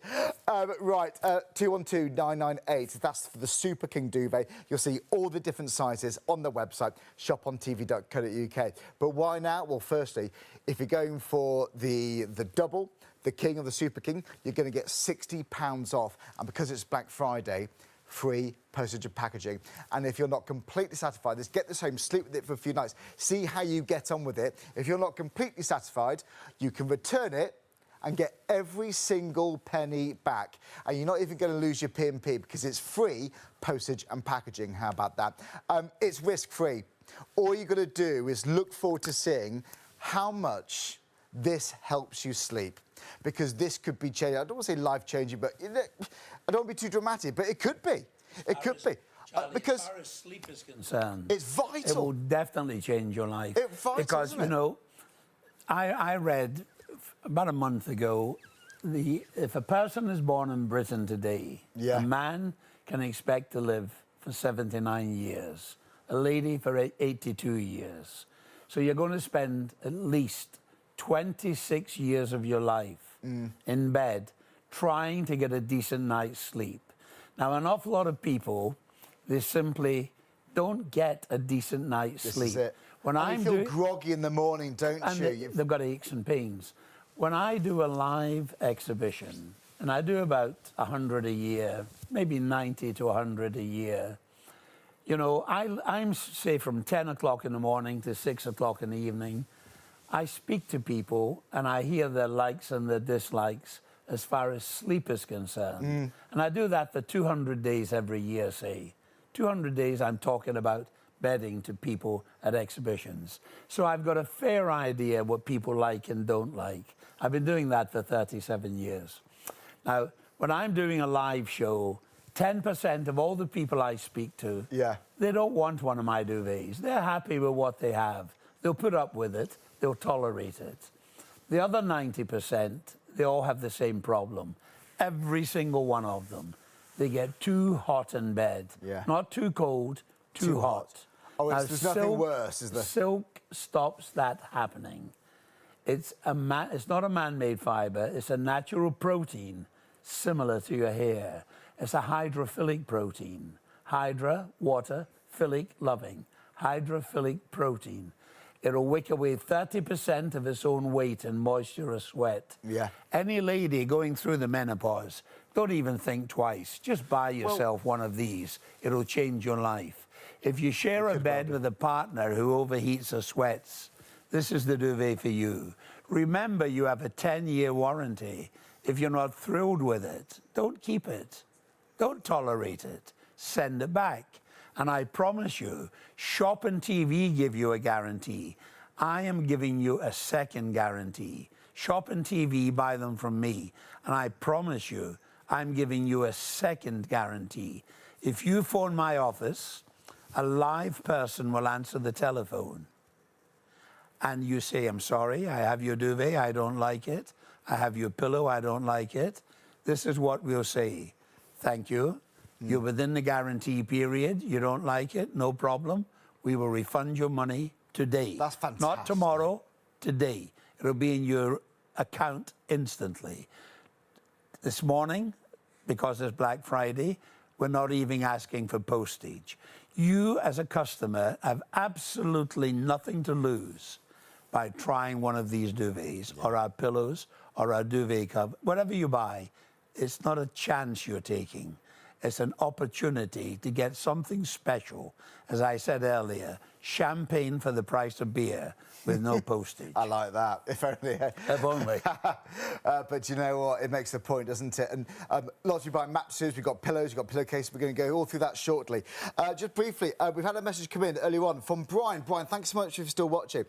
Right, 212-998. That's for the Super King duvet. You'll see all the different sizes on the website, shopontv.co.uk. But why now? Well, firstly, if you're going for the double, the King or the Super King, you're going to get £60 off. And because it's Black Friday, free postage and packaging. And if you're not completely satisfied, just get this home, sleep with it for a few nights, see how you get on with it. If you're not completely satisfied, you can return it and get every single penny back. And you're not even going to lose your P&P because it's free postage and packaging. How about that? It's risk-free. All you've got to do is look forward to seeing how much this helps you sleep. Because this could be changing. I don't want to say life-changing, but I don't want to be too dramatic, but it could be. It could be. Charlie, because as far as sleep is concerned, it's vital. It will definitely change your life. It's vital, because, isn't it? you know, I read about a month ago, if a person is born in Britain today, a man can expect to live for 79 years, a lady for 82 years. So you're going to spend at least 26 years of your life in bed trying to get a decent night's sleep. Now, an awful lot of people, they simply don't get a decent night's sleep. This is it. When you feel groggy in the morning, don't you? They've got aches and pains. When I do a live exhibition, and I do about 100 a year, maybe 90 to 100 a year, you know, I'm, say, from 10 o'clock in the morning to 6 o'clock in the evening, I speak to people and I hear their likes and their dislikes as far as sleep is concerned. And I do that for 200 days every year, say. 200 days I'm talking about bedding to people at exhibitions. So I've got a fair idea what people like and don't like. I've been doing that for 37 years. Now, when I'm doing a live show, 10% of all the people I speak to, they don't want one of my duvets. They're happy with what they have. They'll put up with it. They'll tolerate it. The other 90%, they all have the same problem. Every single one of them. They get too hot in bed. Not too cold, too hot. Oh, there's nothing worse, is there? Silk stops that happening. It's not a man-made fibre. It's a natural protein similar to your hair. It's a hydrophilic protein. Hydra, water, philic, loving. Hydrophilic protein. It'll wick away 30% of its own weight in moisture or sweat. Any lady going through the menopause, don't even think twice. Just buy yourself one of these. It'll change your life. If you share a bed with a partner who overheats or sweats, this is the duvet for you. Remember, you have a 10-year warranty. If you're not thrilled with it, don't keep it. Don't tolerate it. Send it back. And I promise you, Shop and TV give you a guarantee. I am giving you a second guarantee. Shop and TV, buy them from me. And I promise you, I'm giving you a second guarantee. If you phone my office, a live person will answer the telephone. And you say, I'm sorry, I have your duvet, I don't like it. I have your pillow, I don't like it. This is what we'll say. Thank you. You're within the guarantee period. You don't like it, no problem. We will refund your money today. That's fantastic. Not tomorrow, today. It'll be in your account instantly. This morning, because it's Black Friday, we're not even asking for postage. You, as a customer, have absolutely nothing to lose by trying one of these duvets, or our pillows, or our duvet cover. Whatever you buy, it's not a chance you're taking. It's an opportunity to get something special. As I said earlier, champagne for the price of beer with no postage. I like that, if only. If only. But you know what, it makes the point, doesn't it? And lots of you buy mattresses, we've got pillows, we've got pillowcases, we're going to go all through that shortly. Just briefly, we've had a message come in earlier on from Brian. Brian, thanks so much if you're still watching.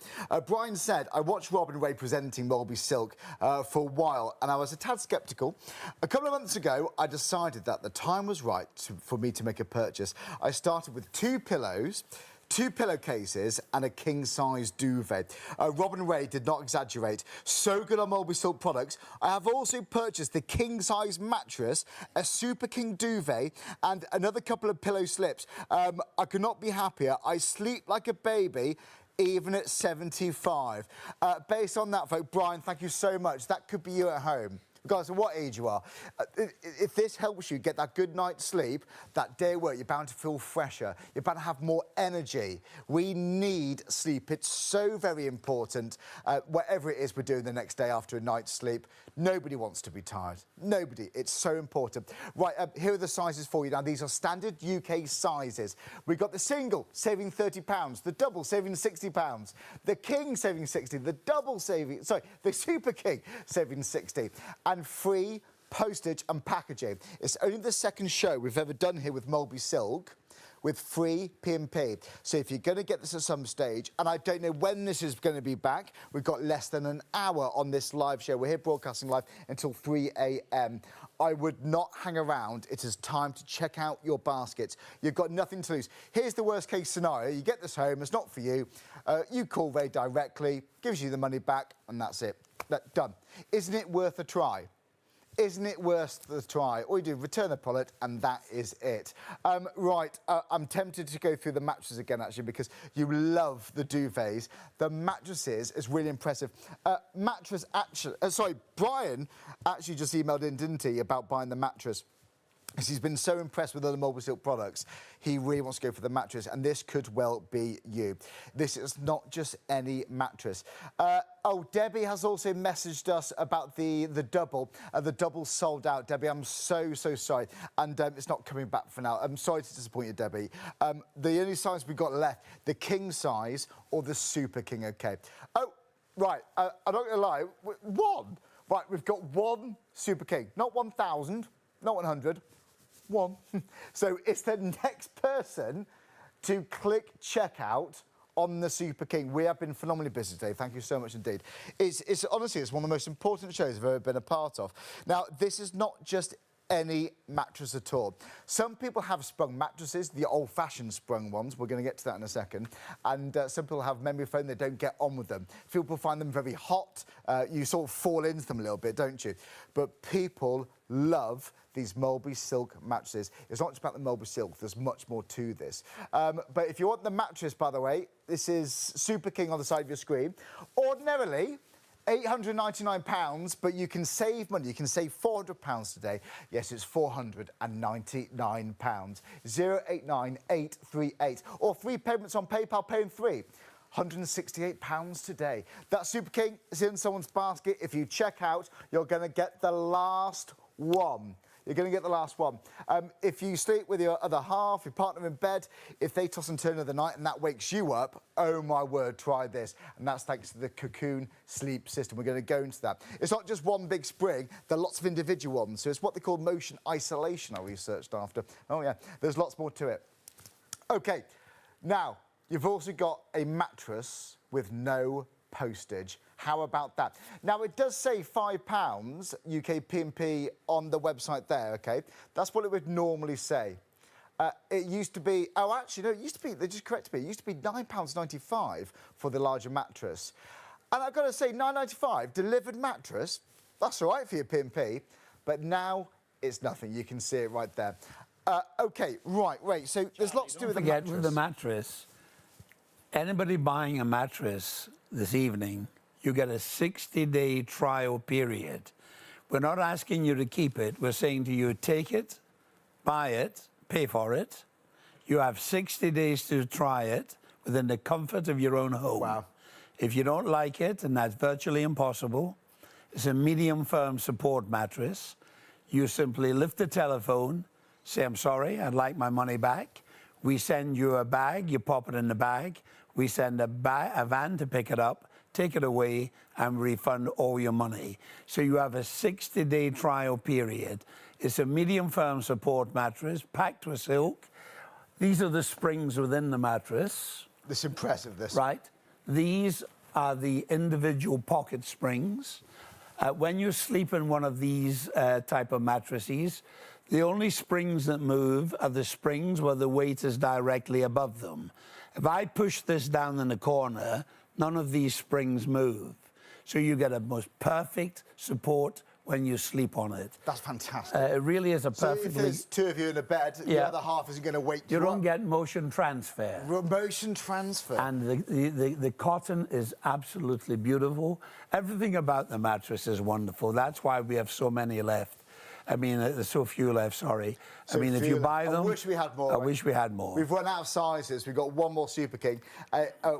Brian said, I watched Rob and Ray presenting Mulberry Silk for a while, and I was a tad sceptical. A couple of months ago, I decided that the time was right for me to make a purchase. I started with 2 pillows, 2 pillowcases and a king-size duvet. Rob and Ray did not exaggerate. So good on Mulberry Silk products. I have also purchased the king-size mattress, a Super King duvet and another couple of pillow slips. I could not be happier. I sleep like a baby, even at 75. Based on that, folks, Brian, thank you so much. That could be you at home. Regardless of what age you are, if this helps you get that good night's sleep, that day at work, you're bound to feel fresher. You're bound to have more energy. We need sleep. It's so very important. Whatever it is we're doing the next day after a night's sleep, nobody wants to be tired. Nobody. It's so important. Right, here are the sizes for you. Now, these are standard UK sizes. We've got the single saving £30, the double saving £60, the king saving 60, the double saving, sorry, the Super King saving 60. And free postage and packaging. It's only the second show we've ever done here with Mulberry Silk with free P&P. So if you're going to get this at some stage, and I don't know when this is going to be back, we've got less than an hour on this live show. We're here broadcasting live until 3 a.m. I would not hang around. It is time to check out your baskets. You've got nothing to lose. Here's the worst case scenario. You get this home, it's not for you. You call Ray directly, gives you the money back, and that's it. Done. Isn't it worth a try? Isn't it worth the try? All you do, return the product, and that is it. Right, I'm tempted to go through the mattresses again, actually, because you love the duvets. The mattresses is really impressive. Mattress, actually, sorry, Brian actually just emailed in, didn't he, about buying the mattress. Because he's been so impressed with other Mulberry Silk products, he really wants to go for the mattress, and this could well be you. This is not just any mattress. Oh, Debbie has also messaged us about the double. The double sold out. Debbie, I'm so sorry. And it's not coming back for now. I'm sorry to disappoint you, Debbie. The only size we've got left, the king size or the Super King, OK. Oh, right, I'm not going to lie. One. Right, we've got one Super King. Not 1,000, not 100. One. So it's the next person to click checkout on the Super King. We have been phenomenally busy today. Thank you so much indeed. It's honestly, it's one of the most important shows I've ever been a part of. Now, this is not just any mattress at all. Some people have sprung mattresses, the old-fashioned sprung ones. We're going to get to that in a second. And some people have memory foam. They don't get on with them. People find them very hot. You sort of fall into them a little bit, don't you? But people love these Mulberry Silk mattresses. It's not just about the Mulberry Silk, there's much more to this. But if you want the mattress, by the way, this is Super King on the side of your screen. Ordinarily, £899, but you can save money. You can save £400 today. Yes, it's £499. 089838. Or 3 payments on PayPal, paying 3. £168 today. That Super King is in someone's basket. If you check out, you're going to get the last one. You're going to get the last one. If you sleep with your other half, your partner in bed, if they toss and turn of the night and that wakes you up, oh my word, try this. And that's thanks to the Cocoon sleep system. We're going to go into that. It's not just one big spring. There are lots of individual ones. So it's what they call motion isolation I researched after. Oh, yeah, there's lots more to it. Okay, now you've also got a mattress with no postage. How about that? Now it does say £5 UK P&P on the website there, okay? That's what it would normally say. It used to be, oh actually no, it used to be, they just corrected me, it used to be £9.95 for the larger mattress. And I've got to say, £9.95 delivered mattress, that's all right for your P&P, but now it's nothing. You can see it right there. Okay, right, so there's lots to do with the mattress. With the mattress, anybody buying a mattress this evening, you get a 60-day trial period. We're not asking you to keep it. We're saying to you, take it, buy it, pay for it. You have 60 days to try it within the comfort of your own home. Wow. If you don't like it, and that's virtually impossible, it's a medium firm support mattress. You simply lift the telephone, say, I'm sorry, I'd like my money back. We send you a bag, you pop it in the bag. We send a van to pick it up, take it away, and refund all your money. So you have a 60-day trial period. It's a medium firm support mattress, packed with silk. These are the springs within the mattress. This is impressive, this. Right. These are the individual pocket springs. When you sleep in one of these type of mattresses, the only springs that move are the springs where the weight is directly above them. If I push this down in the corner, none of these springs move. So you get a most perfect support when you sleep on it. That's fantastic. It really is a perfectly... So if there's two of you in a bed, the other half isn't going to wake you up. You don't get motion transfer. Motion transfer. And the cotton is absolutely beautiful. Everything about the mattress is wonderful. That's why we have so many left. I mean, there's so few left, sorry. So I mean, if you buy them... I wish we had more. I wish we had more. We've run out of sizes. We've got one more Super King.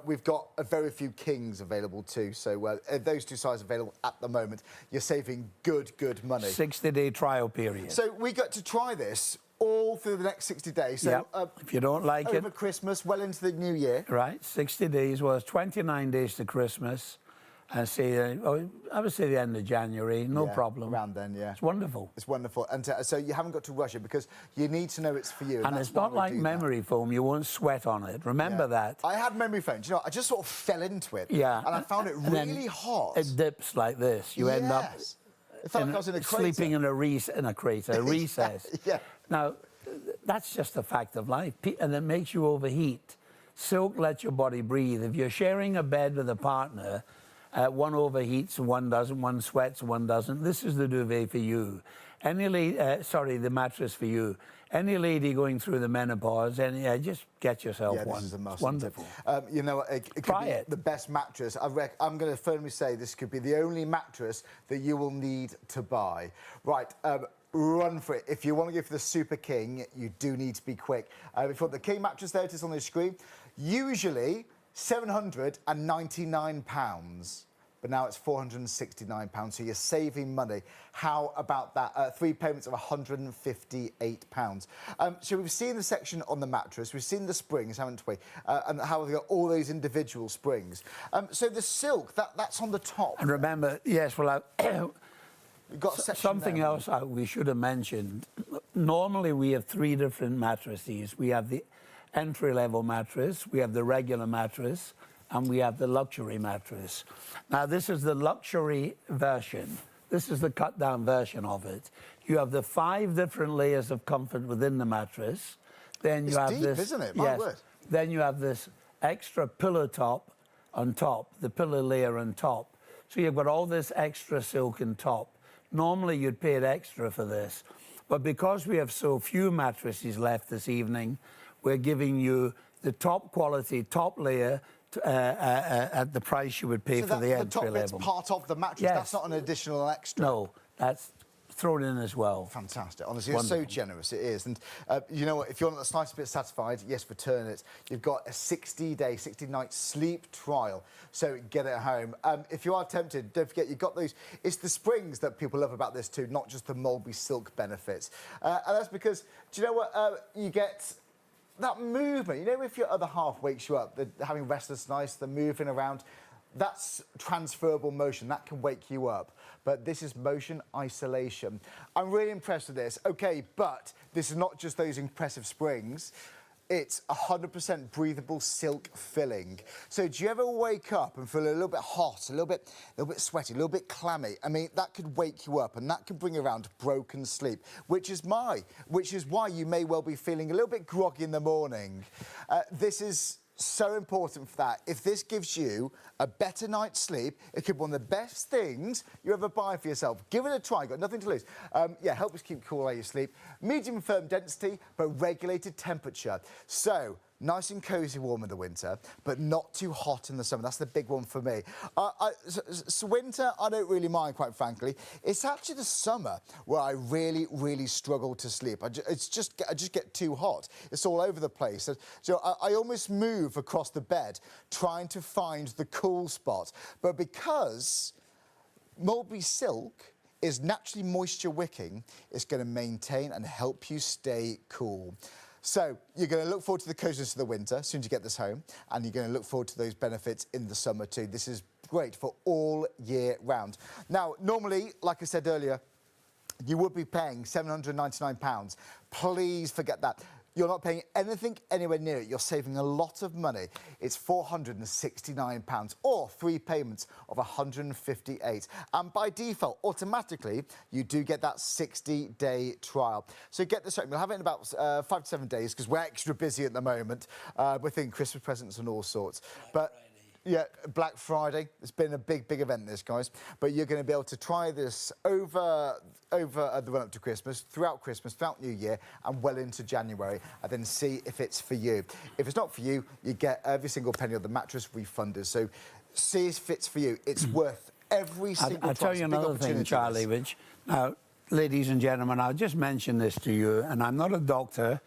We've got a very few Kings available too. So those two sizes available at the moment. You're saving good money. 60-day trial period. So we got to try this all through the next 60 days. So if you don't like it... Over Christmas, well into the new year. Right, 60 days. Well, it's 29 days to Christmas. And say, I would say the end of January, no problem. Around then, yeah. It's wonderful. It's wonderful. And so you haven't got to rush it because you need to know it's for you. And it's not like memory foam. You won't sweat on it. Remember that. I had memory foam. You know, I just sort of fell into it. Yeah. And I found it really hot. It dips like this. You end up it felt like I was in a crater. Sleeping in a crater, a recess. Yeah. Now, that's just a fact of life. And it makes you overheat. Silk lets your body breathe. If you're sharing a bed with a partner, one overheats and one doesn't, one sweats and one doesn't. This is the duvet for you. The mattress for you. Any lady going through the menopause, just get yourself one. This is a must. It's wonderful. You know, it could be the best mattress. I'm going to firmly say this could be the only mattress that you will need to buy. Right. Run for it. If you want to go for the Super King, you do need to be quick. If you want the King mattress, there it is on the screen. Usually £799, but now it's £469, so you're saving money. How about that? 3 payments of £158. So we've seen the section on the mattress, we've seen the springs, haven't we? And how we've got all those individual springs. So the silk, that's on the top. And remember, yes, well, we've got a section something there. else we should have mentioned. Normally we have 3 different mattresses. We have the entry-level mattress, we have the regular mattress, and we have the luxury mattress. Now, this is the luxury version. This is the cut-down version of it. You have the 5 different layers of comfort within the mattress. Then you have deep, this, isn't it? My word. Then you have this extra pillow top on top, the pillow layer on top. So you've got all this extra silk on top. Normally, you'd pay it extra for this. But because we have so few mattresses left this evening, we're giving you the top quality, top layer at the price you would pay for the entry level. The top bit's part of the mattress. Yes. That's not an additional extra. No, that's thrown in as well. Fantastic. Honestly, it's so generous. It is. And you know what? If you're not the slightest bit satisfied, yes, return it. You've got a 60-day, 60-night sleep trial. So get it at home. If you are tempted, don't forget you've got those. It's the springs that people love about this too, not just the Mulberry Silk benefits. And that's because, do you know what? You get that movement. You know, if your other half wakes you up, they're having restless nights, they're moving around. That's transferable motion. That can wake you up. But this is motion isolation. I'm really impressed with this. OK, but this is not just those impressive springs. It's 100% breathable silk filling. So do you ever wake up and feel a little bit hot, a little bit sweaty, a little bit clammy? I mean, that could wake you up and that could bring around broken sleep, which is why you may well be feeling a little bit groggy in the morning. This is so important for that. If this gives you a better night's sleep, it could be one of the best things you ever buy for yourself. Give it a try, got nothing to lose. Yeah, help us keep cool while you sleep. Medium and firm density, but regulated temperature. So, nice and cosy warm in the winter, but not too hot in the summer. That's the big one for me. So winter, I don't really mind, quite frankly. It's actually the summer where I really, really struggle to sleep. I just get too hot. It's all over the place. So I almost move across the bed trying to find the cool spot. But because Mulberry Silk is naturally moisture wicking, it's going to maintain and help you stay cool. So you're going to look forward to the coziness of the winter as soon as you get this home, and you're going to look forward to those benefits in the summer too. This is great for all year round. Now, normally, like I said earlier, you would be paying £799. Please forget that. You're not paying anything anywhere near it. You're saving a lot of money. It's £469 or 3 payments of £158. And by default, automatically, you do get that 60-day trial. So get this right. We'll have it in about 5 to 7 days because we're extra busy at the moment with Christmas presents and all sorts. Yeah, Black Friday. It's been a big event, this, guys. But you're going to be able to try this over the run-up to Christmas, throughout New Year, and well into January, and then see if it's for you. If it's not for you, you get every single penny of the mattress refunded. So see if it's for you. It's worth every single price. I'll tell you another thing, Charlie, which, now, ladies and gentlemen, I'll just mention this to you, and I'm not a doctor,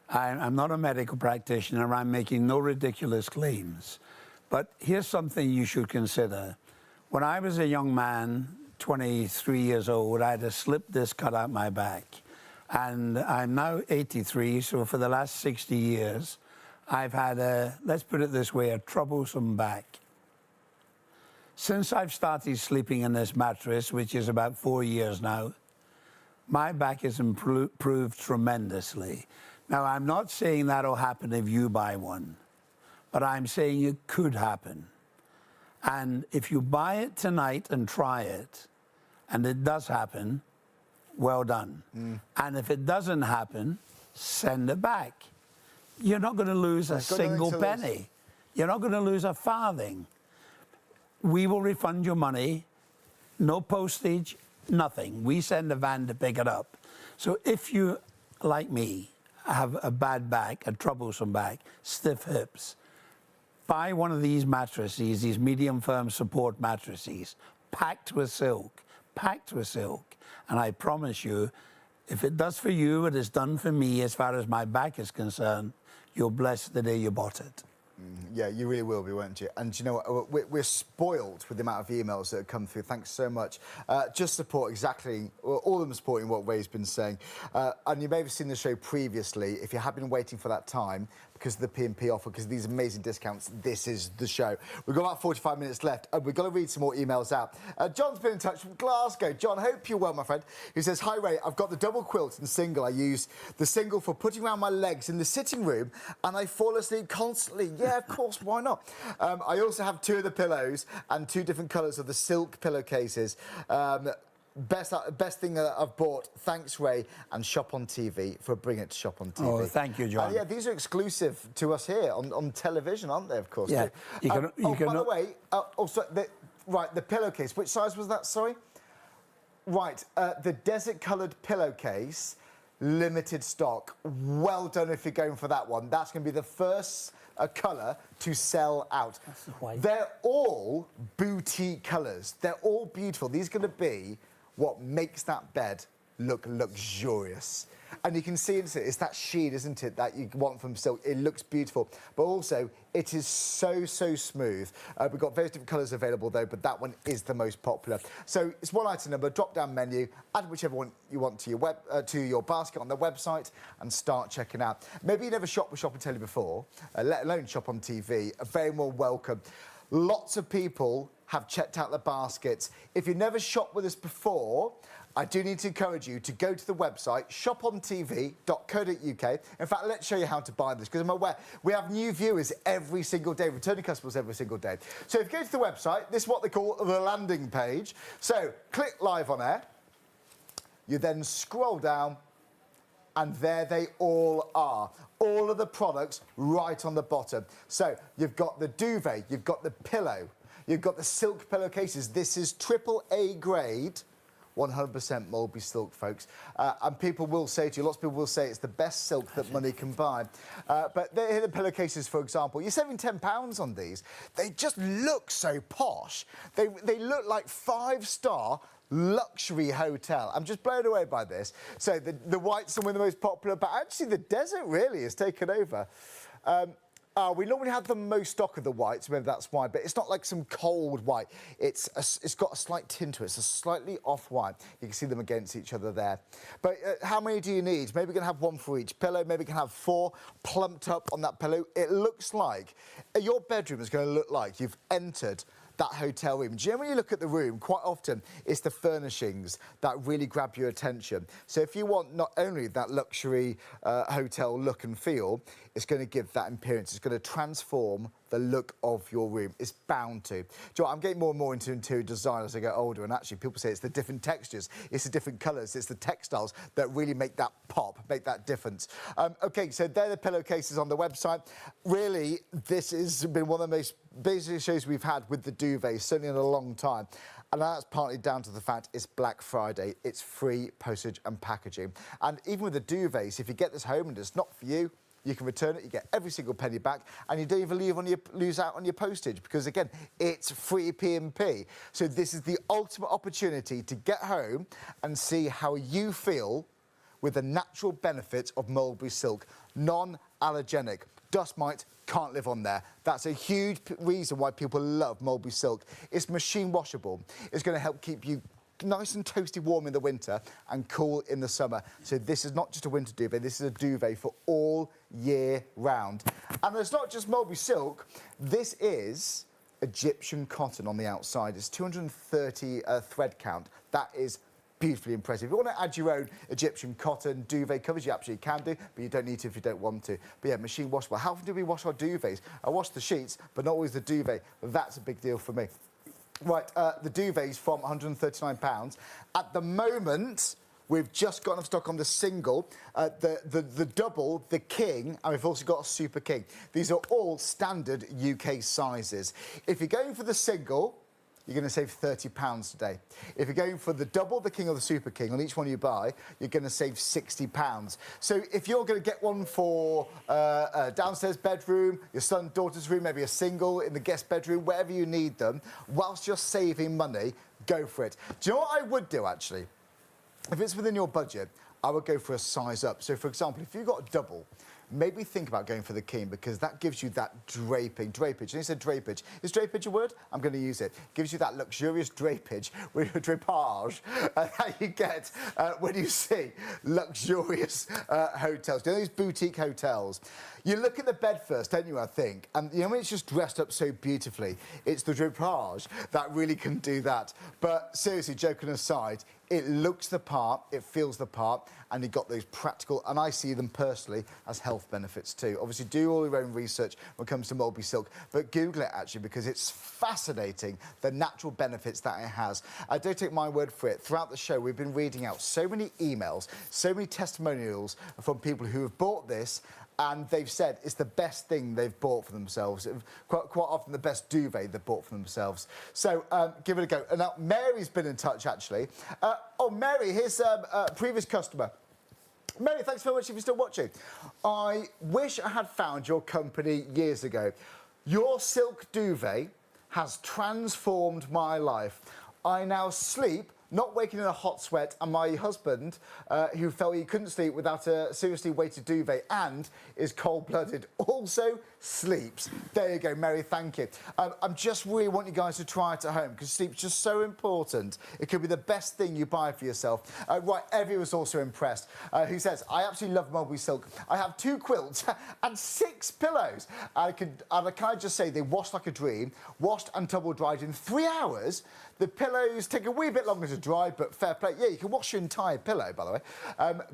I'm not a medical practitioner, I'm making no ridiculous claims. But here's something you should consider. When I was a young man, 23 years old, I had a slip disc cut out my back. And I'm now 83, so for the last 60 years, I've had let's put it this way, a troublesome back. Since I've started sleeping in this mattress, which is about 4 years now, my back has improved tremendously. Now, I'm not saying that'll happen if you buy one, but I'm saying it could happen. And if you buy it tonight and try it, and it does happen, well done. And if it doesn't happen, send it back. You're not going to lose a single penny. You're not going to lose a farthing. We will refund your money, no postage, nothing. We send a van to pick it up. So if you, like me, have a bad back, a troublesome back, stiff hips, buy one of these mattresses, these medium firm support mattresses, packed with silk, and I promise you, if it does for you, it has done for me as far as my back is concerned, you're blessed the day you bought it. Yeah, you really will be, won't you? And you know what? We're spoiled with the amount of emails that have come through. Thanks so much. Just support exactly, all of them supporting what Ray's been saying. And you may have seen the show previously. If you have been waiting for that time, because of the P&P offer, because of these amazing discounts, this is the show. We've got about 45 minutes left, and we've got to read some more emails out. John's been in touch from Glasgow. John, hope you're well, my friend. He says, hi, Ray, I've got the double quilt and single. I use the single for putting around my legs in the sitting room, and I fall asleep constantly. Yeah, of course, why not? I also have 2 of the pillows and 2 different colours of the silk pillowcases. Best thing that I've bought. Thanks, Ray, and Shop on TV for bringing it to Shop on TV. Oh, thank you, John. Yeah, these are exclusive to us here on television, aren't they? Of course. Yeah. By the way, the pillowcase. Which size was that? Sorry. Right, the desert-coloured pillowcase, limited stock. Well done if you're going for that one. That's going to be the first colour to sell out. That's the white. They're all boutique colours. They're all beautiful. These are going to be what makes that bed look luxurious. And you can see it's that sheen, isn't it, that you want from silk. It looks beautiful. But also, it is so smooth. We've got various different colours available, though, but that one is the most popular. So it's one item number, drop-down menu, add whichever one you want to your to your basket on the website and start checking out. Maybe you never shopped with Shop and Telly before, let alone Shop on TV. A very warm welcome. Lots of people have checked out the baskets. If you've never shopped with us before, I do need to encourage you to go to the website shopontv.co.uk. In fact, let's show you how to buy this, because I'm aware we have new viewers every single day, returning customers every single day. So if you go to the website, this is what they call the landing page. So click live on air. You then scroll down, and there they all are. All of the products right on the bottom. So you've got the duvet, you've got the pillow, you've got the silk pillowcases. This is AAA grade, 100% Mulberry silk, folks. And people will say to you, lots of people will say it's the best silk that money can buy. But here are the pillowcases, for example. You're saving £10 on these. They just look so posh. They look like 5-star luxury hotel. I'm just blown away by this. So the white's some of the most popular, but actually the desert really has taken over. We normally have the most stock of the whites, maybe that's why, but it's not like some cold white. It's got a slight tint to it. It's a slightly off-white. You can see them against each other there. But how many do you need? Maybe you can have one for each pillow. Maybe you can have 4 plumped up on that pillow. It looks like your bedroom is going to look like you've entered that hotel room. Do you know when you look at the room, quite often it's the furnishings that really grab your attention. So if you want not only that luxury hotel look and feel, it's going to give that appearance. It's going to transform the look of your room. It's bound to. Do you know what? I'm getting more and more into interior design as I get older, and actually people say it's the different textures, it's the different colours, it's the textiles that really make that pop, make that difference. OK, so they're the pillowcases on the website. Really, this has been one of the most busy shows we've had with the duvet, certainly in a long time. And that's partly down to the fact it's Black Friday. It's free postage and packaging. And even with the duvets, if you get this home and it's not for you, you can return it, you get every single penny back, and you don't even lose out on your postage, because, again, it's free P&P. So this is the ultimate opportunity to get home and see how you feel with the natural benefits of Mulberry silk. Non-allergenic. Dust mites can't live on there. That's a huge reason why people love Mulberry silk. It's machine washable. It's going to help keep you nice and toasty warm in the winter and cool in the summer. So this is not just a winter duvet, this is a duvet for all year round. And it's not just Mulberry silk, this is Egyptian cotton on the outside. It's 230 thread count. That is beautifully impressive. If you want to add your own Egyptian cotton duvet covers, you absolutely can do, but you don't need to if you don't want to. But yeah, machine washable. How often do we wash our duvets? I wash the sheets, but not always the duvet. That's a big deal for me. Right, the duvets from £139. At the moment, we've just got enough stock on the single, the double, the king, and we've also got a super king. These are all standard UK sizes. If you're going for the single, you're going to save £30 today. If you're going for the double, the king or the super king, on each one you buy, you're going to save £60. So if you're going to get one for a downstairs bedroom, your son, daughter's room, maybe a single in the guest bedroom, wherever you need them, whilst you're saving money, go for it. Do you know what I would do, actually? If it's within your budget, I would go for a size up. So, for example, if you've got a double, maybe think about going for the king, because that gives you that drapage. And you said drapage. Is drapage a word? I'm going to use it. Gives you that luxurious drapage, drapage that you get when you see luxurious hotels. Do you know these boutique hotels? You look at the bed first, don't you, I think? And you know when it's just dressed up so beautifully, it's the drapage that really can do that. But seriously, joking aside, it looks the part, it feels the part, and you've got those practical, and I see them personally as health benefits too. Obviously, do all your own research when it comes to Mulberry silk, but Google it actually, because it's fascinating, the natural benefits that it has. Don't take my word for it. Throughout the show, we've been reading out so many emails, so many testimonials from people who have bought this, and they've said it's the best thing they've bought for themselves. Quite often the best duvet they've bought for themselves. So give it a go. And now Mary's been in touch, actually. Oh, Mary, here's a previous customer. Mary, thanks very much if you're still watching. I wish I had found your company years ago. Your silk duvet has transformed my life. I now sleep not waking in a hot sweat, and my husband, who felt he couldn't sleep without a seriously weighted duvet and is cold-blooded, also sleeps. There you go, Mary, thank you. I'm just really want you guys to try it at home because sleep's just so important. It could be the best thing you buy for yourself. Right, Evie was also impressed, who says, I absolutely love Mulberry Silk. I have 2 quilts and 6 pillows. Can I just say, they wash like a dream, washed and tumble dried in 3 hours. The pillows take a wee bit longer to dry, but fair play. Yeah, you can wash your entire pillow, by the way.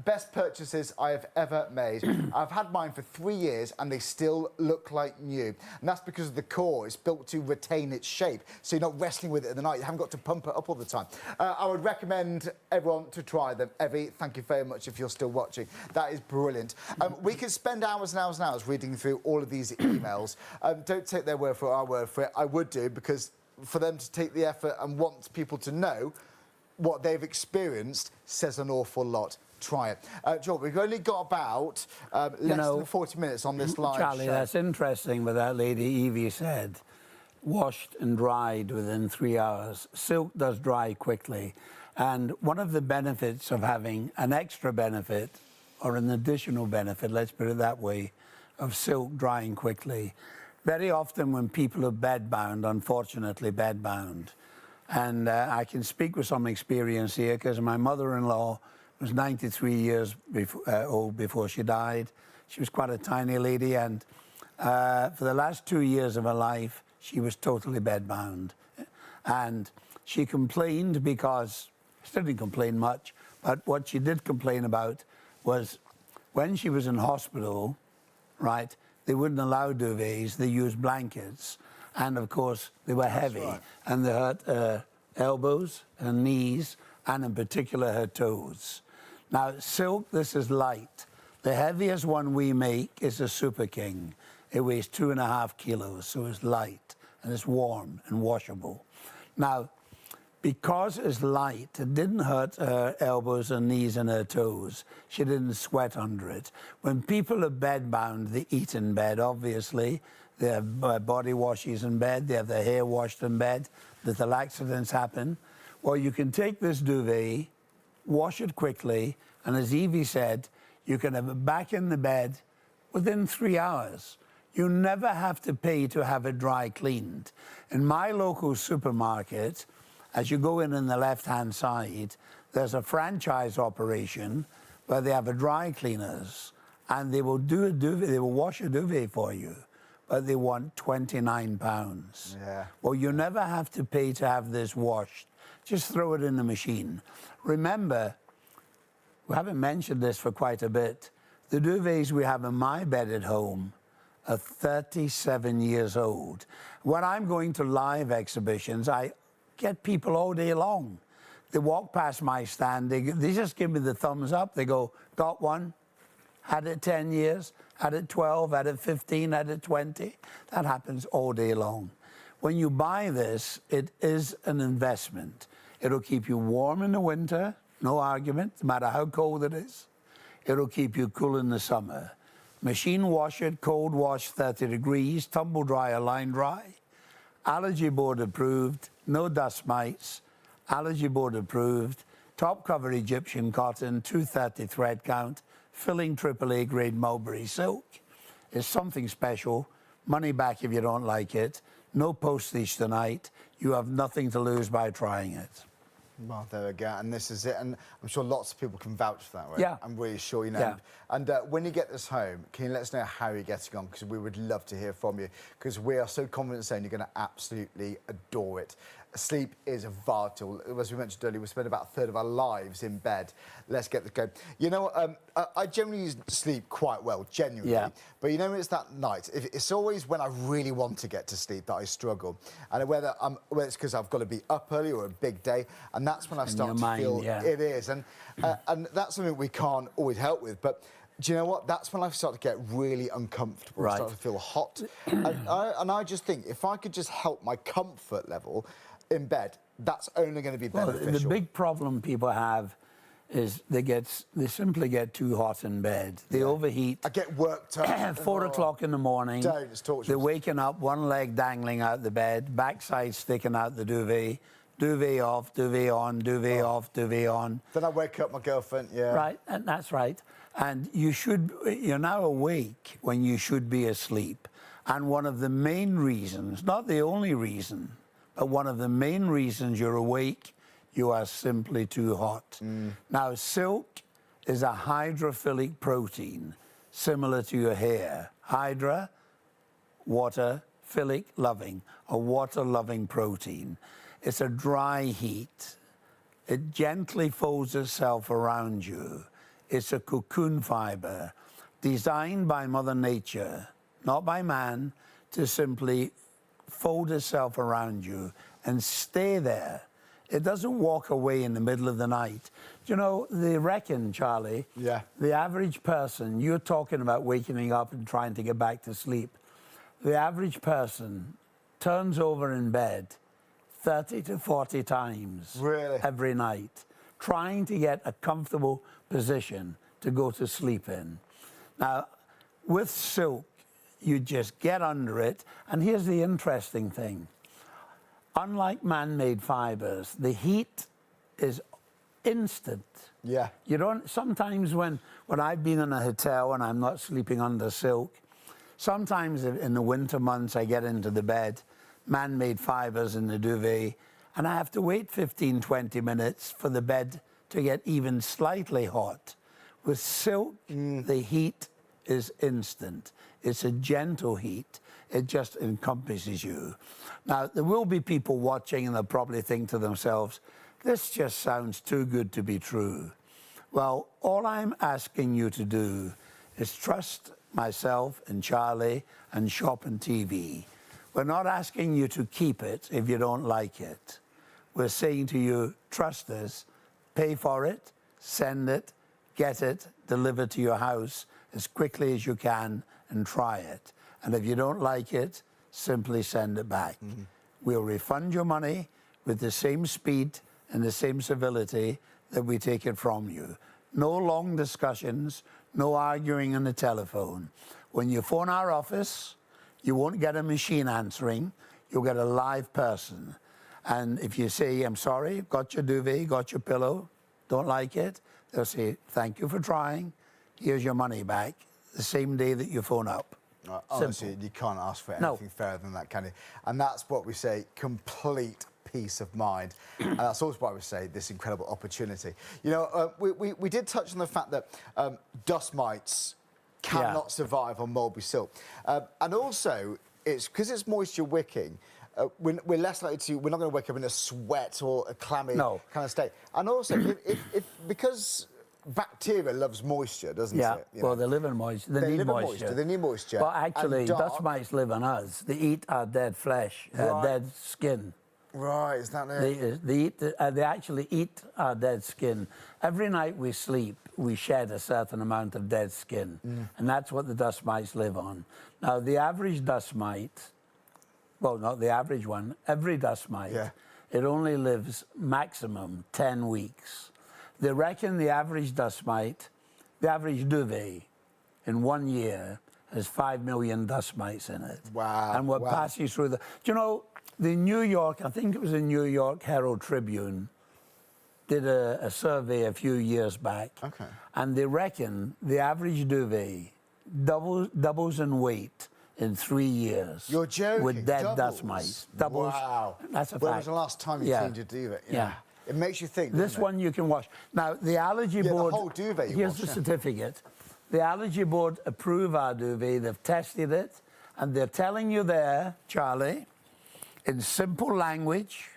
Best purchases I have ever made. I've had mine for 3 years and they still look like new. And that's because of the core. It's built to retain its shape, so you're not wrestling with it in the night. You haven't got to pump it up all the time. I would recommend everyone to try them. Evie, thank you very much if you're still watching. That is brilliant. We could spend hours and hours and hours reading through all of these emails. Don't take their word for it, our word for it. I would do, because for them to take the effort and want people to know what they've experienced says an awful lot. Try it. George, we've only got about less than 40 minutes on this live Charlie, show. that's interesting what that lady Evie said. Washed and dried within 3 hours. Silk does dry quickly. And one of the benefits of having an extra benefit or an additional benefit, let's put it that way, of silk drying quickly. Very often when people are bedbound, unfortunately bedbound, and I can speak with some experience here because my mother-in-law was 93 years old before she died. She was quite a tiny lady, and for the last 2 years of her life, she was totally bedbound. And she complained because, she didn't complain much, but what she did complain about was when she was in hospital, right, they wouldn't allow duvets, they used blankets. And of course, they were heavy. Right. And they hurt her elbows, her knees, and in particular, her toes. Now, silk, this is light. The heaviest one we make is a Super King. It weighs 2.5 kilos, so it's light, and it's warm and washable. Now, because it's light, it didn't hurt her elbows, her knees, and her toes. She didn't sweat under it. When people are bedbound, they eat in bed, obviously. They have body washes in bed. They have their hair washed in bed. Little accidents happen. Well, you can take this duvet, wash it quickly, and as Evie said, you can have it back in the bed within 3 hours. You never have to pay to have it dry cleaned. In my local supermarket, as you go in the left-hand side, there's a franchise operation where they have a dry cleaners, and they will do a duvet, they will wash a duvet for you, but they want £29. Yeah. Well, you never have to pay to have this washed. Just throw it in the machine. Remember, we haven't mentioned this for quite a bit. The duvets we have in my bed at home are 37 years old. When I'm going to live exhibitions, I get people all day long. They walk past my stand, they just give me the thumbs up. They go, got one, had it 10 years, had it 12, had it 15, had it 20. That happens all day long. When you buy this, it is an investment. It'll keep you warm in the winter, no argument, no matter how cold it is. It'll keep you cool in the summer. Machine wash it, cold wash 30 degrees, tumble dryer, line dry. Allergy board approved, no dust mites, allergy board approved, top cover Egyptian cotton, 230 thread count, filling AAA grade Mulberry Silk. It's something special. Money back if you don't like it. No postage tonight. You have nothing to lose by trying it. Well, there we go, and this is it, and I'm sure lots of people can vouch for that, right? Yeah. I'm really sure, you know. Yeah. And when you get this home, can you let us know how you're getting on? Because we would love to hear from you, because we are so confident saying you're going to absolutely adore it. Sleep is vital. As we mentioned earlier, we spend about a third of our lives in bed. Let's get this going. You know, I generally sleep quite well, genuinely. Yeah. But you know, it's that night. It's always when I really want to get to sleep that I struggle. And whether it's because I've got to be up early or a big day, and that's when I start to feel it is. And that's something we can't always help with. But do you know what? That's when I start to get really uncomfortable. Right. I start to feel hot. and I just think if I could just help my comfort level in bed, that's only going to be beneficial. Well, the big problem people have is they simply get too hot in bed. They overheat. I get worked up. 4 o'clock in the morning. Don't, it's torturous. They're waking up, one leg dangling out the bed, backside sticking out the duvet, duvet off, duvet on, duvet off, duvet on. Then I wake up my girlfriend, yeah. Right, and that's right. And you're now awake when you should be asleep. And one of the main reasons, not the only reason, but one of the main reasons you're awake, you are simply too hot. Now, silk is a hydrophilic protein, similar to your hair. Hydra, water, philic, loving, a water-loving protein. It's a dry heat. It gently folds itself around you. It's a cocoon fiber designed by Mother Nature, not by man, to simply fold itself around you and stay there. It doesn't walk away in the middle of the night. You know, they reckon, Charlie, the average person, you're talking about waking up and trying to get back to sleep. The average person turns over in bed 30 to 40 times every night, trying to get a comfortable position to go to sleep in. Now, with silk, you just get under it. And here's the interesting thing. Unlike man-made fibers, the heat is instant. Yeah. You don't, sometimes when I've been in a hotel and I'm not sleeping under silk, sometimes in the winter months I get into the bed, man-made fibers in the duvet, and I have to wait 15, 20 minutes for the bed to get even slightly hot. With silk, the heat is instant. It's a gentle heat. It just encompasses you. Now, there will be people watching and they'll probably think to themselves, this just sounds too good to be true. Well, all I'm asking you to do is trust myself and Charlie and Shop and TV. We're not asking you to keep it if you don't like it. We're saying to you, trust us, pay for it, send it, get it, delivered to your house as quickly as you can and try it. And if you don't like it, simply send it back. We'll refund your money with the same speed and the same civility that we take it from you. No long discussions, no arguing on the telephone. When you phone our office, you won't get a machine answering, you'll get a live person. And if you say, I'm sorry, got your duvet, got your pillow, don't like it, they'll say, thank you for trying, here's your money back, the same day that you phone up. Honestly, you can't ask for anything fairer than that, can you? And that's what we say, complete peace of mind. And that's also why we say this incredible opportunity. You know, we did touch on the fact that dust mites cannot survive on Mulberry Silk. And also, it's because it's moisture wicking, we're less likely to, we're not going to wake up in a sweat or a clammy kind of state. And also, if because bacteria loves moisture, doesn't it? Yeah, well, they live in moisture. They need moisture. They need moisture. Well, actually, dust mites live on us. They eat our dead flesh, dead skin. Right, is that it? They actually eat our dead skin. Every night we sleep, we shed a certain amount of dead skin, and that's what the dust mites live on. Now, the average dust mite, well, not the average one, every dust mite, it only lives maximum 10 weeks. They reckon the average dust mite, the average duvet, in 1 year has 5 million dust mites in it. Wow. And what passes through the... Do you know, the New York, I think it was the New York Herald Tribune, did a survey a few years back. Okay. And they reckon the average duvet doubles in weight in 3 years. You're joking? With dead dust mites. Doubles. Wow. That's a fact. When was the last time you cleaned your duvet? Yeah. It makes you think. This one you can wash. Now, the Allergy Board... the whole duvet you here's the certificate. The Allergy Board approve our duvet. They've tested it. And they're telling you there, Charlie, in simple language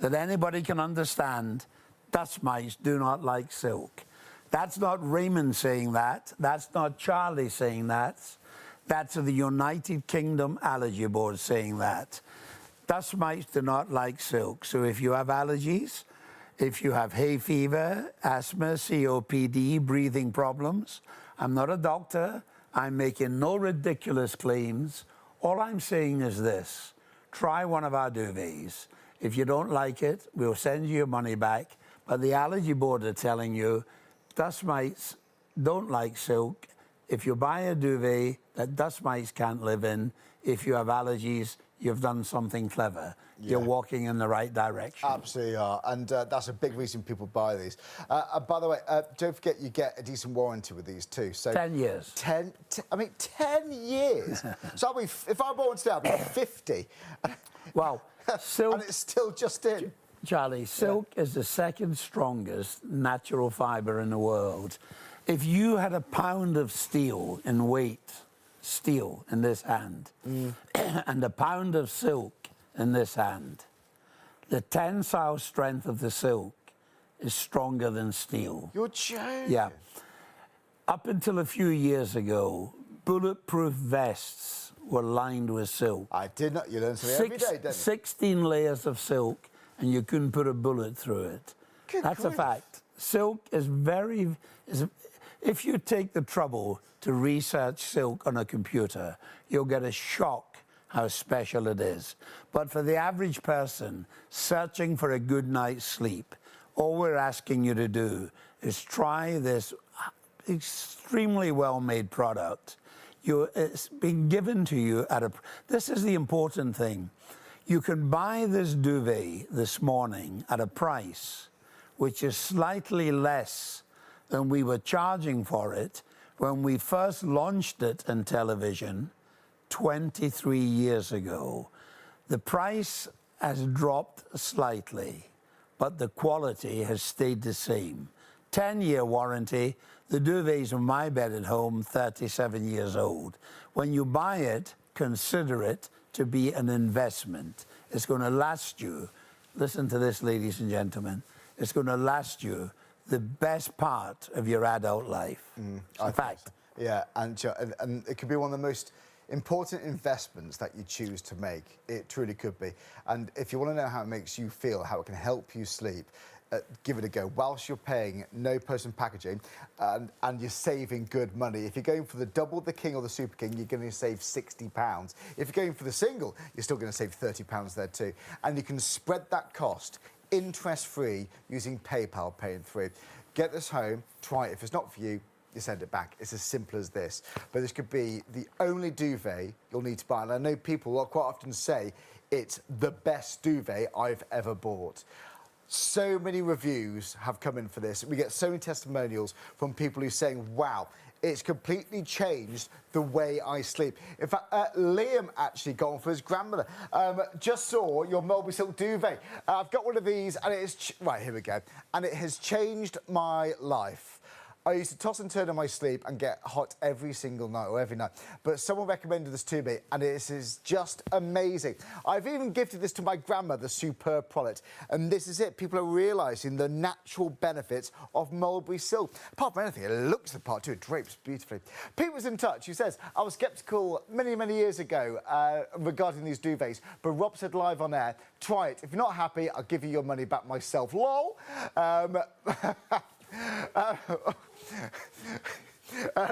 that anybody can understand, dust mites do not like silk. That's not Raymond saying that. That's not Charlie saying that. That's the United Kingdom Allergy Board saying that. Dust mites do not like silk. So if you have allergies, if you have hay fever, asthma, COPD, breathing problems, I'm not a doctor. I'm making no ridiculous claims. All I'm saying is this. Try one of our duvets. If you don't like it, we'll send you your money back. But the Allergy Board are telling you dust mites don't like silk. If you buy a duvet that dust mites can't live in, if you have allergies, you've done something clever. You're walking in the right direction. Absolutely are, and that's a big reason people buy these. By the way, don't forget you get a decent warranty with these too. So 10 years. 10 years. So if I bought one today, I'd be 50. Well, silk... And it's still just in. Charlie, silk is the second strongest natural fibre in the world. If you had a pound of steel in weight, steel in this hand, and a pound of silk in this hand, the tensile strength of the silk is stronger than steel. You're joking. Yeah. Up until a few years ago, bulletproof vests were lined with silk. I did not. You learn something every day, don't you? 16 layers of silk, and you couldn't put a bullet through it. That's a fact. Silk is very... If you take the trouble to research silk on a computer, you'll get a shock how special it is. But for the average person searching for a good night's sleep, all we're asking you to do is try this extremely well-made product. It's been given to you at a... This is the important thing. You can buy this duvet this morning at a price which is slightly less than we were charging for it when we first launched it in television 23 years ago. The price has dropped slightly, but the quality has stayed the same. 10-year warranty. The duvets in my bed at home, 37 years old. When you buy it, consider it to be an investment. It's going to last you, listen to this, ladies and gentlemen, it's going to last you the best part of your adult life. In fact. Yeah, and it could be one of the most important investments that you choose to make. It truly could be. And if you want to know how it makes you feel, how it can help you sleep, give it a go. Whilst you're paying no post and packaging and you're saving good money. If you're going for the double, the king or the super king, you're going to save £60. If you're going for the single, you're still going to save £30 there too. And you can spread that cost interest-free using PayPal Pay in 3. Get this home, try it. If it's not for you, you send it back. It's as simple as this. But this could be the only duvet you'll need to buy. And I know people will quite often say it's the best duvet I've ever bought. So many reviews have come in for this. We get so many testimonials from people who are saying, wow, it's completely changed the way I sleep. In fact, Liam actually gone for his grandmother. Just saw your Mulberry Silk Duvet. I've got one of these, and it is... Right, here we go. And it has changed my life. I used to toss and turn in my sleep and get hot every single night or every night. But someone recommended this to me, and it is just amazing. I've even gifted this to my grandma, the superb product. And this is it. People are realising the natural benefits of mulberry silk. Apart from anything, it looks the part too. It drapes beautifully. Pete was in touch. He says, I was sceptical many, many years ago regarding these duvets, but Rob said live on air, try it. If you're not happy, I'll give you your money back myself. LOL.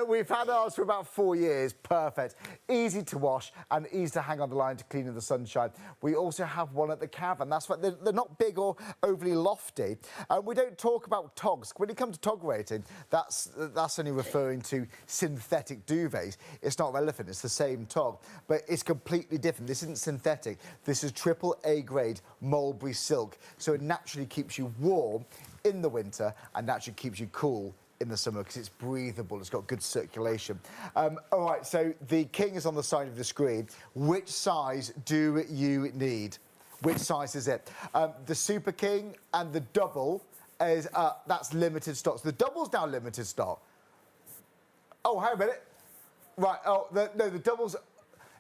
We've had ours for about 4 years. Perfect. Easy to wash and easy to hang on the line to clean in the sunshine. We also have one at the cavern. That's why they're not big or overly lofty. We don't talk about togs. When it comes to tog rating, that's only referring to synthetic duvets. It's not relevant. It's the same tog, but it's completely different. This isn't synthetic. This is AAA grade mulberry silk, so it naturally keeps you warm in the winter and naturally keeps you cool in the summer because it's breathable, it's got good circulation. All right, so the king is on the side of the screen. Which size do you need? Which size is it? The super king and the double is, that's limited stock. So the double's now limited stock. Oh, hang a minute. Right, no, the double's...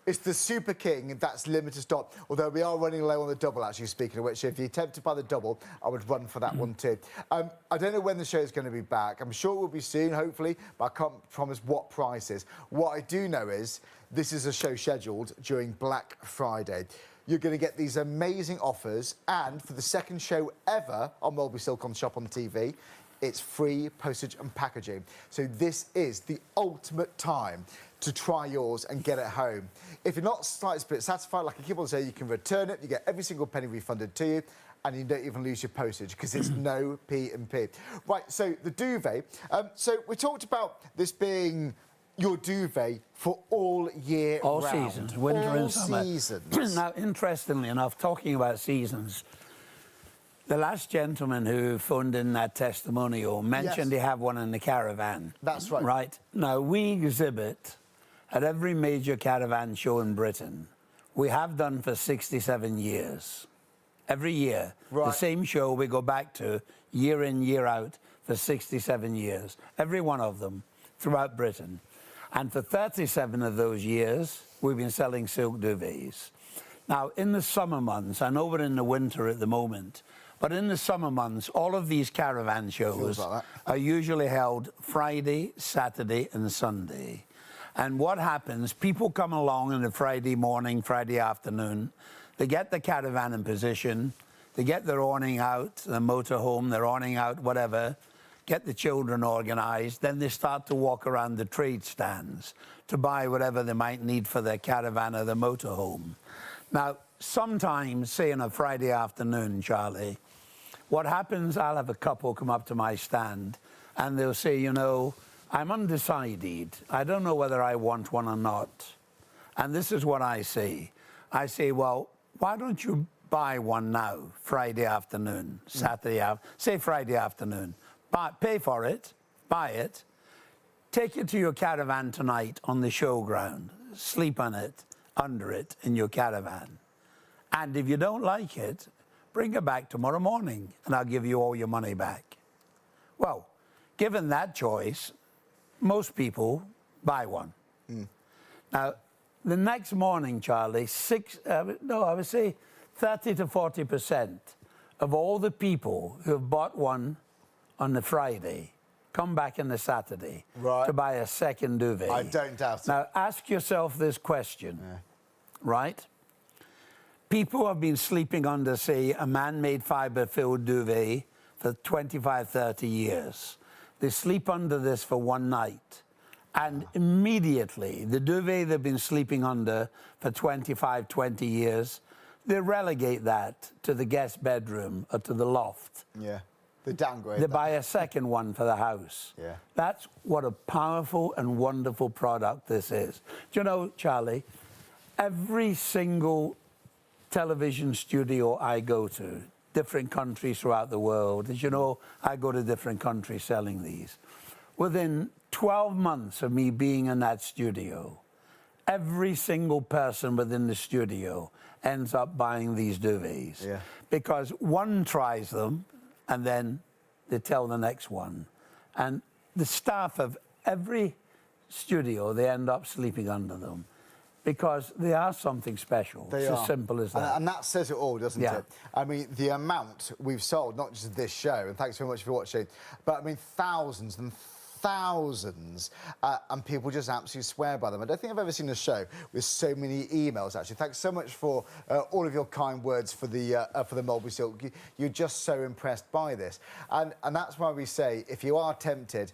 It's the Super King that's limited stock, although we are running low on the double, actually, speaking of which. If you're tempted by the double, I would run for that one too. I don't know when the show is going to be back. I'm sure it will be soon, hopefully, but I can't promise what prices. What I do know is this is a show scheduled during Black Friday. You're going to get these amazing offers, and for the second show ever on Mulberry Silk on Shop on TV, it's free postage and packaging. So this is the ultimate time to try yours and get it home. If you're not slightly satisfied, like I keep on saying, you can return it, you get every single penny refunded to you, and you don't even lose your postage because it's no P&P. Right, so the duvet. So we talked about this being your duvet for all year All round. seasons, winter all and summer. Seasons. Now, interestingly enough, talking about seasons, the last gentleman who phoned in that testimonial mentioned Yes. he had one in the caravan. That's right. Right. Now, we exhibit at every major caravan show in Britain. We have done for 67 years. Every year. Right. The same show we go back to year in, year out for 67 years. Every one of them throughout Britain. And for 37 of those years, we've been selling silk duvets. Now, in the summer months, I know we're in the winter at the moment, but in the summer months, all of these caravan shows like are usually held Friday, Saturday, and Sunday. And what happens, people come along on a Friday morning, Friday afternoon, they get the caravan in position, they get their awning out, the motorhome, their awning out, whatever, get the children organised, then they start to walk around the trade stands to buy whatever they might need for their caravan or their motorhome. Now, sometimes, say on a Friday afternoon, Charlie, what happens, I'll have a couple come up to my stand and they'll say, you know, I'm undecided. I don't know whether I want one or not. And this is what I say. I say, well, why don't you buy one now, Friday afternoon, Saturday afternoon, say Friday afternoon. Pay for it, buy it, take it to your caravan tonight on the showground, sleep on it, under it in your caravan. And if you don't like it, bring it back tomorrow morning and I'll give you all your money back. Well, given that choice, most people buy one. Now, the next morning, Charlie, I would say 30 to 40% of all the people who have bought one on the Friday come back on the Saturday to buy a second duvet. I don't doubt it. Now, ask yourself this question, right? People have been sleeping under, say, a man-made fibre-filled duvet for 25, 30 years. They sleep under this for one night. And immediately, the duvet they've been sleeping under for 25, 20 years, they relegate that to the guest bedroom or to the loft. Yeah, they downgrade. They buy a second one for the house. Yeah. That's what a powerful and wonderful product this is. Do you know, Charlie, every single television studio I go to, different countries throughout the world, as you know, I go to different countries selling these. Within 12 months of me being in that studio, every single person within the studio ends up buying these duvets. Yeah. Because one tries them and then they tell the next one. And the staff of every studio, they end up sleeping under them because they are something special. They it's are. as simple as that. And that says it all, doesn't Yeah. it? I mean, the amount we've sold, not just this show, and thanks very much for watching, but I mean, thousands and thousands, and people just absolutely swear by them. I don't think I've ever seen a show with so many emails, actually. Thanks so much for all of your kind words for the Mulberry Silk. You're just so impressed by this. And that's why we say, if you are tempted,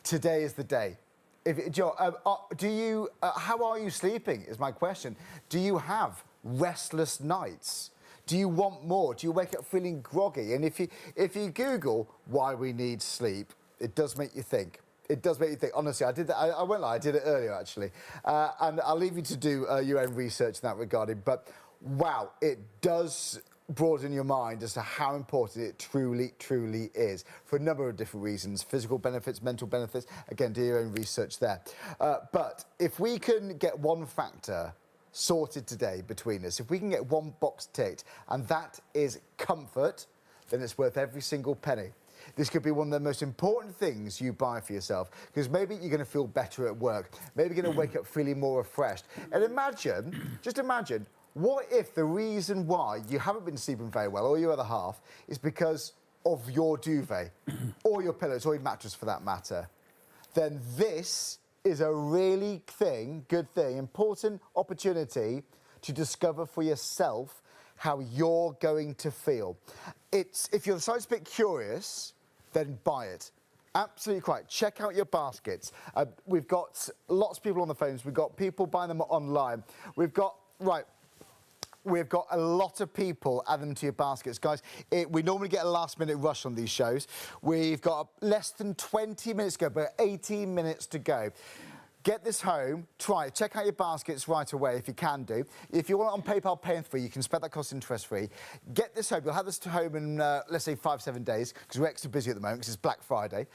today is the day. How are you sleeping, is my question. Do you have restless nights? Do you want more? Do you wake up feeling groggy? And if you Google why we need sleep, it does make you think. It does make you think. Honestly, I did that. I won't lie, I did it earlier, actually. And I'll leave you to do your own research in that regarding. But, wow, it does broaden your mind as to how important it truly, truly is for a number of different reasons. Physical benefits, mental benefits. Again, do your own research there. But if we can get one factor sorted today between us, if we can get one box ticked, and that is comfort, then it's worth every single penny. This could be one of the most important things you buy for yourself, because maybe you're going to feel better at work. Maybe you're going to wake up feeling more refreshed. And just imagine, what if the reason why you haven't been sleeping very well, or your other half, is because of your duvet, or your pillows, or your mattress for that matter? Then this is a really good thing, important opportunity to discover for yourself how you're going to feel. If you're the slightest bit curious, then buy it. Absolutely correct. Check out your baskets. We've got lots of people on the phones. We've got people buying them online. We've got a lot of people add them to your baskets. Guys, we normally get a last-minute rush on these shows. We've got less than 20 minutes to go, but 18 minutes to go. Get this home, try it. Check out your baskets right away if you can do. If you want it on PayPal paying free, you can spread that cost interest free. Get this home. You'll have this to home in, let's say, 5-7 days, because we're extra busy at the moment because it's Black Friday.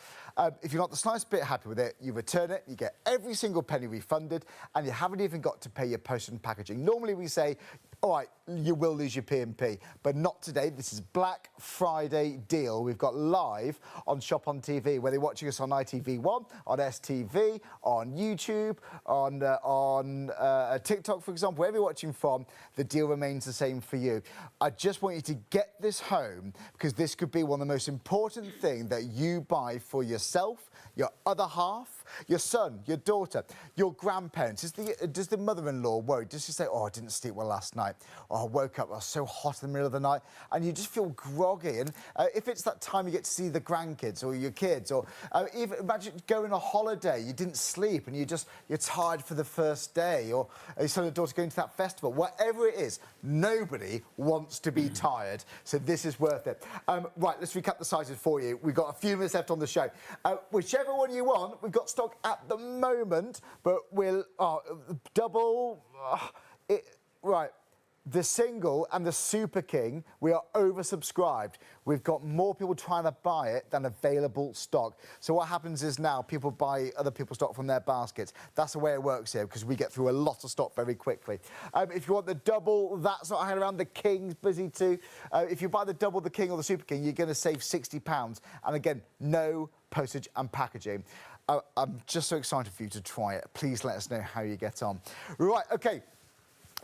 If you're not the slightest bit happy with it, you return it, you get every single penny refunded, and you haven't even got to pay your postage and packaging. Normally we say, all right, you will lose your P&P, but not today. This is Black Friday deal we've got live on Shop on TV, whether you're watching us on ITV1, on STV, on YouTube, on TikTok, for example, wherever you're watching from, the deal remains the same for you. I just want you to get this home, because this could be one of the most important things that you buy for yourself, your other half, your son, your daughter, your grandparents. Does the mother-in-law worry? Does she say, oh, I didn't sleep well last night? Oh, I woke up, I was so hot in the middle of the night, and you just feel groggy. And if it's that time you get to see the grandkids or your kids, or even imagine going on a holiday, you didn't sleep and you're tired for the first day, or your son or daughter going to that festival, whatever it is, nobody wants to be tired, so this is worth it. Right, let's recap the sizes for you. We've got a few minutes left on the show. Whichever one you want, we've got stock at the moment, but we'll double right. The single and the Super King, we are oversubscribed. We've got more people trying to buy it than available stock. So what happens is now people buy other people's stock from their baskets. That's the way it works here, because we get through a lot of stock very quickly. If you want the double, that's not hanging around. The King's busy too. If you buy the double, the King or the Super King, you're going to save £60. And again, no postage and packaging. I'm just so excited for you to try it. Please let us know how you get on. Right, OK.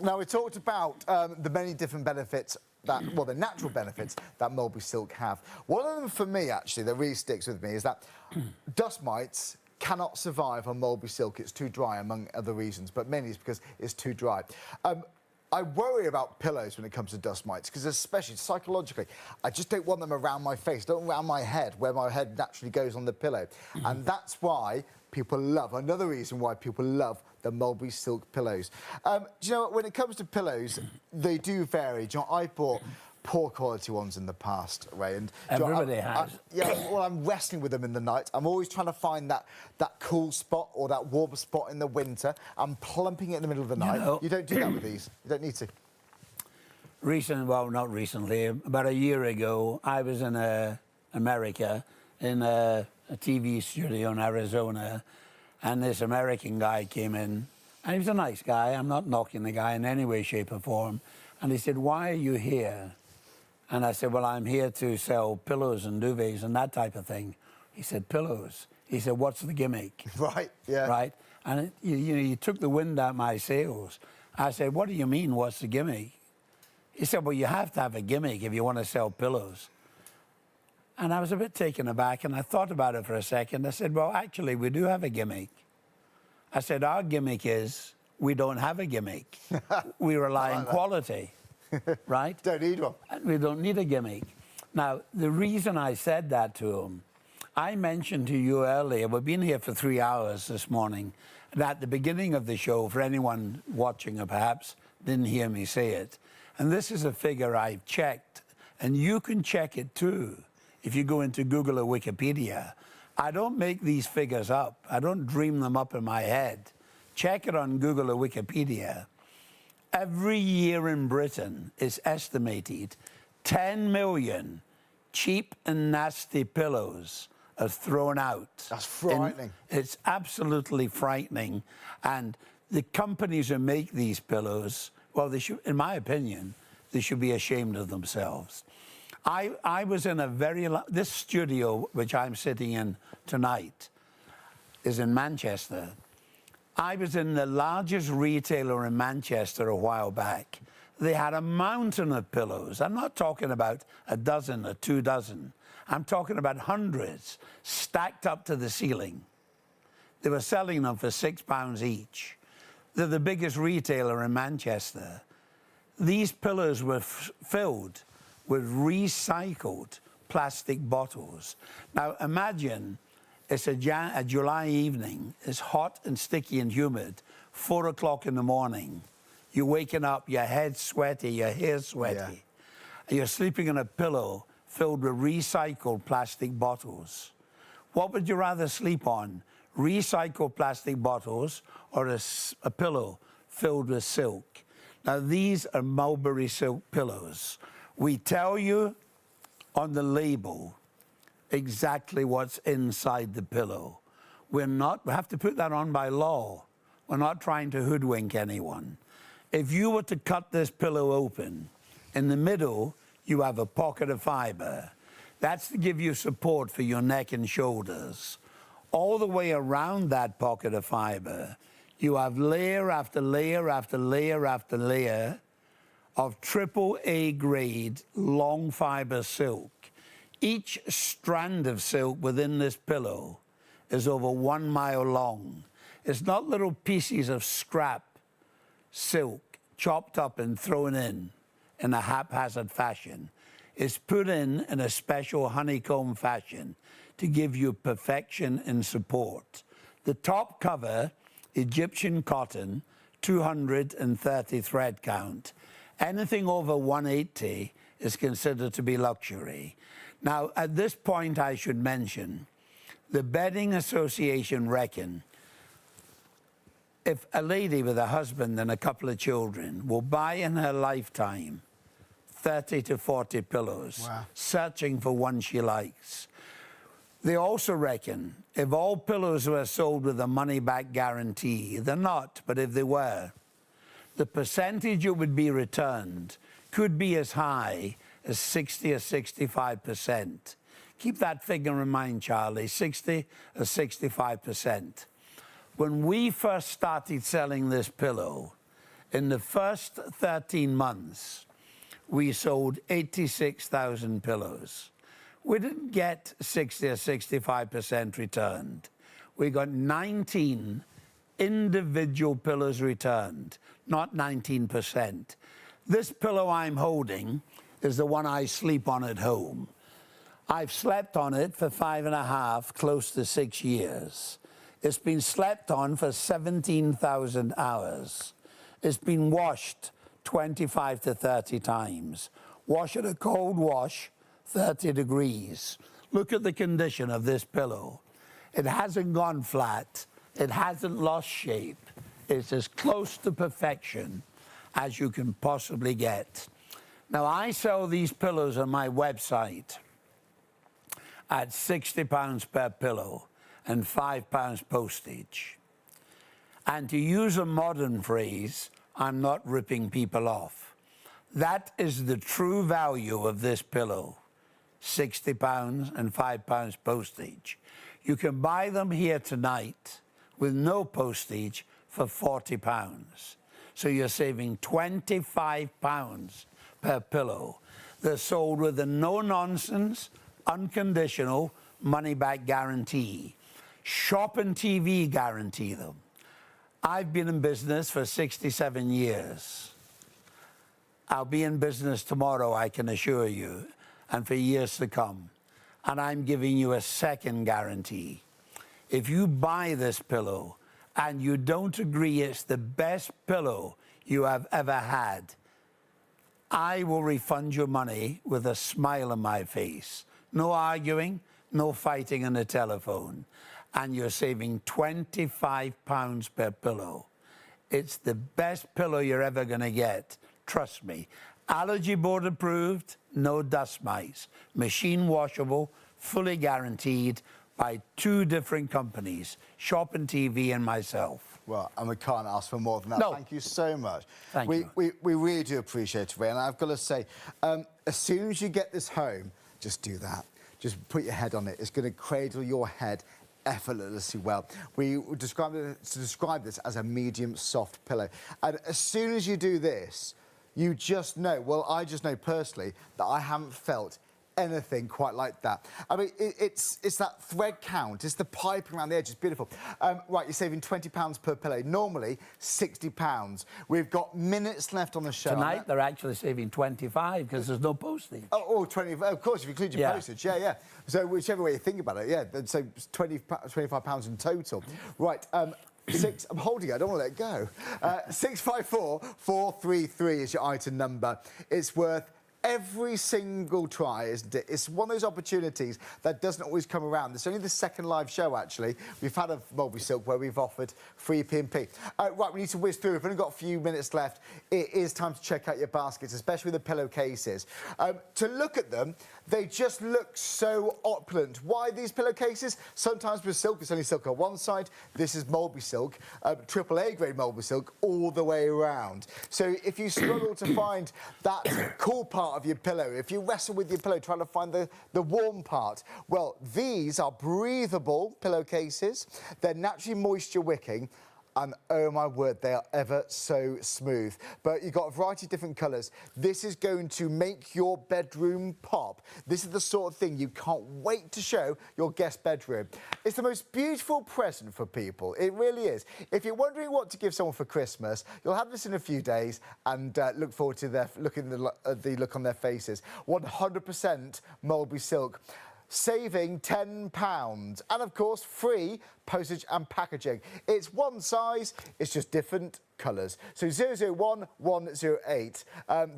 Now, we talked about the many different benefits the natural benefits that Mulberry Silk have. One of them, for me, actually, that really sticks with me is that dust mites cannot survive on Mulberry Silk. It's too dry, among other reasons, but mainly it's because it's too dry. I worry about pillows when it comes to dust mites, because especially psychologically, I just don't want them around my face, don't around my head, where my head naturally goes on the pillow. And that's why another reason why people love the Mulberry Silk pillows. Do you know what, when it comes to pillows, they do vary. Do you know, I bought poor quality ones in the past, Ray. And everybody has. Well, I'm wrestling with them in the night. I'm always trying to find that cool spot or that warm spot in the winter. I'm plumping it in the middle of the night. You don't do that with these. You don't need to. Not recently, about a year ago, I was in America in a TV studio in Arizona, and this American guy came in, and he was a nice guy. I'm not knocking the guy in any way, shape, or form. And he said, "Why are you here?" And I said, "Well, I'm here to sell pillows and duvets and that type of thing." He said, "Pillows?" He said, "What's the gimmick?" Right, yeah. Right? And you took the wind out of my sails. I said, "What do you mean, what's the gimmick?" He said, "Well, you have to have a gimmick if you want to sell pillows." And I was a bit taken aback, and I thought about it for a second. I said, "Well, actually, we do have a gimmick." I said, "Our gimmick is we don't have a gimmick. We rely on quality." Right? Don't need one. We don't need a gimmick. Now, the reason I said that to him, I mentioned to you earlier, we've been here for 3 hours this morning, and at the beginning of the show, for anyone watching or perhaps didn't hear me say it, and this is a figure I've checked, and you can check it too if you go into Google or Wikipedia. I don't make these figures up. I don't dream them up in my head. Check it on Google or Wikipedia. Every year in Britain, it's estimated 10 million cheap and nasty pillows are thrown out. That's frightening. It's absolutely frightening. And the companies who make these pillows, well, they should, in my opinion, they should be ashamed of themselves. I was in this studio, which I'm sitting in tonight, is in Manchester. I was in the largest retailer in Manchester a while back. They had a mountain of pillows. I'm not talking about a dozen or 2 dozen. I'm talking about hundreds stacked up to the ceiling. They were selling them for £6 each. They're the biggest retailer in Manchester. These pillows were filled with recycled plastic bottles. Now, imagine it's a July evening. It's hot and sticky and humid, 4 o'clock in the morning. You're waking up, your head's sweaty, your hair's sweaty. Yeah. You're sleeping on a pillow filled with recycled plastic bottles. What would you rather sleep on? recycled plastic bottles, or a pillow filled with silk. Now, these are Mulberry Silk pillows. We tell you on the label exactly what's inside the pillow. We have to put that on by law. We're not trying to hoodwink anyone. If you were to cut this pillow open, in the middle, you have a pocket of fibre. That's to give you support for your neck and shoulders. All the way around that pocket of fibre, you have layer after layer after layer after layer of AAA grade long fibre silk. Each strand of silk within this pillow is over 1 mile long. It's not little pieces of scrap silk chopped up and thrown in a haphazard fashion. It's put in a special honeycomb fashion to give you perfection and support. The top cover, Egyptian cotton, 230 thread count. Anything over 180 is considered to be luxury. Now, at this point, I should mention, the Bedding Association reckon if a lady with a husband and a couple of children will buy in her lifetime 30 to 40 pillows, wow, searching for one she likes. They also reckon if all pillows were sold with a money-back guarantee, they're not, but if they were, the percentage it would be returned could be as high as 60 or 65%. Keep that figure in mind, Charlie, 60 or 65%. When we first started selling this pillow, in the first 13 months, we sold 86,000 pillows. We didn't get 60 or 65% returned. We got 19 individual pillows returned, not 19%. This pillow I'm holding is the one I sleep on at home. I've slept on it for 5.5, close to 6 years. It's been slept on for 17,000 hours. It's been washed 25 to 30 times. Wash it a cold wash, 30 degrees. Look at the condition of this pillow. It hasn't gone flat. It hasn't lost shape. It's as close to perfection as you can possibly get. Now, I sell these pillows on my website at £60 per pillow and £5 postage. And to use a modern phrase, I'm not ripping people off. That is the true value of this pillow, £60 and £5 postage. You can buy them here tonight with no postage for £40. So you're saving £25 per pillow. They're sold with a no-nonsense, unconditional money-back guarantee. Shop and TV guarantee them. I've been in business for 67 years. I'll be in business tomorrow, I can assure you, and for years to come. And I'm giving you a second guarantee. If you buy this pillow and you don't agree it's the best pillow you have ever had, I will refund your money with a smile on my face. No arguing, no fighting on the telephone. And you're saving £25 per pillow. It's the best pillow you're ever going to get. Trust me. Allergy board approved, no dust mites. Machine washable, fully guaranteed by 2 different companies, Shop and TV and myself. Well, and we can't ask for more than that. No. Thank you so much. Thank you. you. We really do appreciate it, Ray. And I've got to say, as soon as you get this home, just do that. Just put your head on it. It's going to cradle your head effortlessly well. We describe this as a medium soft pillow. And as soon as you do this, you just know, well, I just know personally that I haven't felt anything quite like that. I mean, it's that thread count, it's the piping around the edge, it's beautiful. Right, you're saving £20 per pillow, normally £60. We've got minutes left on the show. Tonight, they're actually saving 25 because there's no postage. Oh, 20, of course, if you include your postage, yeah. So whichever way you think about it, yeah, so £25 in total. Right, I'm holding it, I don't want to let it go. 654 433 is your item number. It's worth every single try, isn't it? It's one of those opportunities that doesn't always come around. It's only the second live show, actually. We've had a Mulberry Silk where we've offered free P&P. Right, we need to whiz through. We've only got a few minutes left. It is time to check out your baskets, especially the pillowcases. To look at them, they just look so opulent. Why these pillowcases? Sometimes with silk, it's only silk on one side. This is Mulberry Silk, AAA grade Mulberry Silk, all the way around. So if you struggle to find that cool part of your pillow, if you wrestle with your pillow trying to find the warm part, well, these are breathable pillowcases. They're naturally moisture wicking. And oh my word, they are ever so smooth. But you've got a variety of different colours. This is going to make your bedroom pop. This is the sort of thing you can't wait to show your guest bedroom. It's the most beautiful present for people. It really is. If you're wondering what to give someone for Christmas, you'll have this in a few days and look forward to the look on their faces. 100% Mulberry Silk. Saving £10 and of course free postage and packaging. It's one size, it's just different colours. So 001, 108.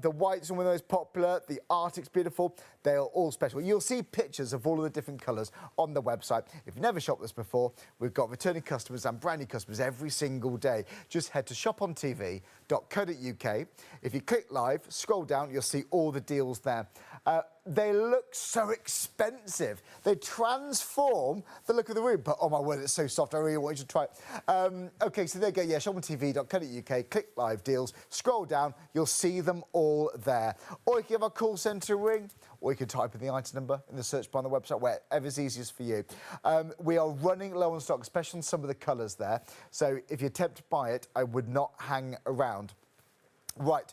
The white's one of the most popular, the Arctic's beautiful, they are all special. You'll see pictures of all of the different colours on the website. If you've never shopped this before, we've got returning customers and brand new customers every single day. Just head to shopontv.co.uk. If you click live, scroll down, you'll see all the deals there. They look so expensive. They transform the look of the room. But, oh my word, it's so soft. I really want you to try it. OK, so there you go. Yeah, shopontv.co.uk, click live deals, scroll down, you'll see them all there. Or you can give our call centre a ring, or you can type in the item number in the search bar on the website, wherever's easiest for you. We are running low on stock, especially on some of the colours there. So if you're tempted to buy it, I would not hang around. Right,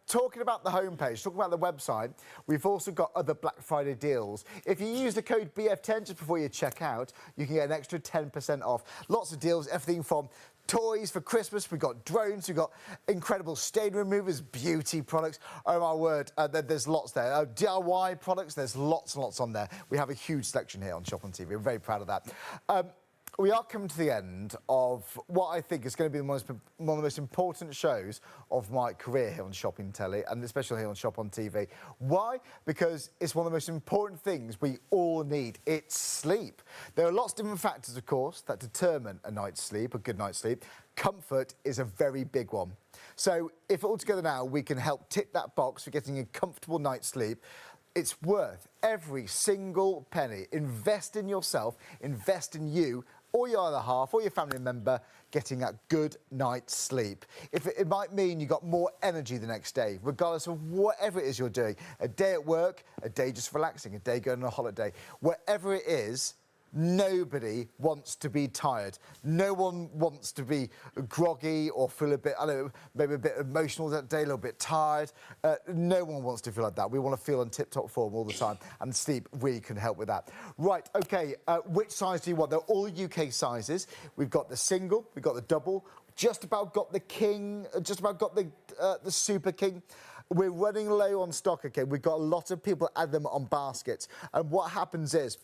talking about the homepage, talking about the website, we've also got other Black Friday deals. If you use the code BF10 just before you check out, you can get an extra 10% off. Lots of deals, everything from toys for Christmas, we've got drones, we've got incredible stain removers, beauty products. Oh my word, there's lots there. DIY products, there's lots and lots on there. We have a huge selection here on Shop on TV. We're very proud of that. We are coming to the end of what I think is going to be one of the most important shows of my career here on Shopping Telly, and especially here on Shop on TV. Why? Because it's one of the most important things we all need. It's sleep. There are lots of different factors, of course, that determine a night's sleep, a good night's sleep. Comfort is a very big one. So if all together now we can help tick that box for getting a comfortable night's sleep, it's worth every single penny. Invest in yourself, invest in you, or your other half, or your family member, getting a good night's sleep. It might mean you got more energy the next day, regardless of whatever it is you're doing. A day at work, a day just relaxing, a day going on a holiday. Whatever it is, nobody wants to be tired. No one wants to be groggy or feel a bit, I don't know, maybe a bit emotional that day, a little bit tired. No one wants to feel like that. We want to feel in tip-top form all the time, and sleep really can help with that. Right, OK, which size do you want? They're all UK sizes. We've got the single, we've got the double, just about got the king, just about got the super king. We're running low on stock, OK? We've got a lot of people add them on baskets. And what happens is,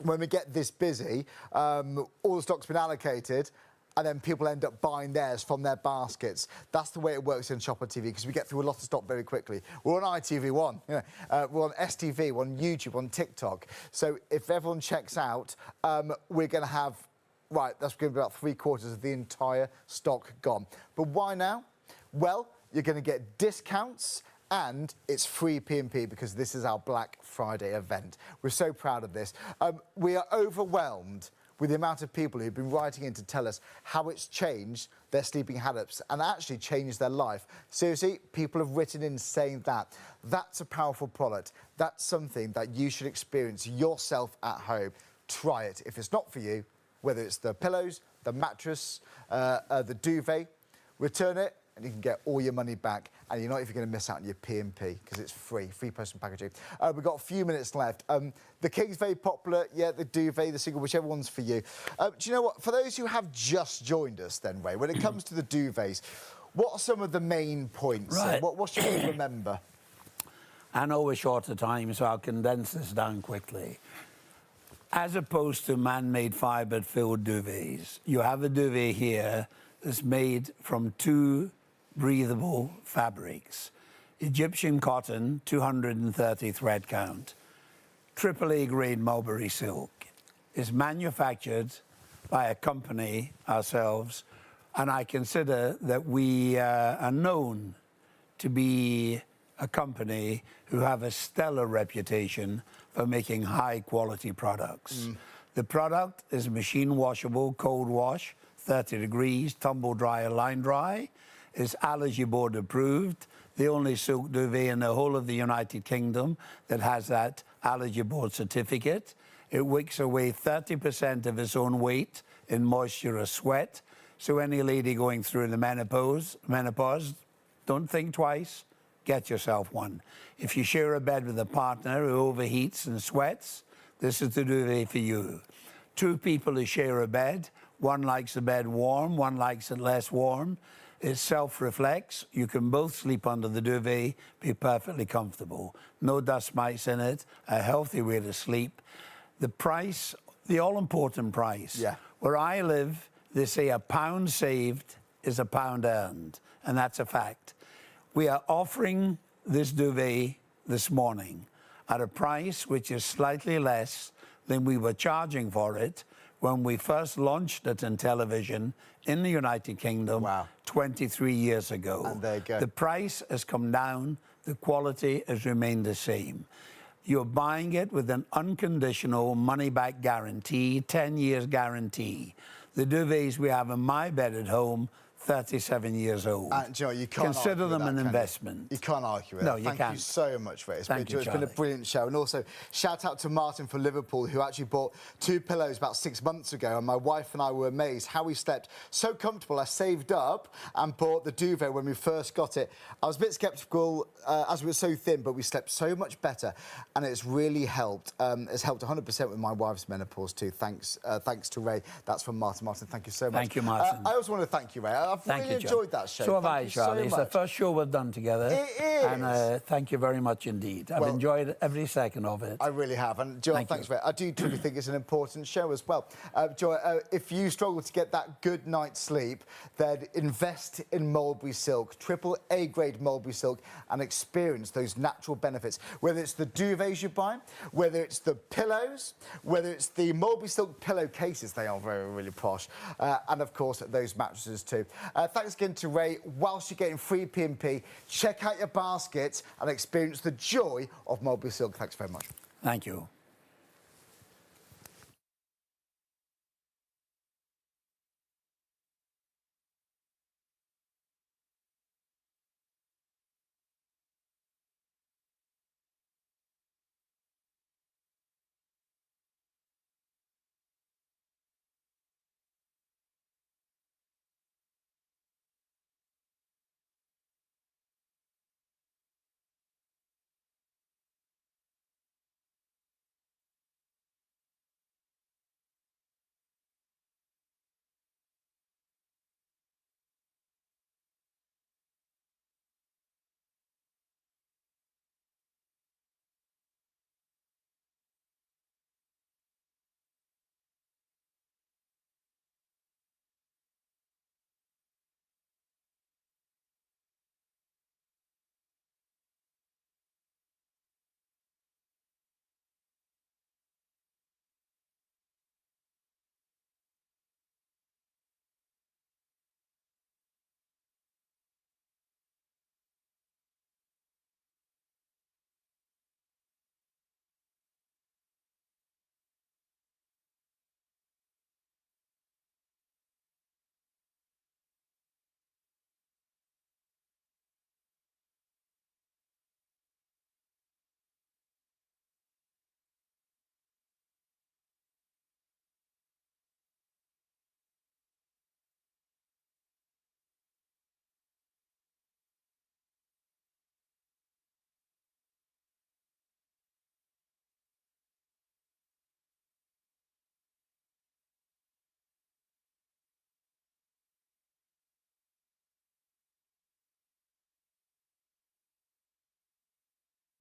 when we get this busy, all the stock's been allocated, and then people end up buying theirs from their baskets. That's the way it works in Shop on TV, because we get through a lot of stock very quickly. We're on ITV1, you know, we're on STV, we're on YouTube, on TikTok. So if everyone checks out, we're going to have, right, that's going to be about 3/4 of the entire stock gone. But why now? Well, you're going to get discounts, and it's free P&P because this is our Black Friday event. We're so proud of this. We are overwhelmed with the amount of people who've been writing in to tell us how it's changed their sleeping habits and actually changed their life. Seriously, people have written in saying that. That's a powerful product. That's something that you should experience yourself at home. Try it. If it's not for you, whether it's the pillows, the mattress, the duvet, return it, and you can get all your money back, and you're not even going to miss out on your P&P because it's free post and packaging. We've got a few minutes left. The King's very popular, yeah, the duvet, the single, whichever one's for you. Do you know what? For those who have just joined us then, Ray, when it comes to the duvets, what are some of the main points? Right. What should we remember? I know we're short of time, so I'll condense this down quickly. As opposed to man-made fibre-filled duvets, you have a duvet here that's made from two breathable fabrics. Egyptian cotton, 230 thread count. AAA grade mulberry silk. Is manufactured by a company, ourselves, and I consider that we are known to be a company who have a stellar reputation for making high quality products. The product is machine washable, cold wash, 30 degrees, tumble dryer, line dry. It's allergy board approved. The only silk duvet in the whole of the United Kingdom that has that allergy board certificate. It wicks away 30% of its own weight in moisture or sweat. So any lady going through the menopause, don't think twice, get yourself one. If you share a bed with a partner who overheats and sweats, this is the duvet for you. Two people who share a bed, one likes the bed warm, one likes it less warm. It self-reflects. You can both sleep under the duvet, be perfectly comfortable. No dust mites in it, a healthy way to sleep. The price, the all-important price. Yeah. Where I live, they say a pound saved is a pound earned, and that's a fact. We are offering this duvet this morning at a price which is slightly less than we were charging for it when we first launched it in television in the United Kingdom 23 years ago. And there you go. The price has come down, the quality has remained the same. You're buying it with an unconditional money-back guarantee, 10 years guarantee. The duvets we have in my bed at home, 37 years old. And you know, you can't consider argue them with an that, investment. You can't argue with No, that. you Thank can't. you so much, Ray. It's Thank you, been a Charlie. brilliant show. And also, shout out to Martin from Liverpool, who actually bought 2 pillows about 6 months ago. And my wife and I were amazed how we slept so comfortable. I saved up and bought the duvet when we first got it. I was a bit sceptical as we were so thin, but we slept so much better. And it's really helped. It's helped 100% with my wife's menopause too. Thanks to Ray. That's from Martin. Martin, thank you so much. Thank you, Martin. I also want to thank you, Ray. I've Thank really you, John. enjoyed that show. So have Thank I, you Charlie. so It's the much. first show we've done together. It is. And thank you very much indeed. I've enjoyed every second of it. I really have. And Joel, thanks for it. I do truly think it's an important show as well. Joel, if you struggle to get that good night's sleep, then invest in Mulberry Silk, AAA grade Mulberry Silk, and experience those natural benefits. Whether it's the duvets you buy, whether it's the pillows, whether it's the Mulberry Silk pillowcases, they are very, really posh, and of course those mattresses too. Thanks again to Ray. Whilst you're getting free P&P, check out your basket and experience the joy of Mulberry Silk. Thanks very much. Thank you.